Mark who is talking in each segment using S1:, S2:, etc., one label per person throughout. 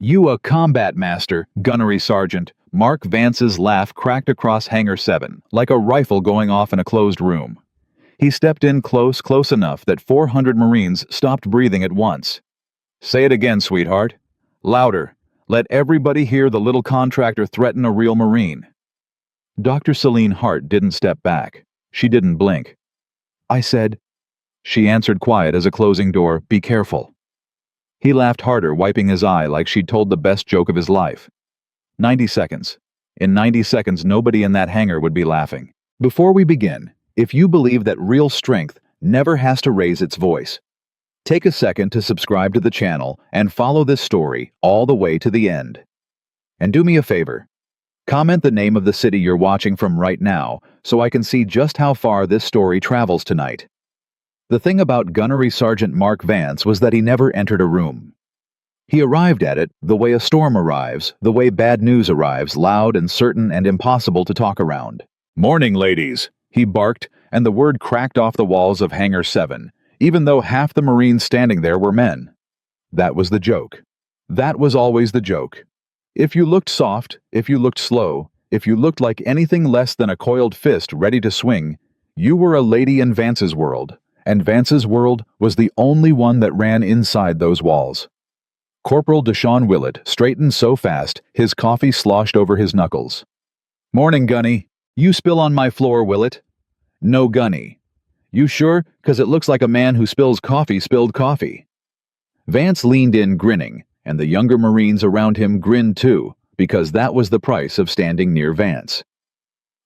S1: You a combat master, gunnery sergeant. Mark Vance's laugh cracked across Hangar 7, like a rifle going off in a closed room. He stepped in close enough that 400 Marines stopped breathing at once. Say it again, sweetheart. Louder. Let everybody hear the little contractor threaten a real Marine. Dr. Celine Hart didn't step back. She didn't blink. I said, she answered quiet as a closing door, be careful. He laughed harder, wiping his eye like she'd told the best joke of his life. 90 seconds. In 90 seconds, nobody in that hangar would be laughing. Before we begin, if you believe that real strength never has to raise its voice, take a second to subscribe to the channel and follow this story all the way to the end. And do me a favor. Comment the name of the city you're watching from right now so I can see just how far this story travels tonight. The thing about Gunnery Sergeant Mark Vance was that he never entered a room. He arrived at it the way a storm arrives, the way bad news arrives, loud and certain and impossible to talk around. Morning, ladies, he barked, and the word cracked off the walls of Hangar 7, even though half the Marines standing there were men. That was the joke. That was always the joke. If you looked soft, if you looked slow, if you looked like anything less than a coiled fist ready to swing, you were a lady in Vance's world, and Vance's world was the only one that ran inside those walls. Corporal Deshaun Willett straightened so fast his coffee sloshed over his knuckles. Morning, Gunny. You spill on my floor, Willett. No, Gunny. You sure? 'Cause it looks like a man who spills coffee spilled coffee. Vance leaned in grinning, and the younger Marines around him grinned too, because that was the price of standing near Vance.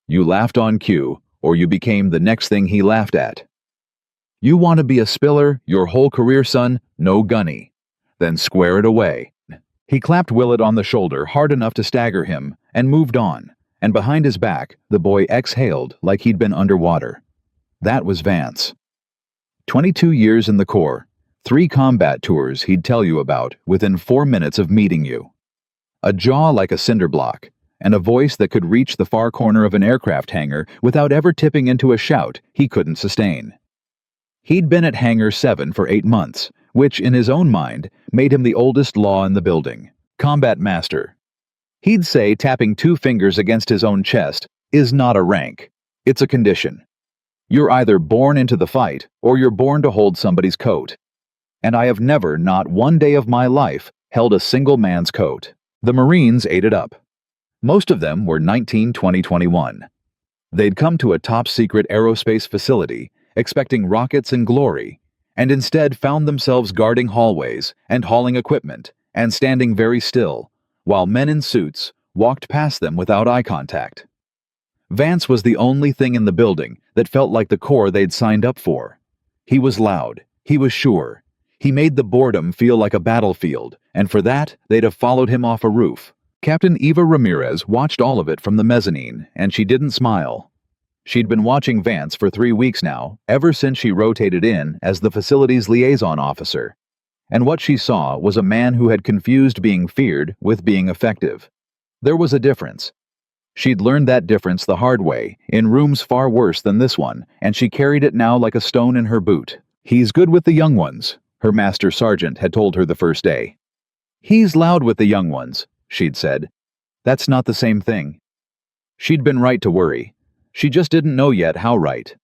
S1: You laughed on cue, or you became the next thing he laughed at. You want to be a spiller your whole career, son? No, Gunny. Then square it away. He clapped Willett on the shoulder hard enough to stagger him, and moved on, and behind his back, the boy exhaled like he'd been underwater. That was Vance. 22 years in the Corps, 3 combat tours he'd tell you about within 4 minutes of meeting you. A jaw like a cinder block, and a voice that could reach the far corner of an aircraft hangar without ever tipping into a shout he couldn't sustain. He'd been at Hangar 7 for 8 months, which, in his own mind, made him the oldest law in the building, combat master. He'd say tapping 2 fingers against his own chest is not a rank, it's a condition. You're either born into the fight, or you're born to hold somebody's coat. And I have never, not one day of my life, held a single man's coat. The Marines ate it up. Most of them were 19, 20, 21. They'd come to a top-secret aerospace facility, expecting rockets and glory, and instead found themselves guarding hallways and hauling equipment and standing very still, while men in suits walked past them without eye contact. Vance was the only thing in the building that felt like the Corps they'd signed up for. He was loud, he was sure. He made the boredom feel like a battlefield, and for that, they'd have followed him off a roof. Captain Eva Ramirez watched all of it from the mezzanine, and she didn't smile. She'd been watching Vance for 3 weeks now, ever since she rotated in as the facility's liaison officer. And what she saw was a man who had confused being feared with being effective. There was a difference. She'd learned that difference the hard way, in rooms far worse than this one, and she carried it now like a stone in her boot. He's good with the young ones, her master sergeant had told her the first day. He's loud with the young ones, she'd said. That's not the same thing. She'd been right to worry. She just didn't know yet how right.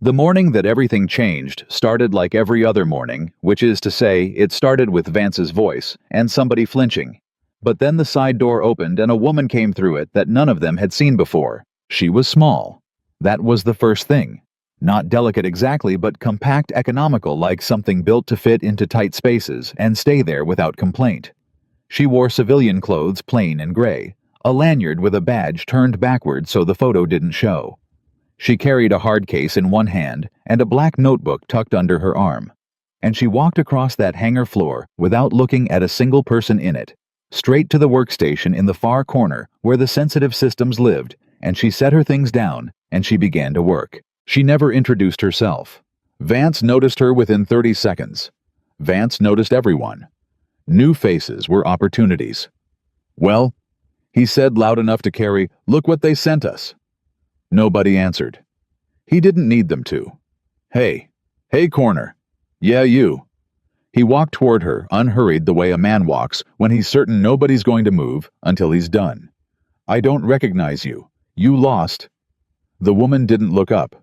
S1: The morning that everything changed started like every other morning, which is to say, it started with Vance's voice and somebody flinching. But then the side door opened and a woman came through it that none of them had seen before. She was small. That was the first thing. Not delicate exactly, but compact, economical, like something built to fit into tight spaces and stay there without complaint. She wore civilian clothes, plain and gray, a lanyard with a badge turned backward so the photo didn't show. She carried a hard case in one hand and a black notebook tucked under her arm. And she walked across that hangar floor without looking at a single person in it, straight to the workstation in the far corner where the sensitive systems lived, and she set her things down and she began to work. She never introduced herself. Vance noticed her within 30 seconds. Vance noticed everyone. New faces were opportunities. Well, he said loud enough to carry, "Look what they sent us." Nobody answered. He didn't need them to. Hey corner. Yeah, you. He walked toward her, unhurried the way a man walks when he's certain nobody's going to move until he's done. "I don't recognize you. You lost." The woman didn't look up.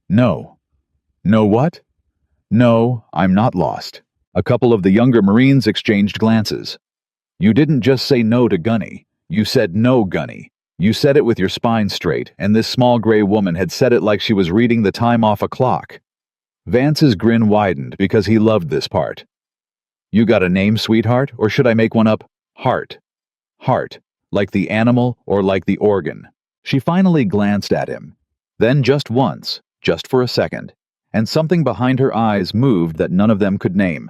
S1: "No." "No what?" "No, I'm not lost." A couple of the younger Marines exchanged glances. "You didn't just say no to Gunny. You said no, Gunny. You said it with your spine straight, and this small gray woman had said it like she was reading the time off a clock." Vance's grin widened because he loved this part. "You got a name, sweetheart, or should I make one up? Heart. Heart, like the animal or like the organ." She finally glanced at him. Then just once, just for a second, and something behind her eyes moved that none of them could name.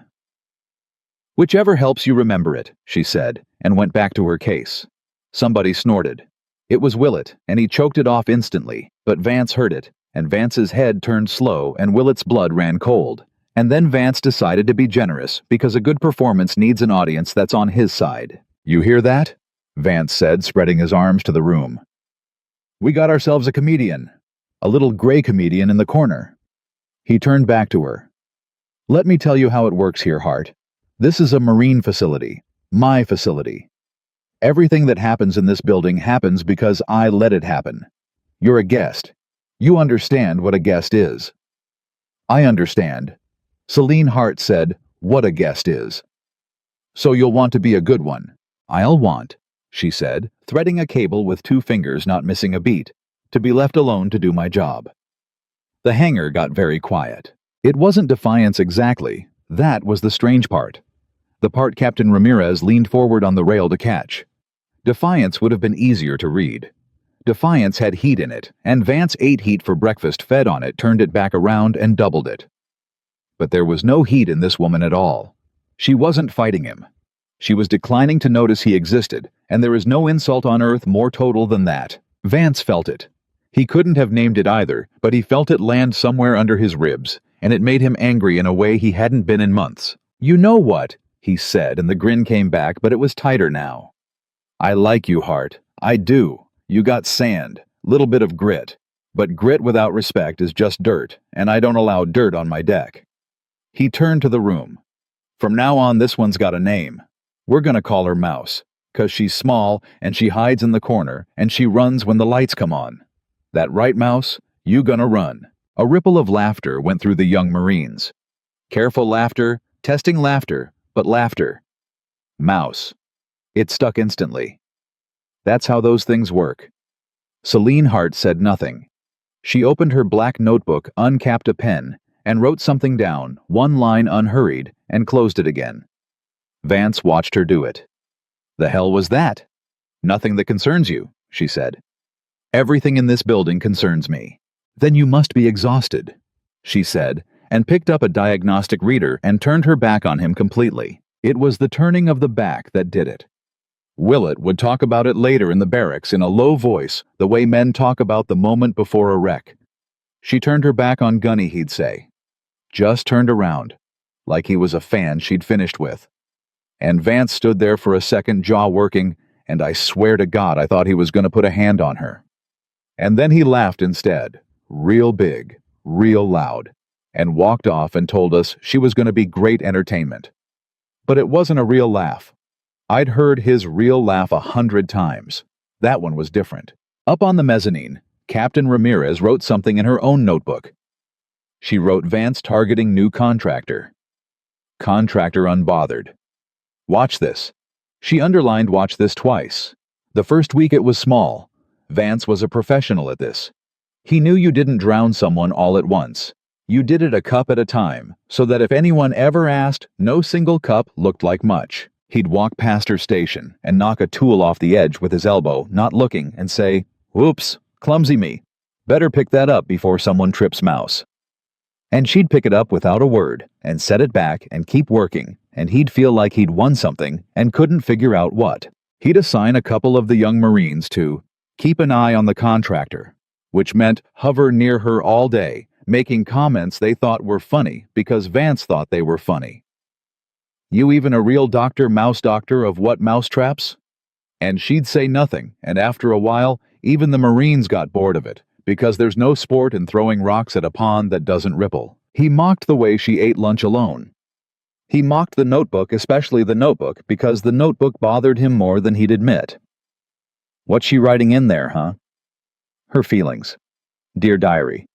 S1: "Whichever helps you remember it," she said, and went back to her case. Somebody snorted. It was Willett, and he choked it off instantly, but Vance heard it, and Vance's head turned slow and Willett's blood ran cold. And then Vance decided to be generous because a good performance needs an audience that's on his side. "You hear that?" Vance said, spreading his arms to the room. "We got ourselves a comedian. A little gray comedian in the corner." He turned back to her. "Let me tell you how it works here, Hart. This is a Marine facility. My facility. Everything that happens in this building happens because I let it happen. You're a guest. You understand what a guest is." "I understand." Celine Hart said, "What a guest is." "So you'll want to be a good one." "I'll want," she said, threading a cable with 2 fingers not missing a beat, "to be left alone to do my job." The hangar got very quiet. It wasn't defiance exactly. That was the strange part. The part Captain Ramirez leaned forward on the rail to catch. Defiance would have been easier to read. Defiance had heat in it, and Vance ate heat for breakfast, fed on it, turned it back around, and doubled it. But there was no heat in this woman at all. She wasn't fighting him. She was declining to notice he existed, and there is no insult on earth more total than that. Vance felt it. He couldn't have named it either, but he felt it land somewhere under his ribs, and it made him angry in a way he hadn't been in months. "You know what?" he said, and the grin came back, but it was tighter now. "I like you, Hart. I do. You got sand, little bit of grit. But grit without respect is just dirt, and I don't allow dirt on my deck." He turned to the room. "From now on, this one's got a name. We're gonna call her Mouse, 'cause she's small, and she hides in the corner, and she runs when the lights come on. That right, Mouse? You gonna run." A ripple of laughter went through the young Marines. Careful laughter, testing laughter, but laughter. Mouse. It stuck instantly. That's how those things work. Celine Hart said nothing. She opened her black notebook, uncapped a pen, and wrote something down, 1 line unhurried, and closed it again. Vance watched her do it. "The hell was that?" "Nothing that concerns you," she said. "Everything in this building concerns me." "Then you must be exhausted," she said, and picked up a diagnostic reader and turned her back on him completely. It was the turning of the back that did it. Willett would talk about it later in the barracks in a low voice, the way men talk about the moment before a wreck. She turned her back on Gunny, he'd say. Just turned around, like he was a fan she'd finished with. And Vance stood there for a second, jaw working, and I swear to God I thought he was going to put a hand on her. And then he laughed instead, real big, real loud, and walked off and told us she was going to be great entertainment. But it wasn't a real laugh. I'd heard his real laugh 100 times. That one was different. Up on the mezzanine, Captain Ramirez wrote something in her own notebook. She wrote Vance targeting new contractor. Contractor unbothered. Watch this. She underlined watch this twice. The first week it was small. Vance was a professional at this. He knew you didn't drown someone all at once. You did it a cup at a time, so that if anyone ever asked, no single cup looked like much. He'd walk past her station and knock a tool off the edge with his elbow, not looking, and say, "Whoops, clumsy me. Better pick that up before someone trips mouse." And she'd pick it up without a word, and set it back and keep working, and he'd feel like he'd won something and couldn't figure out what. He'd assign a couple of the young Marines to keep an eye on the contractor, which meant hover near her all day, making comments they thought were funny because Vance thought they were funny. You even a real mouse doctor of what mousetraps? And she'd say nothing, and after a while, even the Marines got bored of it, because there's no sport in throwing rocks at a pond that doesn't ripple. He mocked the way she ate lunch alone. He mocked the notebook, especially the notebook, because the notebook bothered him more than he'd admit. What's she writing in there, huh? Her feelings. Dear Diary,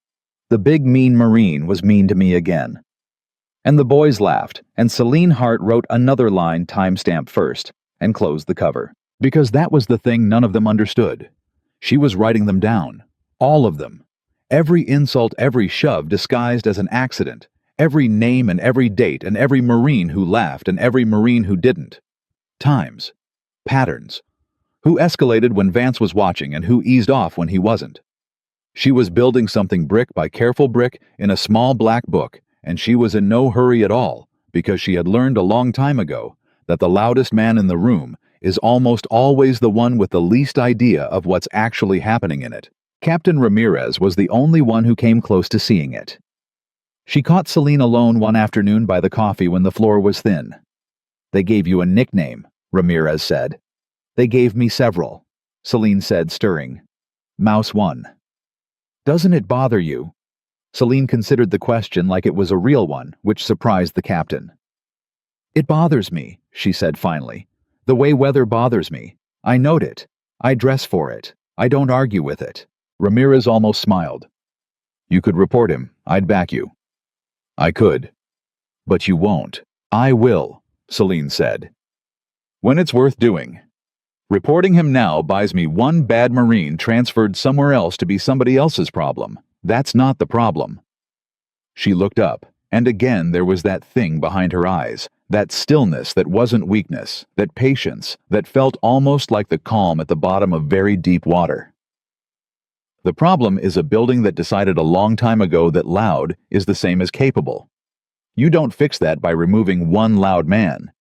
S1: the big mean Marine was mean to me again. And the boys laughed, and Celine Hart wrote another line timestamped first, and closed the cover. Because that was the thing none of them understood. She was writing them down. All of them. Every insult, every shove disguised as an accident. Every name and every date and every Marine who laughed and every Marine who didn't. Times. Patterns. Who escalated when Vance was watching and who eased off when he wasn't. She was building something brick by careful brick in a small black book, and she was in no hurry at all, because she had learned a long time ago that the loudest man in the room is almost always the one with the least idea of what's actually happening in it. Captain Ramirez was the only one who came close to seeing it. She caught Celine alone one afternoon by the coffee when the floor was thin. They gave you a nickname, Ramirez said. They gave me several, Celine said, stirring. Mouse 1. Doesn't it bother you? Celine considered the question like it was a real one, which surprised the captain. It bothers me, she said finally. The way weather bothers me. I note it. I dress for it. I don't argue with it. Ramirez almost smiled. You could report him. I'd back you. I could. But you won't. I will, Celine said. When it's worth doing. Reporting him now buys me one bad Marine transferred somewhere else to be somebody else's problem. That's not the problem. She looked up, and again there was that thing behind her eyes, that stillness that wasn't weakness, that patience, that felt almost like the calm at the bottom of very deep water. The problem is a building that decided a long time ago that loud is the same as capable. You don't fix that by removing one loud man.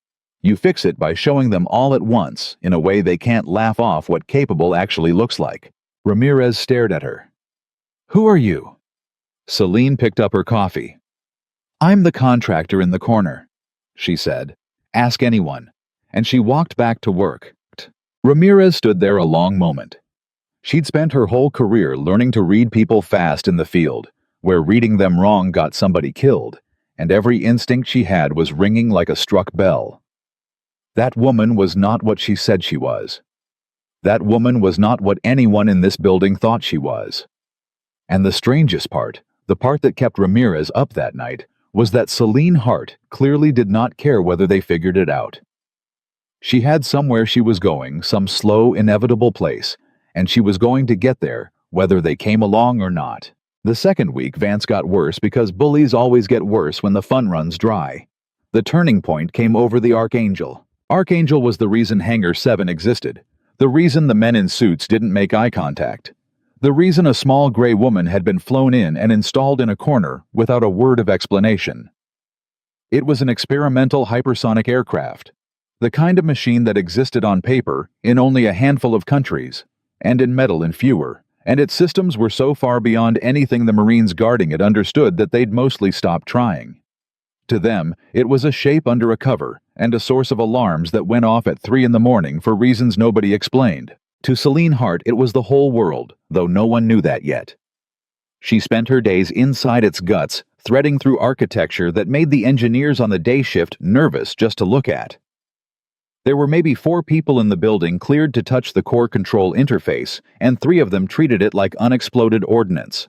S1: You fix it by showing them all at once in a way they can't laugh off what capable actually looks like. Ramirez stared at her. Who are you? Celine picked up her coffee. I'm the contractor in the corner, she said. Ask anyone. And she walked back to work. Ramirez stood there a long moment. She'd spent her whole career learning to read people fast in the field, where reading them wrong got somebody killed, and every instinct she had was ringing like a struck bell. That woman was not what she said she was. That woman was not what anyone in this building thought she was. And the strangest part, the part that kept Ramirez up that night, was that Celine Hart clearly did not care whether they figured it out. She had somewhere she was going, some slow, inevitable place, and she was going to get there, whether they came along or not. The second week, Vance got worse because bullies always get worse when the fun runs dry. The turning point came over the Archangel. Archangel was the reason Hangar 7 existed, the reason the men in suits didn't make eye contact, the reason a small gray woman had been flown in and installed in a corner without a word of explanation. It was an experimental hypersonic aircraft, the kind of machine that existed on paper in only a handful of countries, and in metal in fewer, and its systems were so far beyond anything the Marines guarding it understood that they'd mostly stopped trying. To them, it was a shape under a cover and a source of alarms that went off at 3 a.m. for reasons nobody explained. To Celine Hart, it was the whole world, though no one knew that yet. She spent her days inside its guts, threading through architecture that made the engineers on the day shift nervous just to look at. There were maybe 4 people in the building cleared to touch the core control interface, and 3 of them treated it like unexploded ordnance.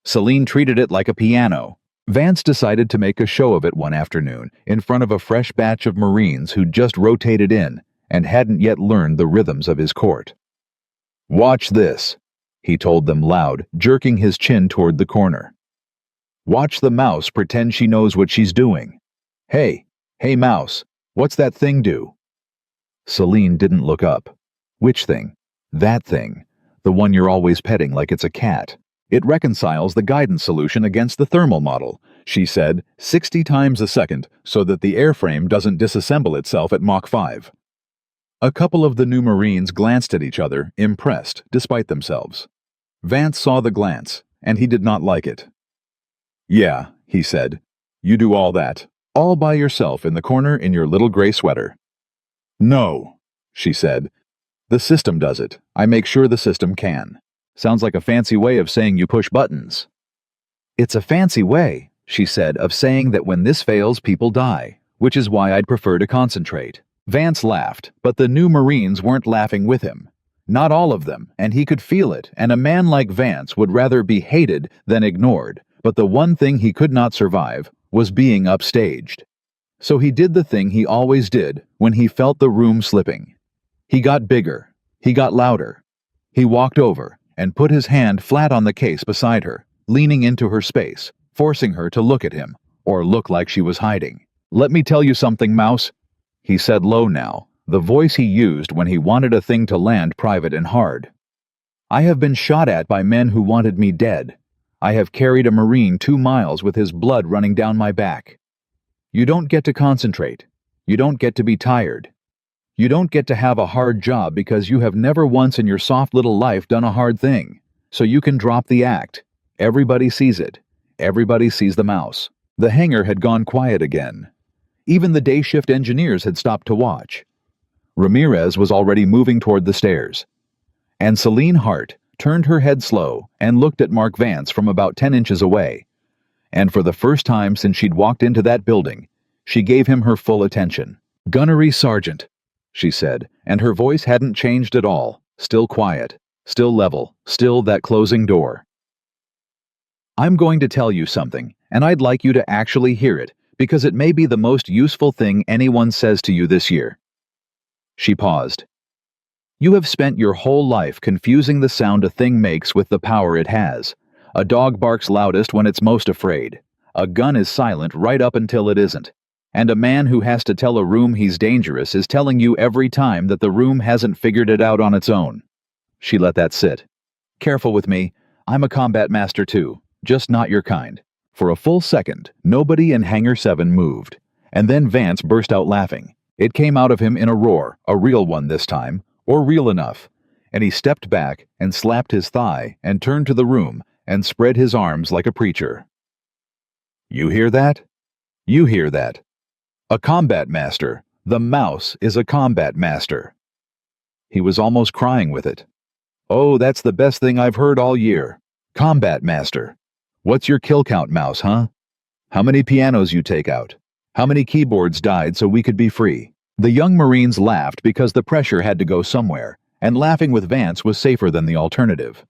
S1: Celine treated it like a piano. Vance decided to make a show of it one afternoon in front of a fresh batch of Marines who'd just rotated in and hadn't yet learned the rhythms of his court. Watch this, he told them loud, jerking his chin toward the corner. Watch the mouse pretend she knows what she's doing. Hey mouse, what's that thing do? Celine didn't look up. Which thing? That thing. The one you're always petting like it's a cat. It reconciles the guidance solution against the thermal model, she said, 60 times a second, so that the airframe doesn't disassemble itself at Mach 5. A couple of the new Marines glanced at each other, impressed, despite themselves. Vance saw the glance, and he did not like it. Yeah, he said. You do all that, all by yourself in the corner in your little gray sweater. No, she said. The system does it. I make sure the system can. Sounds like a fancy way of saying you push buttons. It's a fancy way, she said, of saying that when this fails, people die. which is why I'd prefer to concentrate." Vance laughed, but the new Marines weren't laughing with him. Not all of them, and he could feel it, and a man like Vance would rather be hated than ignored, but the one thing he could not survive was being upstaged. So he did the thing he always did when he felt the room slipping. He got bigger. He got louder. He walked over and put his hand flat on the case beside her, leaning into her space, forcing her to look at him, or look like she was hiding. "Let me tell you something, Mouse," he said low now, the voice he used when he wanted a thing to land private and hard. "I have been shot at by men who wanted me dead. I have carried a Marine 2 miles with his blood running down my back. You don't get to concentrate. You don't get to be tired. You don't get to have a hard job because you have never once in your soft little life done a hard thing. So you can drop the act. Everybody sees it. Everybody sees the Mouse." The hangar had gone quiet again. Even the day shift engineers had stopped to watch. Ramirez was already moving toward the stairs. And Celine Hart turned her head slow and looked at Mark Vance from about 10 inches away. And for the first time since she'd walked into that building, she gave him her full attention. "Gunnery Sergeant," she said, and her voice hadn't changed at all, still quiet, still level, still that closing door. "I'm going to tell you something, and I'd like you to actually hear it, because it may be the most useful thing anyone says to you this year." She paused. "You have spent your whole life confusing the sound a thing makes with the power it has. A dog barks loudest when it's most afraid. A gun is silent right up until it isn't. And a man who has to tell a room he's dangerous is telling you every time that the room hasn't figured it out on its own." She let that sit. "Careful with me. I'm a combat master too, just not your kind." For a full second, nobody in Hangar 7 moved. And then Vance burst out laughing. It came out of him in a roar, a real one this time, or real enough. And he stepped back and slapped his thigh and turned to the room and spread his arms like a preacher. "You hear that? You hear that? A combat master. The Mouse is a combat master." He was almost crying with it. "Oh, that's the best thing I've heard all year. Combat master. What's your kill count, Mouse, huh? How many pianos you take out? How many keyboards died so we could be free?" The young Marines laughed because the pressure had to go somewhere, and laughing with Vance was safer than the alternative.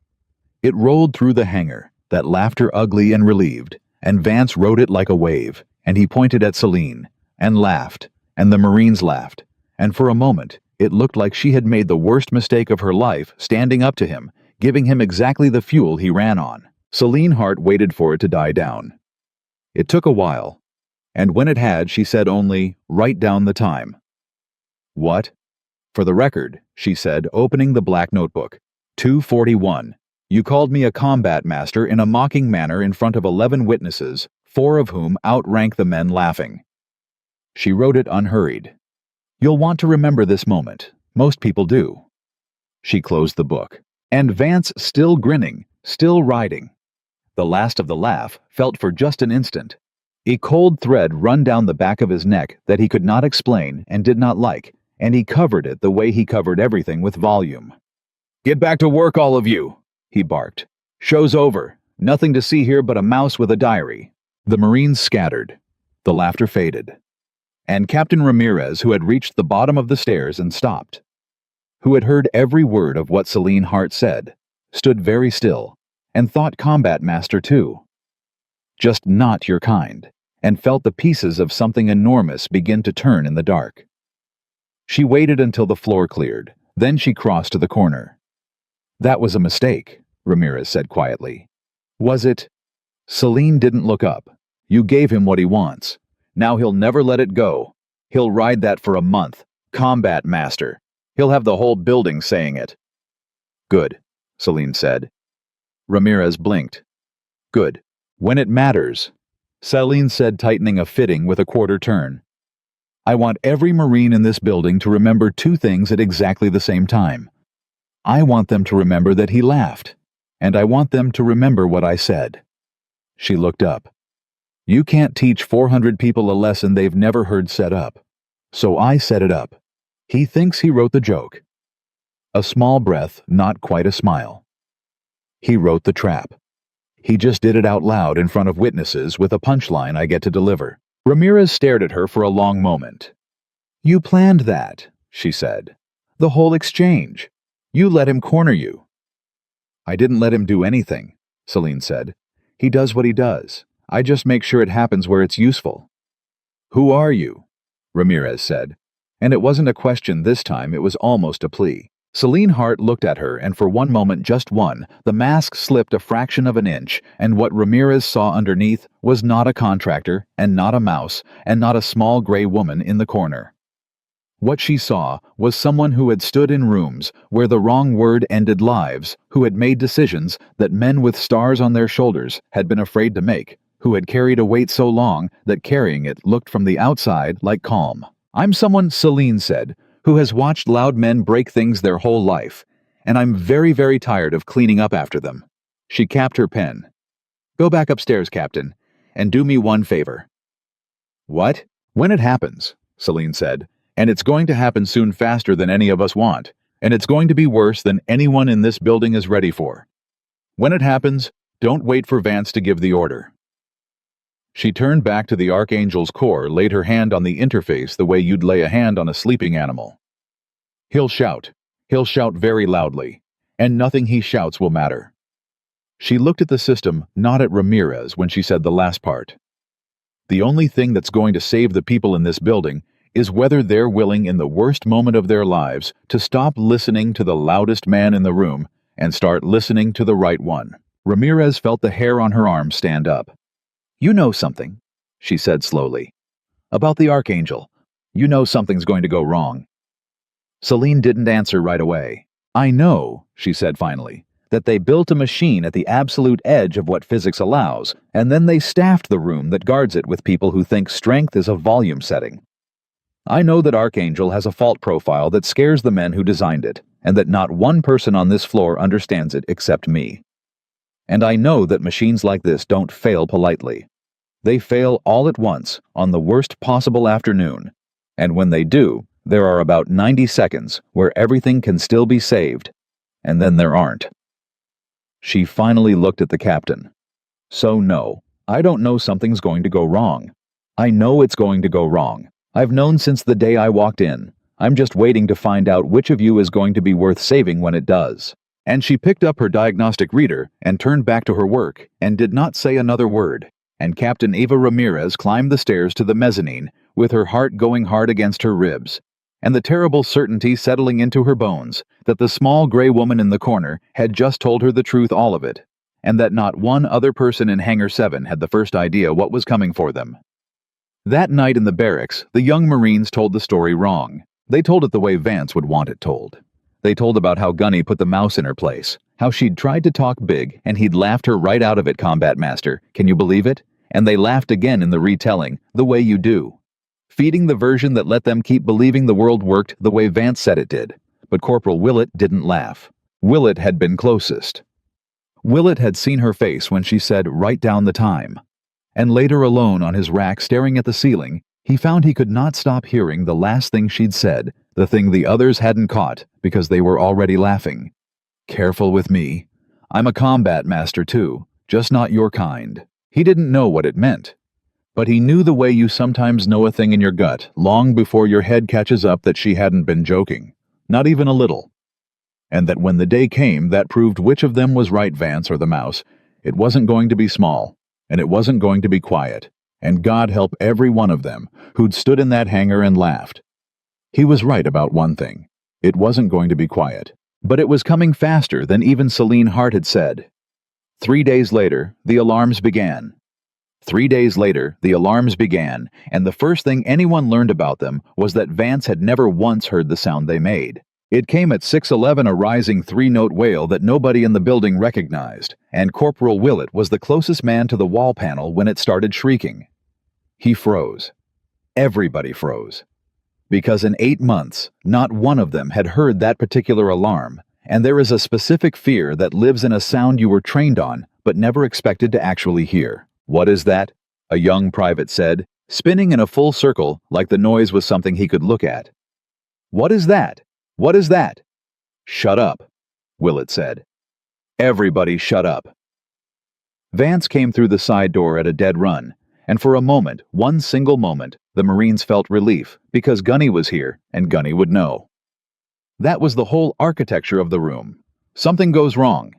S1: It rolled through the hangar, that laughter ugly and relieved, and Vance rode it like a wave, and he pointed at Celine, and laughed, and the Marines laughed, and for a moment it looked like she had made the worst mistake of her life standing up to him, giving him exactly the fuel he ran on. Celine Hart waited for it to die down. It took a while, and when it had, she said only, "Write down the time." "What?" "For the record," she said, opening the black notebook. 2:41. "You called me a combat master in a mocking manner in front of 11 witnesses, 4 of whom outrank the men laughing." She wrote it unhurried. "You'll want to remember this moment. Most people do." She closed the book. And Vance, still grinning, still riding. The last of the laugh felt for just an instant. A cold thread run down the back of his neck that he could not explain and did not like, and he covered it the way he covered everything with volume. "Get back to work, all of you," he barked. "Show's over. Nothing to see here but a mouse with a diary." The Marines scattered. The laughter faded. And Captain Ramirez, who had reached the bottom of the stairs and stopped, who had heard every word of what Celine Hart said, stood very still, and thought combat master too. Just not your kind, and felt the pieces of something enormous begin to turn in the dark. She waited until the floor cleared, then she crossed to the corner. "That was a mistake," Ramirez said quietly. "Was it?" Celine didn't look up. "You gave him what he wants. Now he'll never let it go. He'll ride that for a month. Combat master. He'll have the whole building saying it." "Good," Celine said. Ramirez blinked. "Good. When it matters," Celine said, tightening a fitting with a quarter turn. "I want every Marine in this building to remember 2 things at exactly the same time. I want them to remember that he laughed, and I want them to remember what I said." She looked up. "You can't teach 400 people a lesson they've never heard set up. So I set it up. He thinks he wrote the joke." A small breath, not quite a smile. "He wrote the trap. He just did it out loud in front of witnesses with a punchline I get to deliver. Ramirez stared at her for a long moment. "You planned that," she said. "The whole exchange. You let him corner you." "I didn't let him do anything," Celine said. "He does what he does. I just make sure it happens where it's useful." "Who are you?" Ramirez said. And it wasn't a question this time, it was almost a plea. Celine Hart looked at her, and for one moment, just one, the mask slipped a fraction of an inch, and what Ramirez saw underneath was not a contractor, and not a mouse, and not a small gray woman in the corner. What she saw was someone who had stood in rooms where the wrong word ended lives, who had made decisions that men with stars on their shoulders had been afraid to make, who had carried a weight so long that carrying it looked from the outside like calm. "I'm someone," Celine said, "who has watched loud men break things their whole life, and I'm very, very tired of cleaning up after them." She capped her pen. "Go back upstairs, Captain, and do me one favor." "What?" "When it happens," Celine said, "and it's going to happen soon, faster than any of us want, and it's going to be worse than anyone in this building is ready for. When it happens, don't wait for Vance to give the order." She turned back to the Archangel's core, laid her hand on the interface the way you'd lay a hand on a sleeping animal. "He'll shout. He'll shout very loudly, and nothing he shouts will matter." She looked at the system, not at Ramirez, when she said the last part. "The only thing that's going to save the people in this building is whether they're willing in the worst moment of their lives to stop listening to the loudest man in the room and start listening to the right one." Ramirez felt the hair on her arm stand up. "You know something," she said slowly. "About the Archangel. You know something's going to go wrong." Celine didn't answer right away. "I know," she said finally, "that they built a machine at the absolute edge of what physics allows, and then they staffed the room that guards it with people who think strength is a volume setting. I know that Archangel has a fault profile that scares the men who designed it, and that not one person on this floor understands it except me. And I know that machines like this don't fail politely. They fail all at once on the worst possible afternoon, and when they do, there are about 90 seconds where everything can still be saved, and then there aren't." She finally looked at the captain. "So no, I don't know something's going to go wrong. I know it's going to go wrong. I've known since the day I walked in. I'm just waiting to find out which of you is going to be worth saving when it does." And she picked up her diagnostic reader and turned back to her work and did not say another word, and Captain Ava Ramirez climbed the stairs to the mezzanine with her heart going hard against her ribs, and the terrible certainty settling into her bones that the small gray woman in the corner had just told her the truth, all of it, and that not one other person in Hangar 7 had the first idea what was coming for them. That night in the barracks, the young Marines told the story wrong. They told it the way Vance would want it told. They told about how Gunny put the mouse in her place, how she'd tried to talk big and he'd laughed her right out of it, Combat Master. Can you believe it? And they laughed again in the retelling, the way you do. Feeding the version that let them keep believing the world worked the way Vance said it did. But Corporal Willett didn't laugh. Willett had been closest. Willett had seen her face when she said, "Write down the time." And later, alone on his rack staring at the ceiling, he found he could not stop hearing the last thing she'd said, the thing the others hadn't caught because they were already laughing. "Careful with me. I'm a combat master too, just not your kind." He didn't know what it meant, but he knew the way you sometimes know a thing in your gut long before your head catches up that she hadn't been joking, not even a little. And that when the day came that proved which of them was right, Vance or the mouse, it wasn't going to be small, and it wasn't going to be quiet, and God help every one of them who'd stood in that hangar and laughed. He was right about one thing. It wasn't going to be quiet, but it was coming faster than even Celine Hart had said. 3 days later, the alarms began. 3 days later, the alarms began, and the first thing anyone learned about them was that Vance had never once heard the sound they made. It came at 6:11, a rising 3-note wail that nobody in the building recognized, and Corporal Willett was the closest man to the wall panel when it started shrieking. He froze. Everybody froze. Because in 8 months, not one of them had heard that particular alarm, and there is a specific fear that lives in a sound you were trained on but never expected to actually hear. "What is that?" a young private said, spinning in a full circle like the noise was something he could look at. "What is that? What is that?" "Shut up," Willett said. Everybody shut up. Vance came through the side door at a dead run, And for a moment, one single moment, the Marines felt relief because Gunny was here and Gunny would know. That was the whole architecture of the room. Something goes wrong.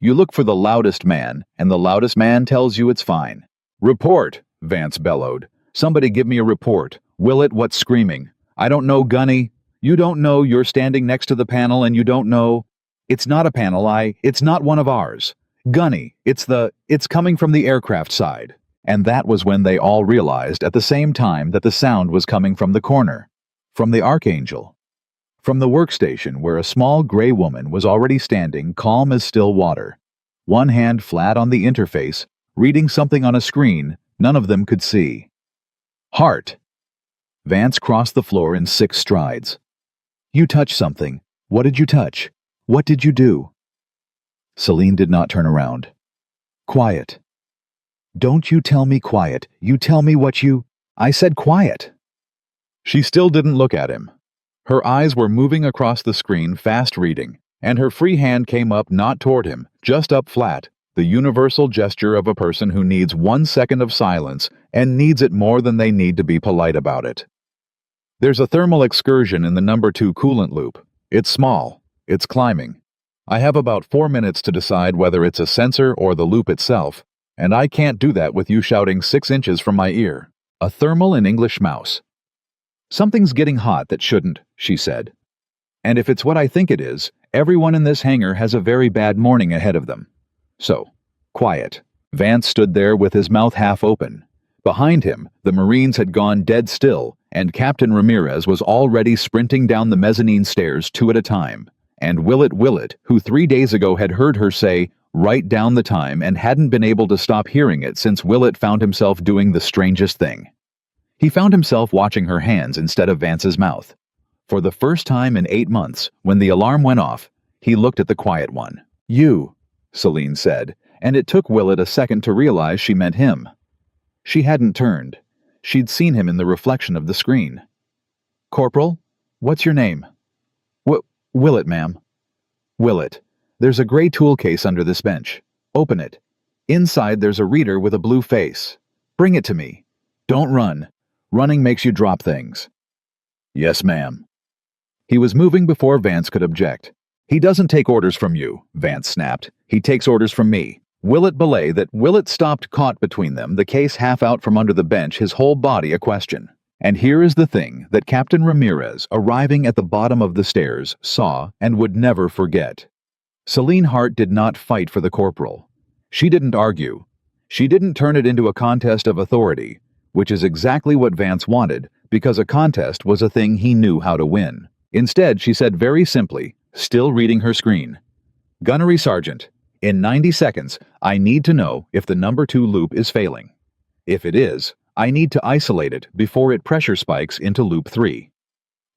S1: You look for the loudest man, and the loudest man tells you it's fine. "Report," Vance bellowed. "Somebody give me a report. Willett, what's screaming? I don't know, Gunny. You don't know you're standing next to the panel and you don't know. It's not a panel, it's not one of ours. Gunny, it's coming from the aircraft side." And that was when they all realized at the same time that the sound was coming from the corner. From the Archangel. From the workstation where a small gray woman was already standing calm as still water. One hand flat on the interface, reading something on a screen none of them could see. Heart. Vance crossed the floor in 6 strides. "You touched something. What did you touch? What did you do?" Celine did not turn around. "Quiet." "Don't you tell me quiet. You tell me what you—" "I said quiet." She still didn't look at him. Her eyes were moving across the screen, fast reading, and her free hand came up not toward him, just up flat, the universal gesture of a person who needs 1 second of silence and needs it more than they need to be polite about it. "There's a thermal excursion in the number 2 coolant loop. It's small. It's climbing. I have about 4 minutes to decide whether it's a sensor or the loop itself, and I can't do that with you shouting 6 inches from my ear. A thermal in English mouse." "Something's getting hot that shouldn't," she said. "And if it's what I think it is, everyone in this hangar has a very bad morning ahead of them. So, quiet." Vance stood there with his mouth half open. Behind him, the Marines had gone dead still, and Captain Ramirez was already sprinting down the mezzanine stairs 2 at a time. And Willett, who 3 days ago had heard her say, "Write down the time," and hadn't been able to stop hearing it since Willett found himself doing the strangest thing. He found himself watching her hands instead of Vance's mouth. For the first time in 8 months, when the alarm went off, he looked at the quiet one. "You," Celine said, and it took Willett a second to realize she meant him. She hadn't turned. She'd seen him in the reflection of the screen. "Corporal, what's your name?" Willett, ma'am." "Willett, there's a gray tool case under this bench. Open it. Inside there's a reader with a blue face. Bring it to me. Don't run. Running makes you drop things." "Yes, ma'am." He was moving before Vance could object. "He doesn't take orders from you," Vance snapped. "He takes orders from me." Willett belayed that Willett stopped caught between them, the case half out from under the bench, his whole body a question. And here is the thing that Captain Ramirez, arriving at the bottom of the stairs, saw and would never forget. Celine Hart did not fight for the corporal. She didn't argue. She didn't turn it into a contest of authority, which is exactly what Vance wanted, because a contest was a thing he knew how to win. Instead, she said very simply, still reading her screen, "Gunnery Sergeant, in 90 seconds, I need to know if the number 2 loop is failing. If it is, I need to isolate it before it pressure spikes into loop 3.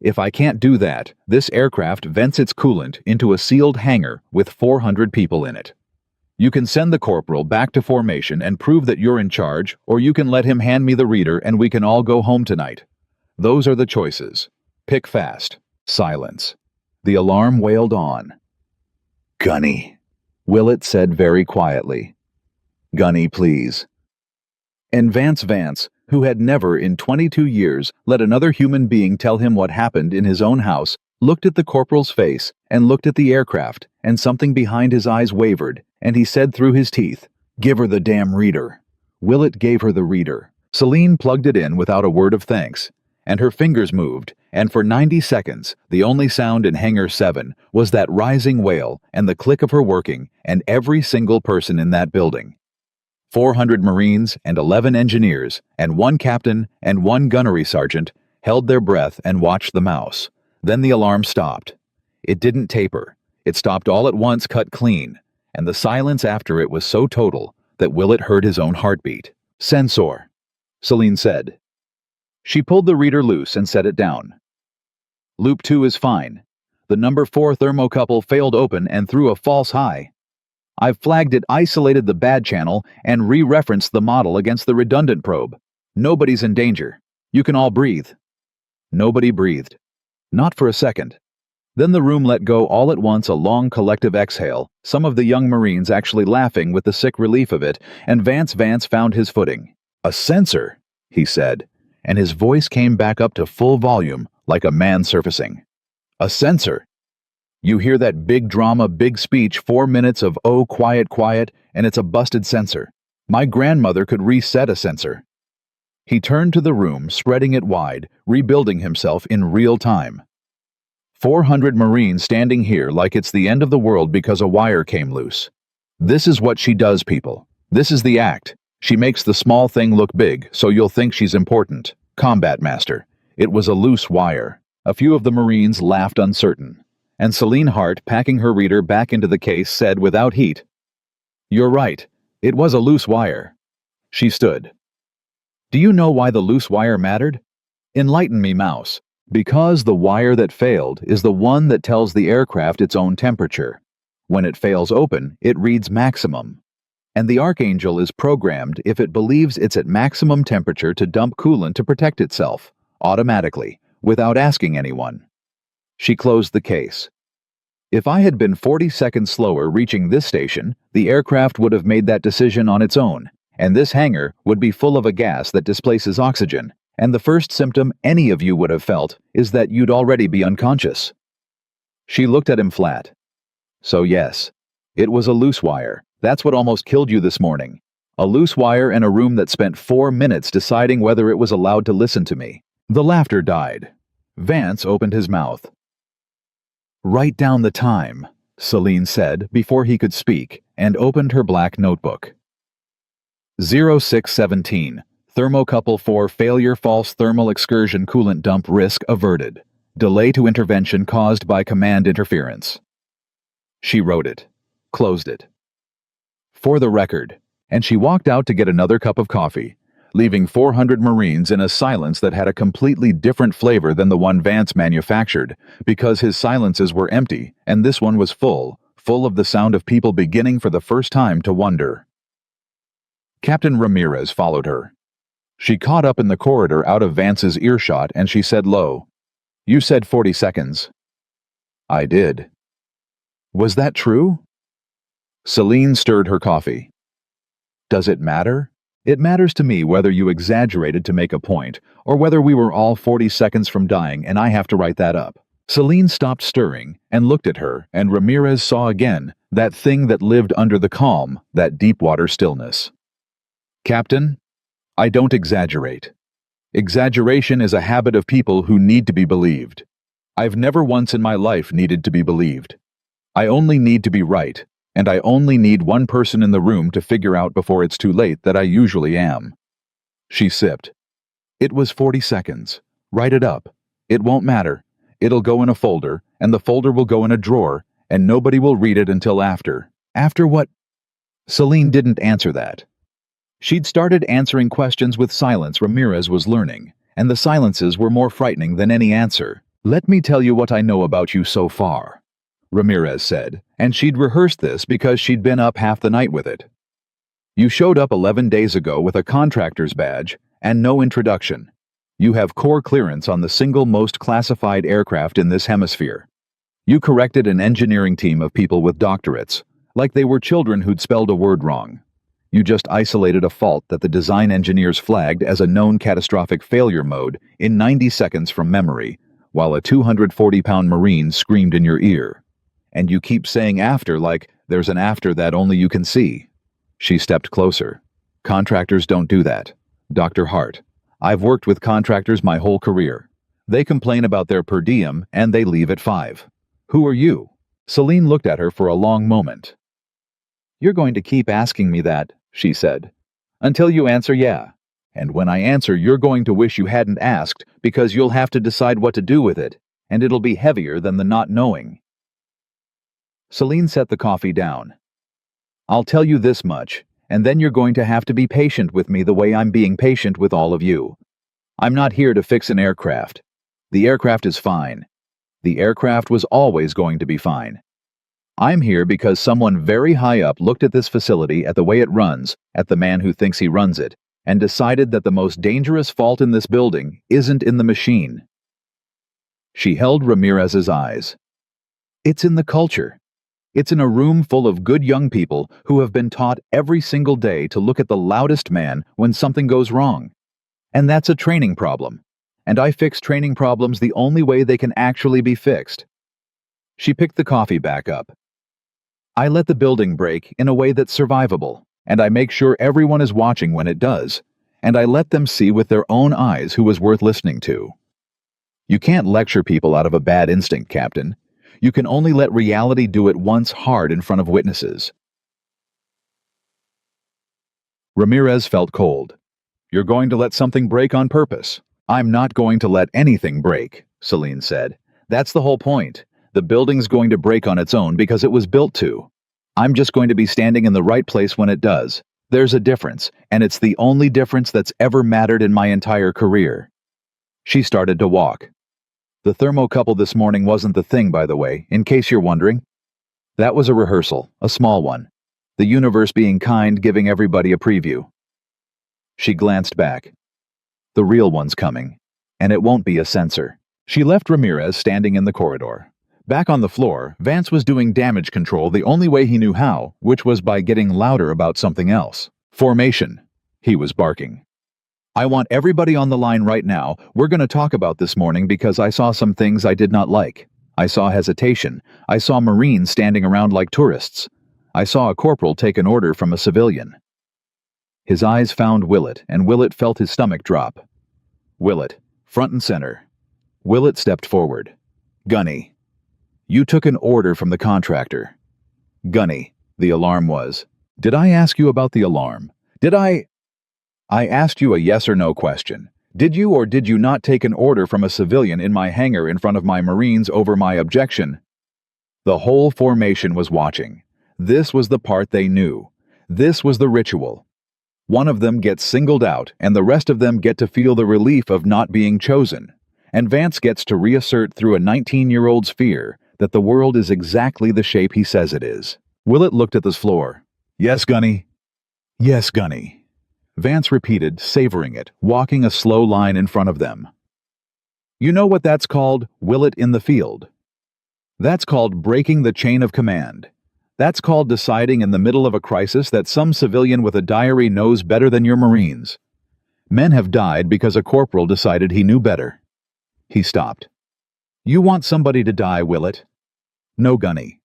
S1: If I can't do that, this aircraft vents its coolant into a sealed hangar with 400 people in it. You can send the corporal back to formation and prove that you're in charge, or you can let him hand me the reader and we can all go home tonight. Those are the choices. Pick fast." Silence. The alarm wailed on. "Gunny," Willett said very quietly. "Gunny, please." And Vance, who had never in 22 years let another human being tell him what happened in his own house, looked at the corporal's face and looked at the aircraft, and something behind his eyes wavered, and he said through his teeth, "Give her the damn reader." Willett gave her the reader. Celine plugged it in without a word of thanks, and her fingers moved, and for 90 seconds, the only sound in Hangar 7 was that rising wail and the click of her working, and every single person in that building. 400 Marines and 11 engineers and 1 captain and 1 gunnery sergeant held their breath and watched the mouse. Then the alarm stopped. It didn't taper. It stopped all at once, cut clean, and the silence after it was so total that Willett heard his own heartbeat. "Sensor," Celine said. She pulled the reader loose and set it down. "Loop 2 is fine. The number 4 thermocouple failed open and threw a false high. I've flagged it, isolated the bad channel, and re-referenced the model against the redundant probe. Nobody's in danger. You can all breathe." Nobody breathed. Not for a second. Then the room let go all at once a long collective exhale, some of the young Marines actually laughing with the sick relief of it, and Vance found his footing. A sensor, he said, and his voice came back up to full volume like a man surfacing. A sensor. You hear that big drama, big speech, 4 minutes of oh, quiet, quiet, and it's a busted sensor. My grandmother could reset a sensor. He turned to the room, spreading it wide, rebuilding himself in real time. 400 Marines standing here like it's the end of the world because a wire came loose. This is what she does, people. This is the act. She makes the small thing look big, so you'll think she's important. Combat master. It was a loose wire. A few of the Marines laughed uncertain. And Celine Hart, packing her reader back into the case, said without heat, "You're right. It was a loose wire." She stood. "Do you know why the loose wire mattered? Enlighten me, Mouse. Because the wire that failed is the one that tells the aircraft its own temperature. When it fails open, it reads maximum. And the Archangel is programmed if it believes it's at maximum temperature to dump coolant to protect itself, automatically, without asking anyone." She closed the case. If I had been 40 seconds slower reaching this station, the aircraft would have made that decision on its own, and this hangar would be full of a gas that displaces oxygen, and the first symptom any of you would have felt is that you'd already be unconscious. She looked at him flat. "So yes, it was a loose wire. That's what almost killed you this morning. A loose wire in a room that spent 4 minutes deciding whether it was allowed to listen to me." The laughter died. Vance opened his mouth. "Write down the time," Celine said before he could speak, and opened her black notebook. 0617. Thermocouple 4 failure, false thermal excursion, coolant dump risk averted. Delay to intervention caused by command interference. She wrote it, closed it. For the record, and she walked out to get another cup of coffee, leaving 400 Marines in a silence that had a completely different flavor than the one Vance manufactured, because his silences were empty and this one was full of the sound of people beginning for the first time to wonder. Captain Ramirez followed her. She caught up in the corridor out of Vance's earshot and she said low, "You said 40 seconds. "I did." "Was that true?" Celine stirred her coffee. "Does it matter? It matters to me whether you exaggerated to make a point, or whether we were all 40 seconds from dying and I have to write that up." Celine stopped stirring and looked at her, and Ramirez saw again that thing that lived under the calm, that deep-water stillness. "Captain, I don't exaggerate. Exaggeration is a habit of people who need to be believed. I've never once in my life needed to be believed. I only need to be right. And I only need one person in the room to figure out before it's too late that I usually am." She sipped. "It was 40 seconds. Write it up. It won't matter. It'll go in a folder, and the folder will go in a drawer, and nobody will read it until after." "After what?" Celine didn't answer that. She'd started answering questions with silence Ramirez was learning, and the silences were more frightening than any answer. "Let me tell you what I know about you so far," Ramirez said, and she'd rehearsed this because she'd been up half the night with it. "You showed up 11 days ago with a contractor's badge and no introduction. You have core clearance on the single most classified aircraft in this hemisphere. You corrected an engineering team of people with doctorates, like they were children who'd spelled a word wrong. You just isolated a fault that the design engineers flagged as a known catastrophic failure mode in 90 seconds from memory, while a 240-pound Marine screamed in your ear. And you keep saying after like there's an after that only you can see." She stepped closer. "Contractors don't do that. Dr. Hart, I've worked with contractors my whole career. They complain about their per diem and they leave at 5. Who are you?" Celine looked at her for a long moment. "You're going to keep asking me that," she said, "until you answer yeah. And when I answer, you're going to wish you hadn't asked because you'll have to decide what to do with it, and it'll be heavier than the not knowing." Celine set the coffee down. "I'll tell you this much, and then you're going to have to be patient with me the way I'm being patient with all of you. I'm not here to fix an aircraft. The aircraft is fine. The aircraft was always going to be fine. I'm here because someone very high up looked at this facility, at the way it runs, at the man who thinks he runs it, and decided that the most dangerous fault in this building isn't in the machine." She held Ramirez's eyes. "It's in the culture. It's in a room full of good young people who have been taught every single day to look at the loudest man when something goes wrong. And that's a training problem. And I fix training problems the only way they can actually be fixed. She picked the coffee back up. I let the building break in a way that's survivable, and I make sure everyone is watching when it does, and I let them see with their own eyes who is worth listening to. You can't lecture people out of a bad instinct, Captain. You can only let reality do it once hard in front of witnesses. Ramirez felt cold. You're going to let something break on purpose. I'm not going to let anything break, Celine said. That's the whole point. The building's going to break on its own because it was built to. I'm just going to be standing in the right place when it does. There's a difference, and it's the only difference that's ever mattered in my entire career. She started to walk. The thermocouple this morning wasn't the thing, by the way, in case you're wondering. That was a rehearsal, a small one. The universe being kind, giving everybody a preview. She glanced back. The real one's coming, and it won't be a censor. She left Ramirez standing in the corridor. Back on the floor, Vance was doing damage control the only way he knew how, which was by getting louder about something else. Formation, he was barking. I want everybody on the line right now. We're going to talk about this morning because I saw some things I did not like. I saw hesitation. I saw Marines standing around like tourists. I saw a corporal take an order from a civilian. His eyes found Willett, and Willett felt his stomach drop. Willett, front and center. Willett stepped forward. Gunny. You took an order from the contractor. Gunny, the alarm was. Did I ask you about the alarm? I asked you a yes or no question. Did you or did you not take an order from a civilian in my hangar in front of my Marines over my objection? The whole formation was watching. This was the part they knew. This was the ritual. One of them gets singled out, and the rest of them get to feel the relief of not being chosen. And Vance gets to reassert through a 19-year-old's fear that the world is exactly the shape he says it is. Willett looked at the floor. Yes, Gunny. Yes, Gunny. Vance repeated, savoring it, walking a slow line in front of them. You know what that's called, Willett in the field? That's called breaking the chain of command. That's called deciding in the middle of a crisis that some civilian with a diary knows better than your Marines. Men have died because a corporal decided he knew better. He stopped. You want somebody to die, Willett? No, Gunny.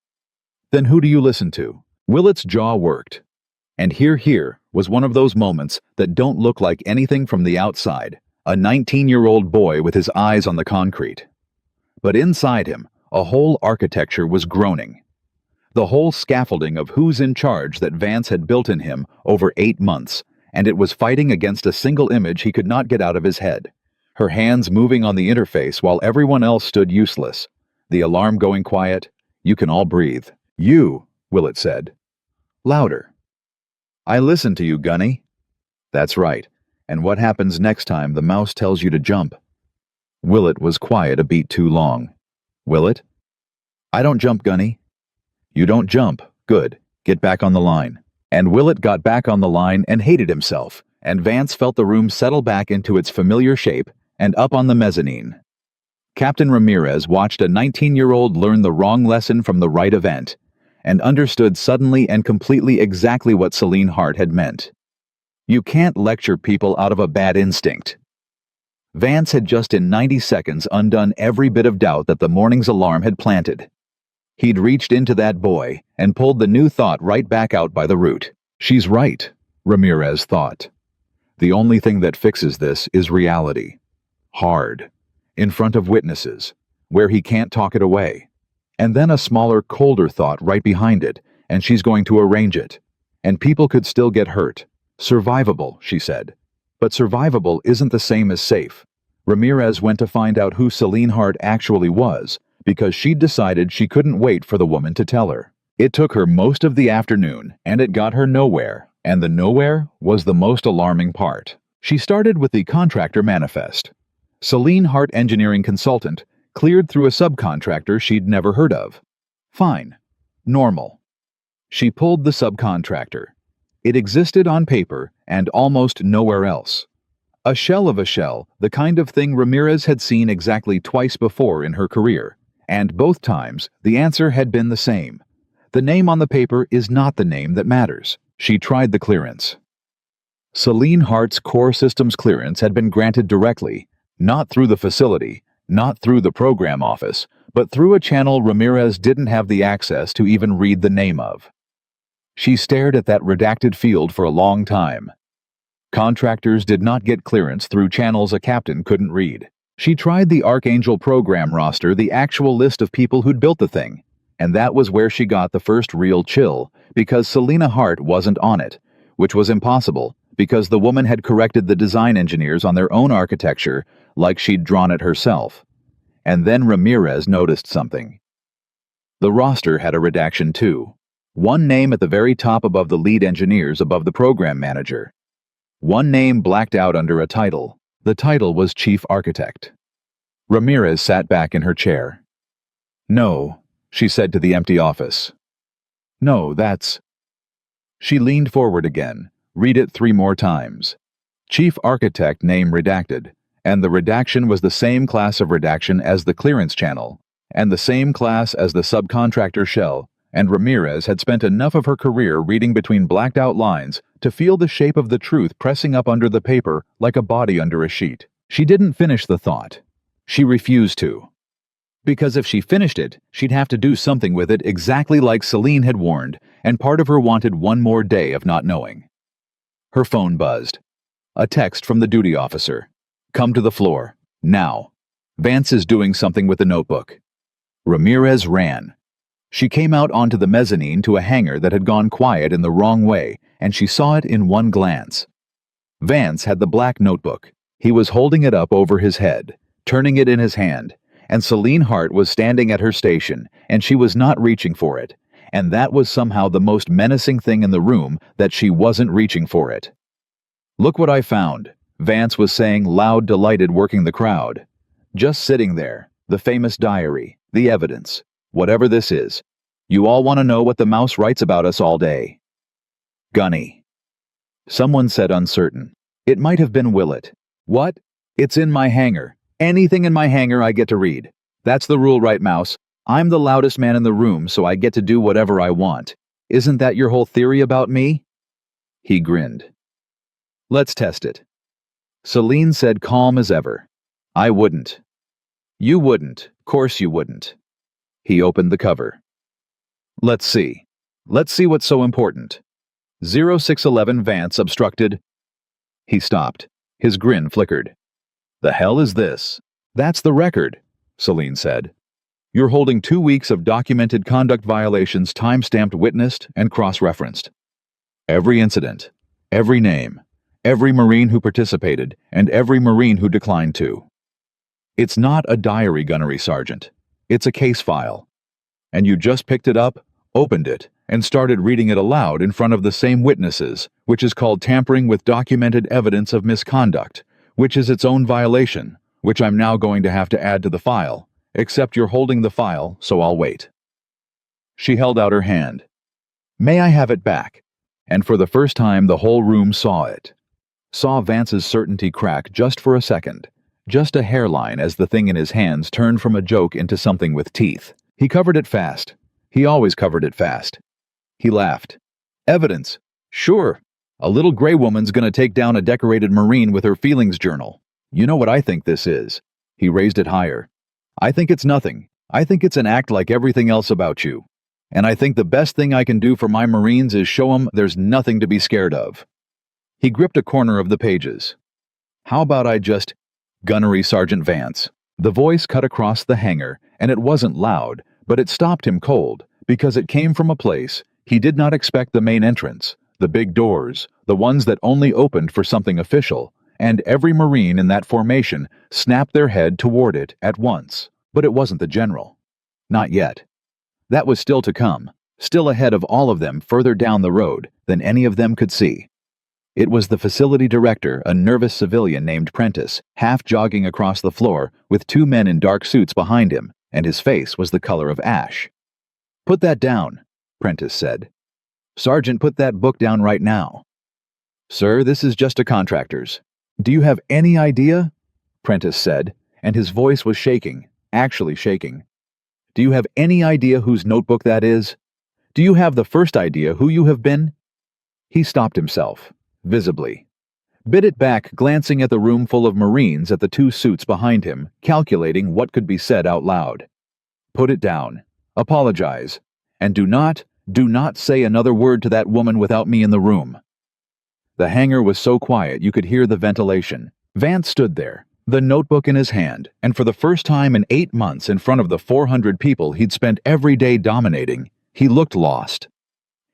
S1: Then who do you listen to? Willett's jaw worked. And here was one of those moments that don't look like anything from the outside, a 19-year-old boy with his eyes on the concrete. But inside him, a whole architecture was groaning. The whole scaffolding of who's in charge that Vance had built in him over 8 months, and it was fighting against a single image he could not get out of his head. Her hands moving on the interface while everyone else stood useless. The alarm going quiet. You can all breathe. You, Willett said. Louder. I listen to you, Gunny. That's right. And what happens next time the mouse tells you to jump? Willett was quiet a beat too long. Willett? I don't jump, Gunny. You don't jump. Good. Get back on the line. And Willett got back on the line and hated himself, and Vance felt the room settle back into its familiar shape and up on the mezzanine. Captain Ramirez watched a 19-year-old learn the wrong lesson from the right event, and understood suddenly and completely exactly what Celine Hart had meant. You can't lecture people out of a bad instinct. Vance had just in 90 seconds undone every bit of doubt that the morning's alarm had planted. He'd reached into that boy and pulled the new thought right back out by the root. She's right, Ramirez thought. The only thing that fixes this is reality. Hard. In front of witnesses, where he can't talk it away. And then a smaller, colder thought right behind it, and she's going to arrange it. And people could still get hurt. Survivable, she said. But survivable isn't the same as safe. Ramirez went to find out who Celine Hart actually was, because she'd decided she couldn't wait for the woman to tell her. It took her most of the afternoon, and it got her nowhere, and the nowhere was the most alarming part. She started with the contractor manifest. Celine Hart Engineering Consultant, cleared through a subcontractor she'd never heard of. Fine. Normal. She pulled the subcontractor. It existed on paper and almost nowhere else. A shell of a shell, the kind of thing Ramirez had seen exactly twice before in her career, and both times the answer had been the same. The name on the paper is not the name that matters. She tried the clearance. Celine Hart's core systems clearance had been granted directly, not through the facility, not through the program office, but through a channel Ramirez didn't have the access to even read the name of. She stared at that redacted field for a long time. Contractors did not get clearance through channels a captain couldn't read. She tried the Archangel program roster, the actual list of people who'd built the thing, and that was where she got the first real chill, because Selena Hart wasn't on it, which was impossible, because the woman had corrected the design engineers on their own architecture like she'd drawn it herself. And then Ramirez noticed something. The roster had a redaction too. One name at the very top above the lead engineers above the program manager. One name blacked out under a title. The title was Chief Architect. Ramirez sat back in her chair. "No," she said to the empty office. "No, that's..." She leaned forward again. Read it 3 more times. Chief Architect name redacted, and the redaction was the same class of redaction as the clearance channel, and the same class as the subcontractor shell, and Ramirez had spent enough of her career reading between blacked out lines to feel the shape of the truth pressing up under the paper like a body under a sheet. She didn't finish the thought. She refused to. Because if she finished it, she'd have to do something with it exactly like Celine had warned, and part of her wanted one more day of not knowing. Her phone buzzed. A text from the duty officer. "Come to the floor. Now. Vance is doing something with the notebook." Ramirez ran. She came out onto the mezzanine to a hangar that had gone quiet in the wrong way, and she saw it in one glance. Vance had the black notebook. He was holding it up over his head, turning it in his hand, and Celine Hart was standing at her station, and she was not reaching for it, and that was somehow the most menacing thing in the room, that she wasn't reaching for it. "Look what I found," Vance was saying, loud, delighted, working the crowd. "Just sitting there, the famous diary, the evidence, whatever this is. You all want to know what the mouse writes about us all day." "Gunny." Someone said uncertain. It might have been Willett. "What? It's in my hangar. Anything in my hangar I get to read. That's the rule, right, Mouse? I'm the loudest man in the room, so I get to do whatever I want. Isn't that your whole theory about me?" He grinned. "Let's test it." Celine said, calm as ever. "I wouldn't." "You wouldn't. Course you wouldn't." He opened the cover. Let's see what's so important. 0611 Vance obstructed." He stopped. His grin flickered. "The hell is this?" "That's the record," Celine said. "You're holding 2 weeks of documented conduct violations, time-stamped, witnessed, and cross-referenced. Every incident, every name, every Marine who participated, and every Marine who declined to. It's not a diary, Gunnery Sergeant. It's a case file. And you just picked it up, opened it, and started reading it aloud in front of the same witnesses, which is called tampering with documented evidence of misconduct, which is its own violation, which I'm now going to have to add to the file, except you're holding the file, so I'll wait." She held out her hand. "May I have it back?" And for the first time the whole room saw it. Saw Vance's certainty crack just for a second. Just a hairline as the thing in his hands turned from a joke into something with teeth. He covered it fast. He always covered it fast. He laughed. "Evidence? Sure. A little gray woman's gonna take down a decorated Marine with her feelings journal. You know what I think this is." He raised it higher. "I think it's nothing. I think it's an act like everything else about you. And I think the best thing I can do for my Marines is show 'em there's nothing to be scared of." He gripped a corner of the pages. "How about I just..." "Gunnery Sergeant Vance." The voice cut across the hangar, and it wasn't loud, but it stopped him cold, because it came from a place he did not expect. The main entrance, the big doors, the ones that only opened for something official, and every Marine in that formation snapped their head toward it at once. But it wasn't the general. Not yet. That was still to come, still ahead of all of them further down the road than any of them could see. It was the facility director, a nervous civilian named Prentice, half jogging across the floor with 2 men in dark suits behind him, and his face was the color of ash. "Put that down," Prentice said. "Sergeant, put that book down right now." "Sir, this is just a contractor's." "Do you have any idea?" Prentice said, and his voice was shaking, actually shaking. "Do you have any idea whose notebook that is? Do you have the first idea who you have been?" He stopped himself, visibly. Bit it back, glancing at the room full of Marines at the two suits behind him, calculating what could be said out loud. "Put it down. Apologize. And do not say another word to that woman without me in the room." The hangar was so quiet you could hear the ventilation. Vance stood there, the notebook in his hand, and for the first time in 8 months in front of the 400 people he'd spent every day dominating, he looked lost.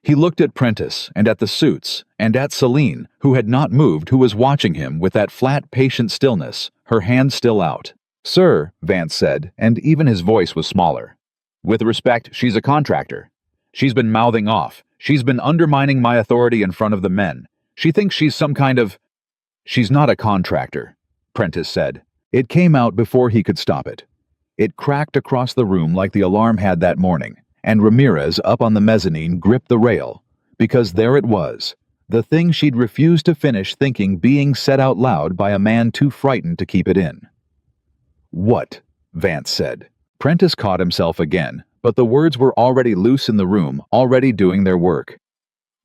S1: He looked at Prentiss, and at the suits, and at Celine, who had not moved, who was watching him with that flat, patient stillness, her hand still out. "Sir," Vance said, and even his voice was smaller. "With respect, she's a contractor. She's been mouthing off. She's been undermining my authority in front of the men. She thinks she's some kind of—" "She's not a contractor," Prentiss said. It came out before he could stop it. It cracked across the room like the alarm had that morning, and Ramirez up on the mezzanine gripped the rail, because there it was, the thing she'd refused to finish thinking being said out loud by a man too frightened to keep it in. "What?" Vance said. Prentiss caught himself again, but the words were already loose in the room, already doing their work.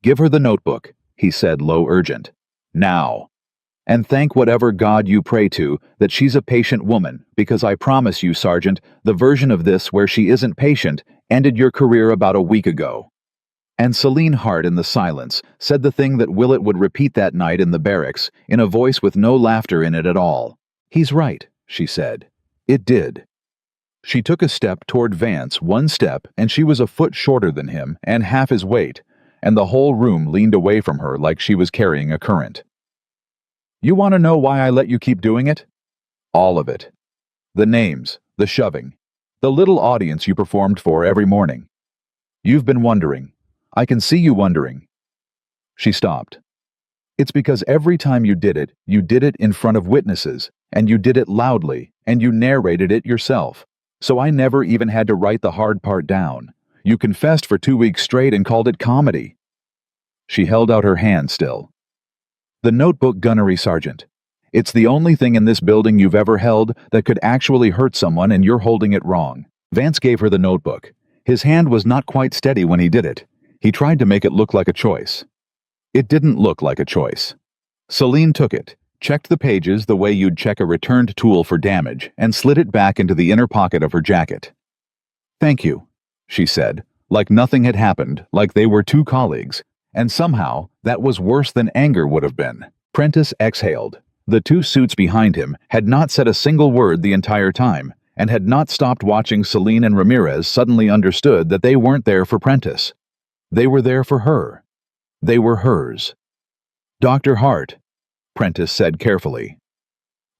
S1: "Give her the notebook," he said, low urgent. "Now. And thank whatever God you pray to that she's a patient woman, because I promise you, Sergeant, the version of this where she isn't patient ended your career about a week ago." And Celine Hart in the silence said the thing that Willett would repeat that night in the barracks, in a voice with no laughter in it at all. "He's right," she said. "It did." She took a step toward Vance, one step, and she was a foot shorter than him and half his weight, and the whole room leaned away from her like she was carrying a current. "You want to know why I let you keep doing it?" "All of it. The names, the shoving, the little audience you performed for every morning. You've been wondering. I can see you wondering." She stopped. "It's because every time you did it in front of witnesses, and you did it loudly, and you narrated it yourself. So I never even had to write the hard part down. You confessed for 2 weeks straight and called it comedy." She held out her hand still. "The notebook, Gunnery Sergeant. It's the only thing in this building you've ever held that could actually hurt someone, and you're holding it wrong." Vance gave her the notebook. His hand was not quite steady when he did it. He tried to make it look like a choice. It didn't look like a choice. Celine took it, checked the pages the way you'd check a returned tool for damage, and slid it back into the inner pocket of her jacket. "Thank you," she said, like nothing had happened, like they were two colleagues, and somehow that was worse than anger would have been. Prentiss exhaled. The two suits behind him had not said a single word the entire time, and had not stopped watching. Celine and Ramirez suddenly understood that they weren't there for Prentiss. They were there for her. They were hers. "Dr. Hart," Prentiss said carefully.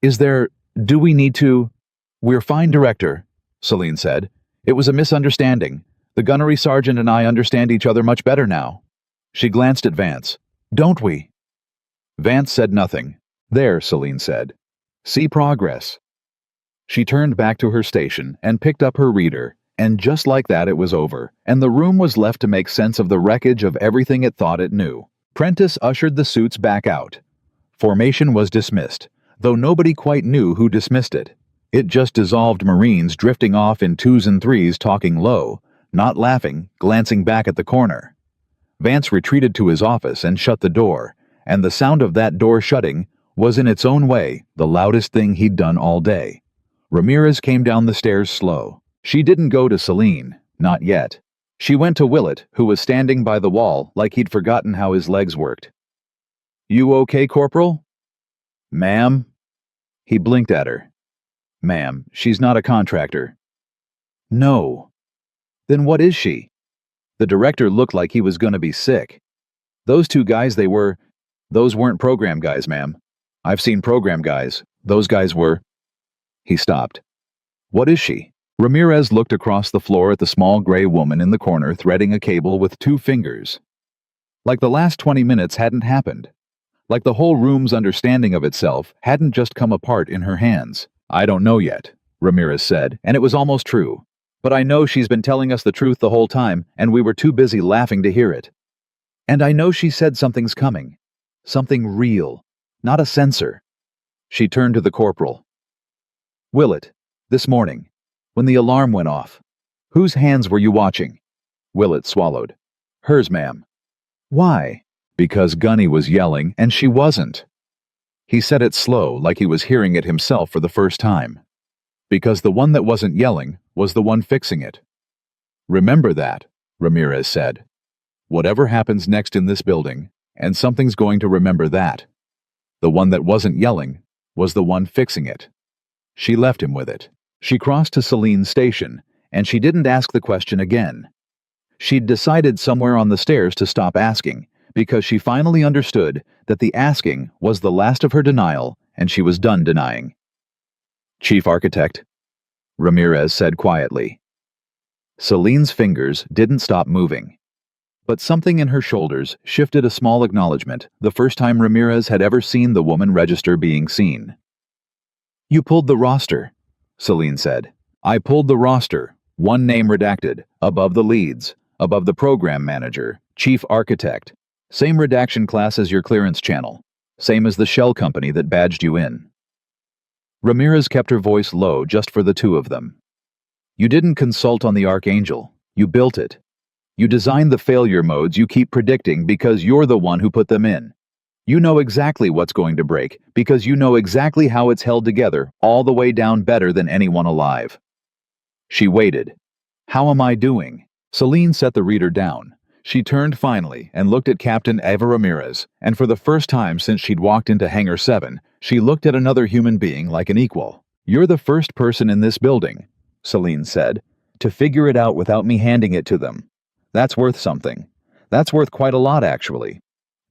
S1: Do we need to—" "We're fine, Director," Celine said. "It was a misunderstanding. The gunnery sergeant and I understand each other much better now." She glanced at Vance. "Don't we?" Vance said nothing. "There," Celine said. "See progress." She turned back to her station and picked up her reader, and just like that it was over, and the room was left to make sense of the wreckage of everything it thought it knew. Prentiss ushered the suits back out. Formation was dismissed, though nobody quite knew who dismissed it. It just dissolved Marines drifting off in 2s and 3s, talking low, not laughing, glancing back at the corner. Vance retreated to his office and shut the door, and the sound of that door shutting was in its own way the loudest thing he'd done all day. Ramirez came down the stairs slow. She didn't go to Celine, not yet. She went to Willett, who was standing by the wall like he'd forgotten how his legs worked. "You okay, Corporal?" "Ma'am?" He blinked at her. "Ma'am, she's not a contractor." "No." "Then what is she?" The director looked like he was going to be sick. "Those two guys, those weren't program guys, ma'am. I've seen program guys. Those guys were—" He stopped. "What is she?" Ramirez looked across the floor at the small gray woman in the corner threading a cable with 2 fingers. Like the last 20 minutes hadn't happened. Like the whole room's understanding of itself hadn't just come apart in her hands. "I don't know yet," Ramirez said, and it was almost true. "But I know she's been telling us the truth the whole time, and we were too busy laughing to hear it. And I know she said something's coming. Something real, not a censor." She turned to the corporal. "Willett, this morning, when the alarm went off, whose hands were you watching?" Willett swallowed. Hers, ma'am. Why? Because Gunny was yelling and she wasn't. He said it slow, like he was hearing it himself for the first time. Because the one that wasn't yelling was the one fixing it. Remember that, Ramirez said. Whatever happens next in this building, and something's going to remember that. The one that wasn't yelling was the one fixing it. She left him with it. She crossed to Celine's station, and she didn't ask the question again. She'd decided somewhere on the stairs to stop asking, because she finally understood that the asking was the last of her denial, and she was done denying. Chief Architect, Ramirez said quietly. Celine's fingers didn't stop moving. But something in her shoulders shifted a small acknowledgement the first time Ramirez had ever seen the woman register being seen. You pulled the roster, Celine said. I pulled the roster, one name redacted, above the leads, above the program manager, chief architect. Same redaction class as your clearance channel. Same as the shell company that badged you in. Ramirez kept her voice low just for the two of them. You didn't consult on the Archangel. You built it. You designed the failure modes you keep predicting because you're the one who put them in. You know exactly what's going to break because you know exactly how it's held together all the way down better than anyone alive. She waited. How am I doing? Celine set the reader down. She turned finally and looked at Captain Eva Ramirez, and for the first time since she'd walked into Hangar 7, she looked at another human being like an equal. You're the first person in this building, Celine said, to figure it out without me handing it to them. That's worth something. That's worth quite a lot, actually.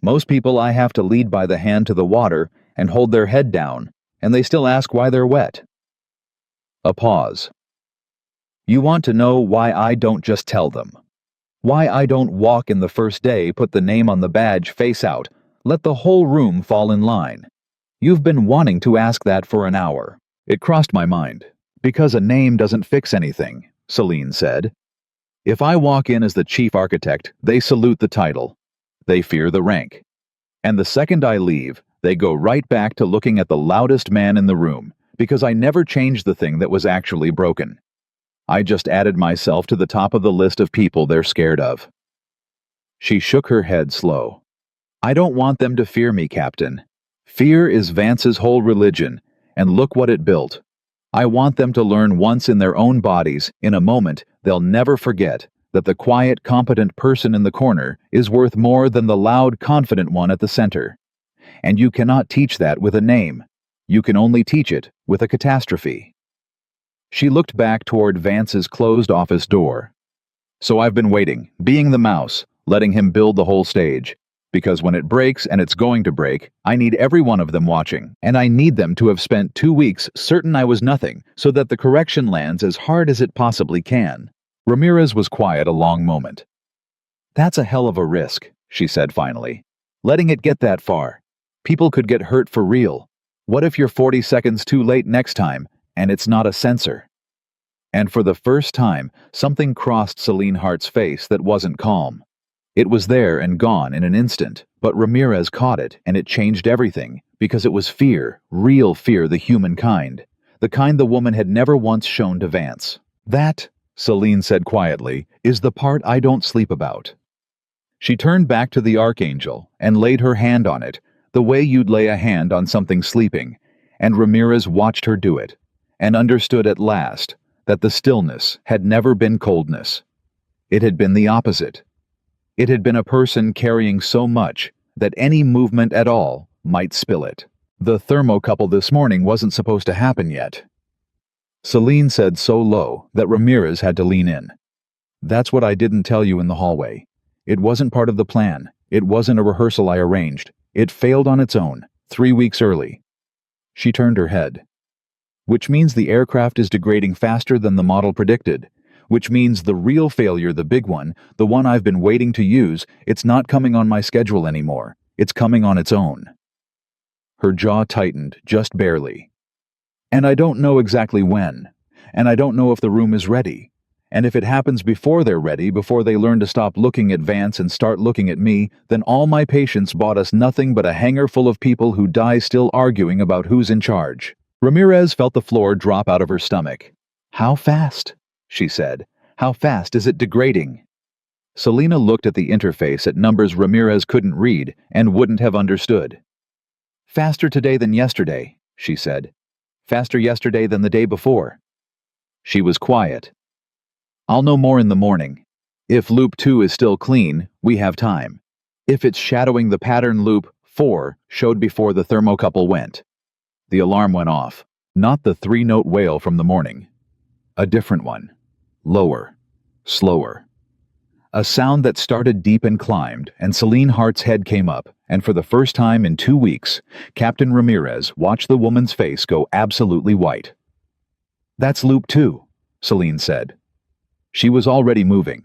S1: Most people I have to lead by the hand to the water and hold their head down, and they still ask why they're wet. A pause. You want to know why I don't just tell them? Why I don't walk in the first day, put the name on the badge face out, let the whole room fall in line? You've been wanting to ask that for an hour. It crossed my mind. Because a name doesn't fix anything, Celine said. If I walk in as the chief architect, they salute the title. They fear the rank. And the second I leave, they go right back to looking at the loudest man in the room, because I never changed the thing that was actually broken. I just added myself to the top of the list of people they're scared of. She shook her head slow. I don't want them to fear me, Captain. Fear is Vance's whole religion, and look what it built. I want them to learn once in their own bodies, in a moment, they'll never forget that the quiet, competent person in the corner is worth more than the loud, confident one at the center. And you cannot teach that with a name. You can only teach it with a catastrophe. She looked back toward Vance's closed office door. So I've been waiting, being the mouse, letting him build the whole stage. Because when it breaks, and it's going to break, I need every one of them watching, and I need them to have spent 2 weeks certain I was nothing, so that the correction lands as hard as it possibly can. Ramirez was quiet a long moment. That's a hell of a risk, she said finally. Letting it get that far. People could get hurt for real. What if you're 40 seconds too late next time, and it's not a sensor? And for the first time, something crossed Celine Hart's face that wasn't calm. It was there and gone in an instant, but Ramirez caught it, and it changed everything, because it was fear, real fear, the human kind, the kind the woman had never once shown to Vance. That, Celine said quietly, is the part I don't sleep about. She turned back to the Archangel and laid her hand on it, the way you'd lay a hand on something sleeping, and Ramirez watched her do it, and understood at last that the stillness had never been coldness. It had been the opposite. It had been a person carrying so much that any movement at all might spill it. The thermocouple this morning wasn't supposed to happen yet. Celine said so low that Ramirez had to lean in. That's what I didn't tell you in the hallway. It wasn't part of the plan. It wasn't a rehearsal I arranged. It failed on its own, 3 weeks early. She turned her head. Which means the aircraft is degrading faster than the model predicted. Which means the real failure, the big one, the one I've been waiting to use, it's not coming on my schedule anymore. It's coming on its own. Her jaw tightened, just barely. And I don't know exactly when. And I don't know if the room is ready. And if it happens before they're ready, before they learn to stop looking at Vance and start looking at me, then all my patience bought us nothing but a hangar full of people who die still arguing about who's in charge. Ramirez felt the floor drop out of her stomach. How fast? She said. How fast is it degrading? Selena looked at the interface at numbers Ramirez couldn't read and wouldn't have understood. "Faster today than yesterday," she said. "Faster yesterday than the day before." She was quiet. "I'll know more in the morning. If loop 2 is still clean, we have time. If it's shadowing the pattern loop 4 showed before the thermocouple went." The alarm went off. Not the 3-note wail from the morning. A different one. Lower. Slower. A sound that started deep and climbed, and Celine Hart's head came up, and for the first time in 2 weeks, Captain Ramirez watched the woman's face go absolutely white. "That's loop 2, Celine said. She was already moving.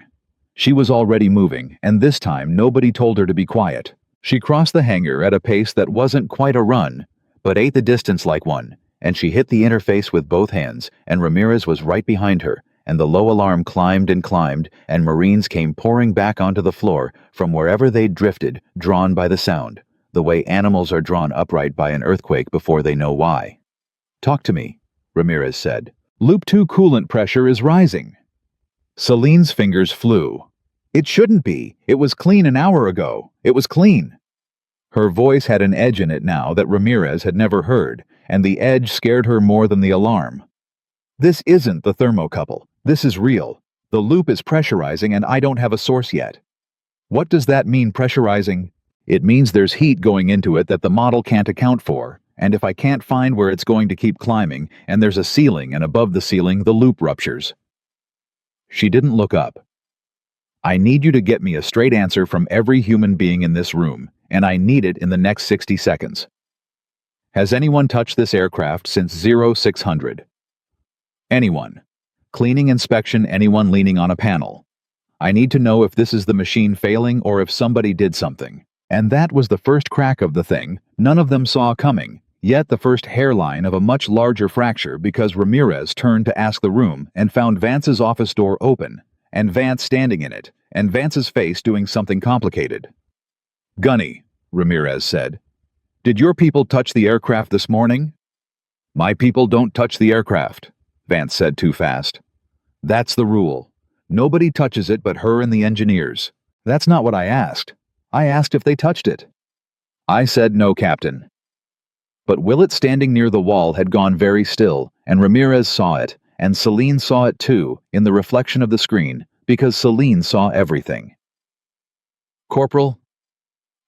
S1: And this time nobody told her to be quiet. She crossed the hangar at a pace that wasn't quite a run, but ate the distance like one, and she hit the interface with both hands, and Ramirez was right behind her, and the low alarm climbed, and Marines came pouring back onto the floor from wherever they'd drifted, drawn by the sound, the way animals are drawn upright by an earthquake before they know why. "Talk to me," Ramirez said. "Loop 2 coolant pressure is rising." Celine's fingers flew. "It shouldn't be. It was clean an hour ago. It was clean." Her voice had an edge in it now that Ramirez had never heard, and the edge scared her more than the alarm. "This isn't the thermocouple. This is real. The loop is pressurizing and I don't have a source yet." "What does that mean, pressurizing?" "It means there's heat going into it that the model can't account for, and if I can't find where it's going to keep climbing, and there's a ceiling, and above the ceiling the loop ruptures." She didn't look up. "I need you to get me a straight answer from every human being in this room, and I need it in the next 60 seconds. Has anyone touched this aircraft since 0600? Anyone? Cleaning inspection, anyone leaning on a panel? I need to know if this is the machine failing or if somebody did something." And that was the first crack of the thing none of them saw coming, yet the first hairline of a much larger fracture because Ramirez turned to ask the room and found Vance's office door open, and Vance standing in it, and Vance's face doing something complicated. "Gunny," Ramirez said, "did your people touch the aircraft this morning?" "My people don't touch the aircraft," Vance said too fast. "That's the rule. Nobody touches it but her and the engineers." "That's not what I asked. I asked if they touched it." "I said no, Captain." But Willett standing near the wall had gone very still, and Ramirez saw it, and Celine saw it too, in the reflection of the screen, because Celine saw everything. "Corporal,"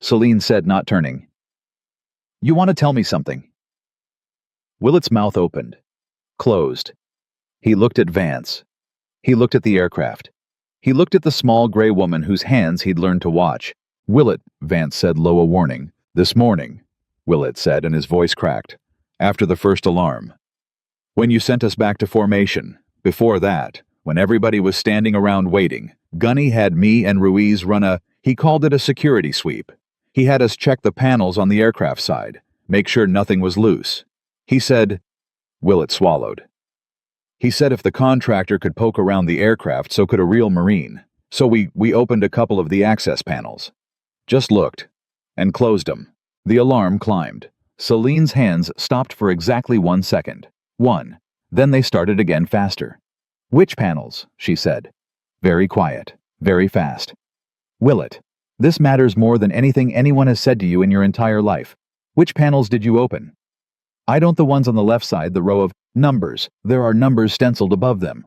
S1: Celine said, not turning. "You want to tell me something?" Willett's mouth opened. Closed. He looked at Vance. He looked at the aircraft. He looked at the small gray woman whose hands he'd learned to watch. "Willett," Vance said, low a warning. "This morning," Willett said, and his voice cracked. "After the first alarm. When you sent us back to formation. Before that, when everybody was standing around waiting, Gunny had me and Ruiz run he called it a security sweep. He had us check the panels on the aircraft side, make sure nothing was loose. He said," Willett swallowed. "He said if the contractor could poke around the aircraft, so could a real Marine. So we opened a couple of the access panels. Just looked. And closed them. The alarm climbed. Celine's hands stopped for exactly 1 second. 1. Then they started again faster. "Which panels?" she said. Very quiet. Very fast. "Willett, this matters more than anything anyone has said to you in your entire life. Which panels did you open?" "I don't the ones on the left side, the row of numbers. There are numbers stenciled above them."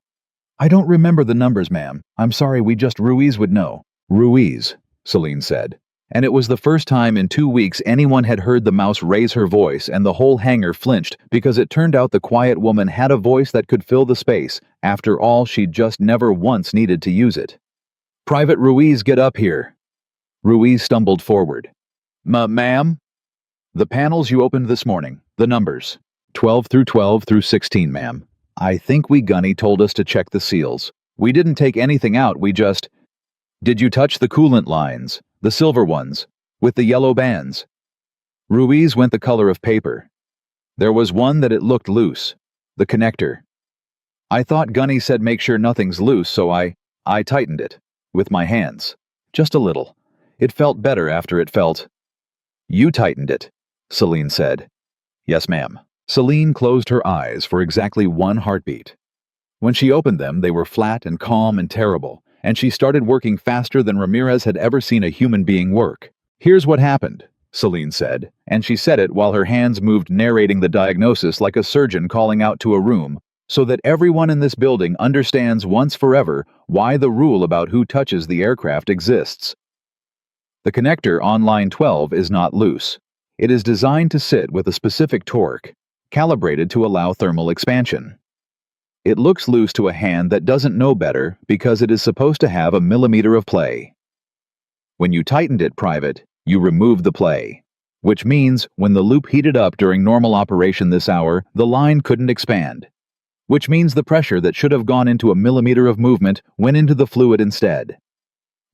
S1: "I don't remember the numbers, ma'am. I'm sorry, Ruiz would know." "Ruiz," Celine said. And it was the first time in 2 weeks anyone had heard the mouse raise her voice, and the whole hangar flinched because it turned out the quiet woman had a voice that could fill the space. After all, she'd just never once needed to use it. "Private Ruiz, get up here." Ruiz stumbled forward. Ma'am?" "The panels you opened this morning, the numbers. 12 through 16, ma'am. I think Gunny told us to check the seals. We didn't take anything out, we just..." "Did you touch the coolant lines? The silver ones, with the yellow bands?" Ruiz went the color of paper. "There was one that it looked loose. The connector. I thought Gunny said make sure nothing's loose, so I tightened it. With my hands. Just a little. It felt better after it felt..." "You tightened it," Celine said. "Yes, ma'am." Celine closed her eyes for exactly 1 heartbeat. When she opened them, they were flat and calm and terrible, and she started working faster than Ramirez had ever seen a human being work. "Here's what happened," Celine said, and she said it while her hands moved narrating the diagnosis like a surgeon calling out to a room, so that everyone in this building understands once forever why the rule about who touches the aircraft exists. The connector on line 12 is not loose. It is designed to sit with a specific torque, calibrated to allow thermal expansion. It looks loose to a hand that doesn't know better because it is supposed to have a millimeter of play. When you tightened it, Private, you removed the play, which means when the loop heated up during normal operation this hour, the line couldn't expand, which means the pressure that should have gone into a millimeter of movement went into the fluid instead.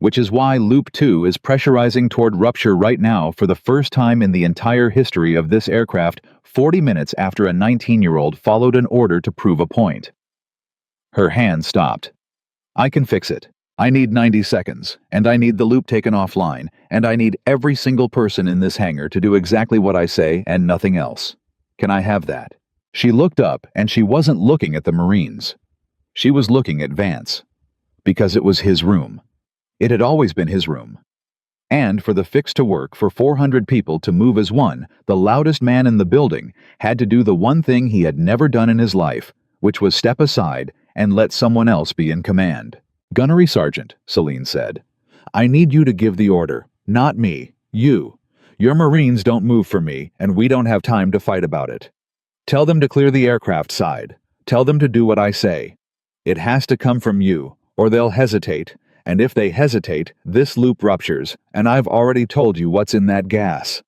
S1: Which is why Loop 2 is pressurizing toward rupture right now for the first time in the entire history of this aircraft 40 minutes after a 19-year-old followed an order to prove a point. Her hand stopped. "I can fix it. I need 90 seconds, and I need the loop taken offline, and I need every single person in this hangar to do exactly what I say and nothing else. Can I have that?" She looked up, and she wasn't looking at the Marines. She was looking at Vance. Because it was his room. It had always been his room. And for the fix to work for 400 people to move as one, the loudest man in the building had to do the one thing he had never done in his life, which was step aside and let someone else be in command. "Gunnery Sergeant," Celine said, "I need you to give the order, not me, you. Your Marines don't move for me, and we don't have time to fight about it. Tell them to clear the aircraft side. Tell them to do what I say. It has to come from you, or they'll hesitate, and if they hesitate, this loop ruptures, and I've already told you what's in that gas."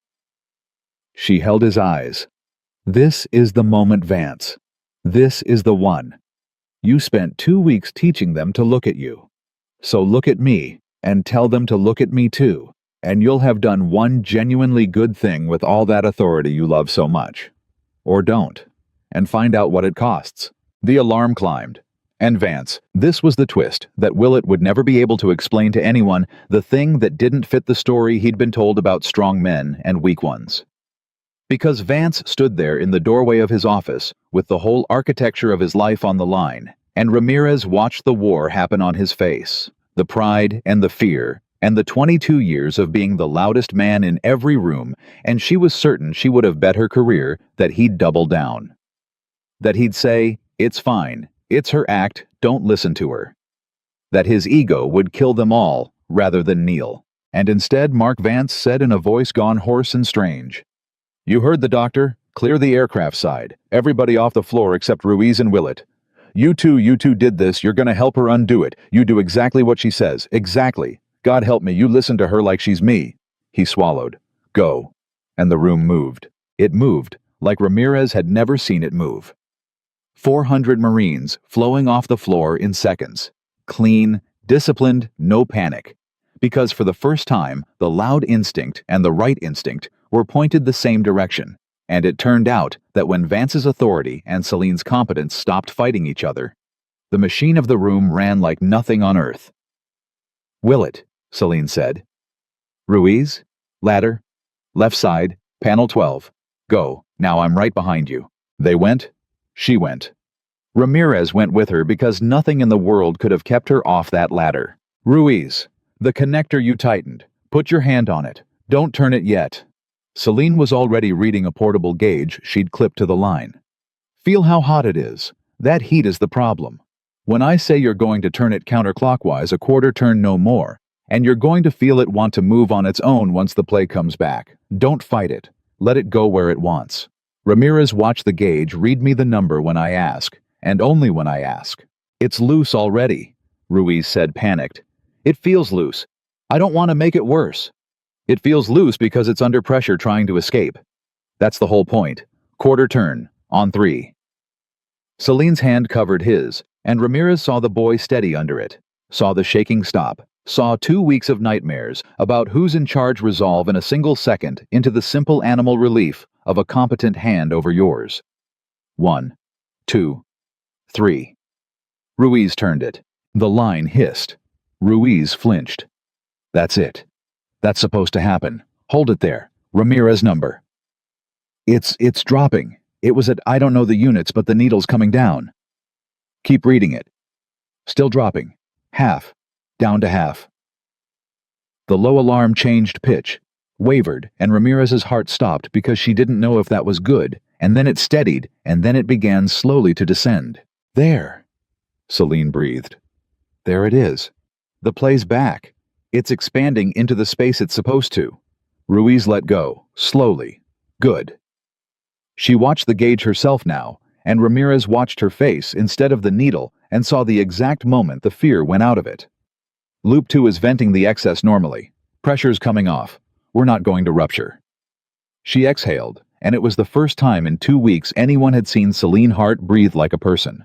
S1: She held his eyes. "This is the moment, Vance. This is the one. You spent 2 weeks teaching them to look at you. So look at me, and tell them to look at me too, and you'll have done one genuinely good thing with all that authority you love so much. Or don't, and find out what it costs." The alarm climbed. And Vance, this was the twist that Willett would never be able to explain to anyone, the thing that didn't fit the story he'd been told about strong men and weak ones. Because Vance stood there in the doorway of his office, with the whole architecture of his life on the line, and Ramirez watched the war happen on his face, the pride and the fear, and the 22 years of being the loudest man in every room, and she was certain she would have bet her career that he'd double down. That he'd say, "It's fine. It's her act, don't listen to her." That his ego would kill them all rather than kneel. And instead, Mark Vance said in a voice gone hoarse and strange, "You heard the doctor. Clear the aircraft side. Everybody off the floor except Ruiz and Willett. You two did this. You're gonna help her undo it. You do exactly what she says. Exactly. God help me, you listen to her like she's me." He swallowed. "Go." And the room moved. It moved, like Ramirez had never seen it move. 400 Marines flowing off the floor in seconds. Clean, disciplined, no panic. Because for the first time, the loud instinct and the right instinct were pointed the same direction. And it turned out that when Vance's authority and Celine's competence stopped fighting each other, the machine of the room ran like nothing on earth. "Willett," Celine said. "Ruiz, ladder, left side, panel 12. Go, now I'm right behind you." They went. She went. Ramirez went with her because nothing in the world could have kept her off that ladder. "Ruiz, the connector you tightened. Put your hand on it. Don't turn it yet." Celine was already reading a portable gauge she'd clipped to the line. "Feel how hot it is. That heat is the problem. When I say you're going to turn it counterclockwise a quarter turn no more, and you're going to feel it want to move on its own once the play comes back. Don't fight it. Let it go where it wants." Ramirez watched the gauge read me the number when I ask, and only when I ask. "It's loose already," Ruiz said, panicked. "It feels loose. I don't want to make it worse." "It feels loose because it's under pressure trying to escape. That's the whole point. Quarter turn, on 3. Celine's hand covered his, and Ramirez saw the boy steady under it, saw the shaking stop, saw 2 weeks of nightmares about who's in charge resolve in a single second into the simple animal relief of a competent hand over yours. 1, 2, 3. Ruiz turned it. The line hissed. Ruiz flinched. "That's it. That's supposed to happen. Hold it there. Ramirez number." It's dropping. It was at I don't know the units, but the needle's coming down." "Keep reading it." "Still dropping. Half. Down to half. The low alarm changed pitch, wavered, and Ramirez's heart stopped because she didn't know if that was good, and then it steadied, and then it began slowly to descend. There, Celine breathed. There it is. The play's back. It's expanding into the space it's supposed to. Ruiz let go, slowly. Good. She watched the gauge herself now, and Ramirez watched her face instead of the needle and saw the exact moment the fear went out of it. Loop 2 is venting the excess normally. Pressure's coming off. We're not going to rupture. She exhaled, and it was the first time in 2 weeks anyone had seen Celine Hart breathe like a person.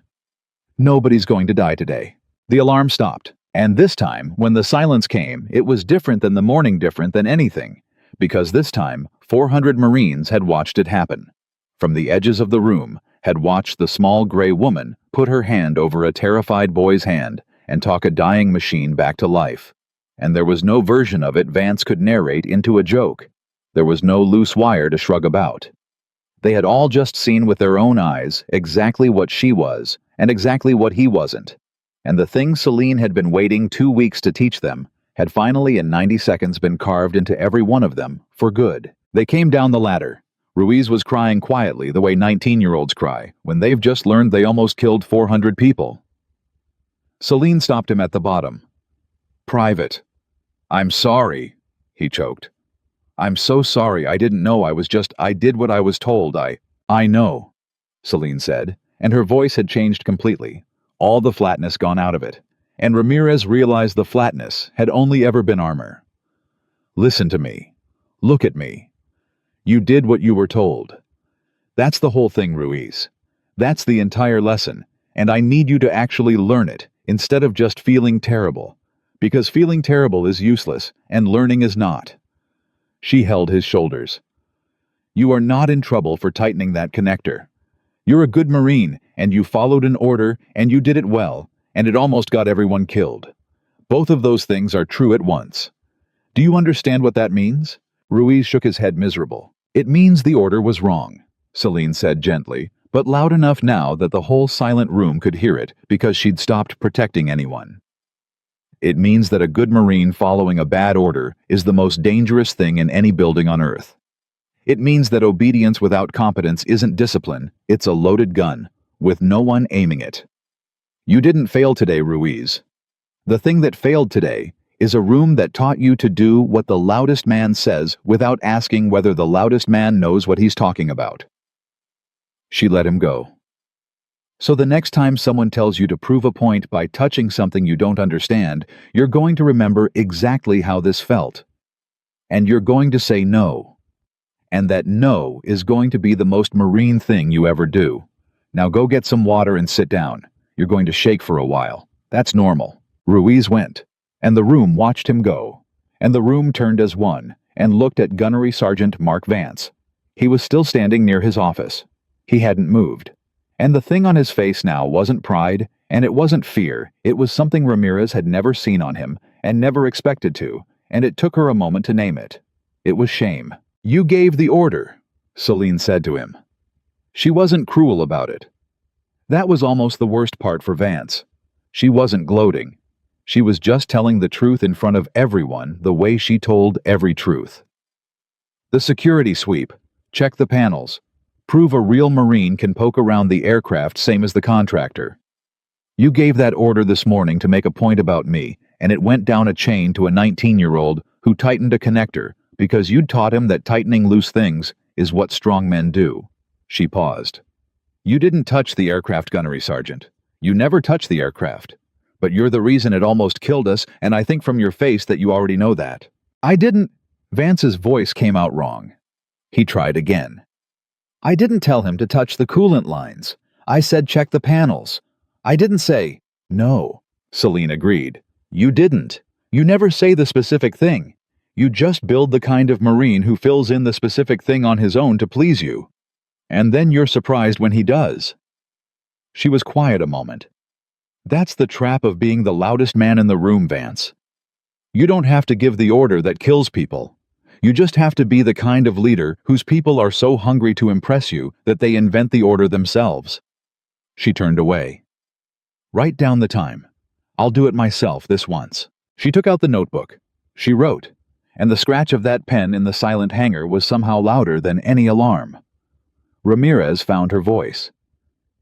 S1: Nobody's going to die today. The alarm stopped, and this time, when the silence came, it was different than the morning, different than anything, because this time, 400 Marines had watched it happen. From the edges of the room, had watched the small gray woman put her hand over a terrified boy's hand and talk a dying machine back to life. And there was no version of it Vance could narrate into a joke. There was no loose wire to shrug about. They had all just seen with their own eyes exactly what she was and exactly what he wasn't. And the thing Celine had been waiting 2 weeks to teach them had finally in 90 seconds been carved into every one of them, for good. They came down the ladder. Ruiz was crying quietly the way 19-year-olds cry when they've just learned they almost killed 400 people. Celine stopped him at the bottom. Private. I'm sorry, he choked. I'm so sorry. I didn't know. I did what I was told. I know, Celine said, and her voice had changed completely, all the flatness gone out of it, and Ramirez realized the flatness had only ever been armor. Listen to me. Look at me. You did what you were told. That's the whole thing, Ruiz. That's the entire lesson, and I need you to actually learn it instead of just feeling terrible, because feeling terrible is useless and learning is not. She held his shoulders. You are not in trouble for tightening that connector. You're a good Marine, and you followed an order, and you did it well, and it almost got everyone killed. Both of those things are true at once. Do you understand what that means? Ruiz shook his head miserable. It means the order was wrong, Celine said gently, but loud enough now that the whole silent room could hear it because she'd stopped protecting anyone. It means that a good Marine following a bad order is the most dangerous thing in any building on Earth. It means that obedience without competence isn't discipline, it's a loaded gun, with no one aiming it. You didn't fail today, Ruiz. The thing that failed today is a room that taught you to do what the loudest man says without asking whether the loudest man knows what he's talking about. She let him go. So the next time someone tells you to prove a point by touching something you don't understand, you're going to remember exactly how this felt. And you're going to say no. And that no is going to be the most Marine thing you ever do. Now go get some water and sit down. You're going to shake for a while. That's normal. Ruiz went, and the room watched him go. And the room turned as one, and looked at Gunnery Sergeant Mark Vance. He was still standing near his office. He hadn't moved. And the thing on his face now wasn't pride, and it wasn't fear. It was something Ramirez had never seen on him, and never expected to, and it took her a moment to name it. It was shame. You gave the order, Celine said to him. She wasn't cruel about it. That was almost the worst part for Vance. She wasn't gloating. She was just telling the truth in front of everyone the way she told every truth. The security sweep. Check the panels. Prove a real Marine can poke around the aircraft same as the contractor. You gave that order this morning to make a point about me, and it went down a chain to a 19-year-old who tightened a connector because you'd taught him that tightening loose things is what strong men do. She paused. You didn't touch the aircraft, Gunnery Sergeant. You never touched the aircraft. But you're the reason it almost killed us, and I think from your face that you already know that. I didn't... Vance's voice came out wrong. He tried again. I didn't tell him to touch the coolant lines. I said check the panels. I didn't say, no. Celine agreed. You didn't. You never say the specific thing. You just build the kind of Marine who fills in the specific thing on his own to please you. And then you're surprised when he does. She was quiet a moment. That's the trap of being the loudest man in the room, Vance. You don't have to give the order that kills people. You just have to be the kind of leader whose people are so hungry to impress you that they invent the order themselves. She turned away. Write down the time. I'll do it myself this once. She took out the notebook. She wrote, and the scratch of that pen in the silent hangar was somehow louder than any alarm. Ramirez found her voice.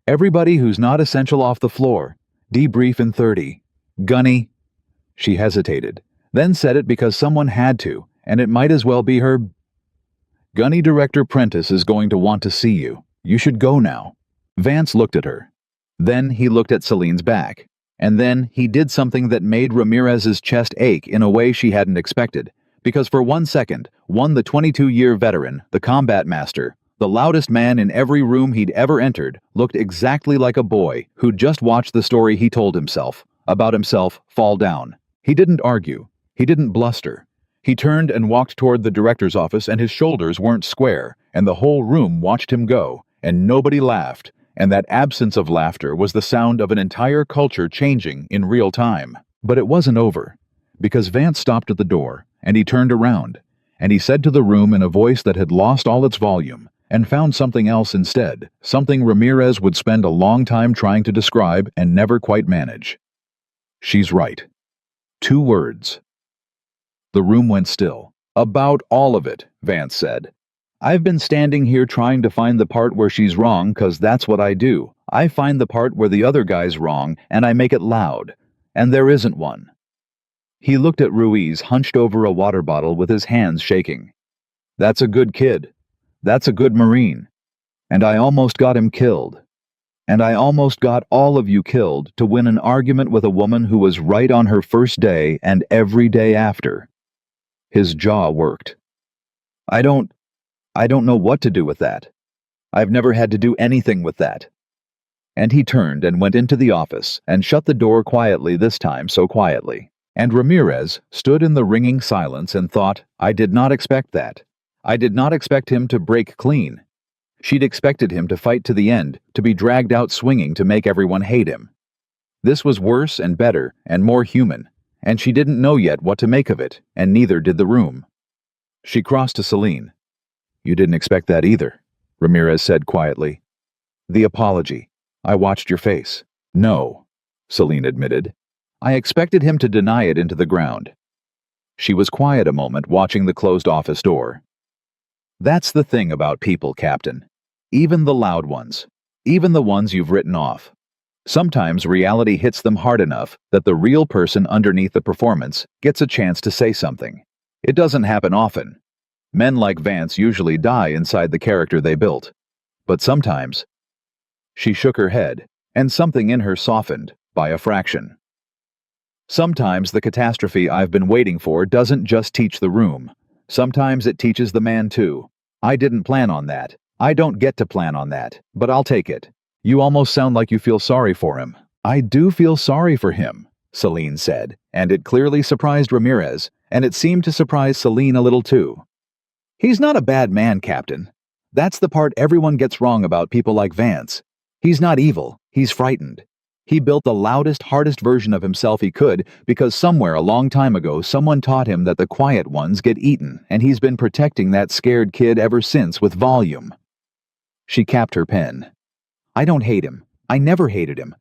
S1: "Everybody who's not essential off the floor. Debrief in 30. Gunny." She hesitated, then said it because someone had to, and it might as well be her. "Gunny Director Prentice is going to want to see you. You should go now." Vance looked at her. Then he looked at Celine's back. And then he did something that made Ramirez's chest ache in a way she hadn't expected, because for 1 second, the 22-year veteran, the combat master, the loudest man in every room he'd ever entered, looked exactly like a boy who'd just watched the story he told himself, about himself, fall down. He didn't argue. He didn't bluster. He turned and walked toward the director's office, and his shoulders weren't square, and the whole room watched him go, and nobody laughed, and that absence of laughter was the sound of an entire culture changing in real time. But it wasn't over, because Vance stopped at the door, and he turned around, and he said to the room in a voice that had lost all its volume, and found something else instead, something Ramirez would spend a long time trying to describe and never quite manage. "She's right." 2 words. The room went still. "About all of it," Vance said. "I've been standing here trying to find the part where she's wrong, 'cause that's what I do. I find the part where the other guy's wrong, and I make it loud. And there isn't one." He looked at Ruiz hunched over a water bottle with his hands shaking. "That's a good kid. That's a good Marine. And I almost got him killed. And I almost got all of you killed to win an argument with a woman who was right on her first day and every day after." His jaw worked. I don't know what to do with that. I've never had to do anything with that." And he turned and went into the office and shut the door quietly, this time so quietly. And Ramirez stood in the ringing silence and thought, I did not expect that. I did not expect him to break clean. She'd expected him to fight to the end, to be dragged out swinging to make everyone hate him. This was worse and better and more human, and she didn't know yet what to make of it, and neither did the room. She crossed to Celine. "You didn't expect that either," Ramirez said quietly. "The apology. I watched your face." "No," Celine admitted. "I expected him to deny it into the ground." She was quiet a moment, watching the closed office door. "That's the thing about people, Captain. Even the loud ones. Even the ones you've written off. Sometimes reality hits them hard enough that the real person underneath the performance gets a chance to say something. It doesn't happen often. Men like Vance usually die inside the character they built. But sometimes..." She shook her head, and something in her softened, by a fraction. "Sometimes the catastrophe I've been waiting for doesn't just teach the room. Sometimes it teaches the man too. I didn't plan on that. I don't get to plan on that, but I'll take it. You almost sound like you feel sorry for him." "I do feel sorry for him," Celine said, and it clearly surprised Ramirez, and it seemed to surprise Celine a little too. "He's not a bad man, Captain. That's the part everyone gets wrong about people like Vance. He's not evil, he's frightened. He built the loudest, hardest version of himself he could because somewhere a long time ago someone taught him that the quiet ones get eaten, and he's been protecting that scared kid ever since with volume." She capped her pen. "I don't hate him. I never hated him.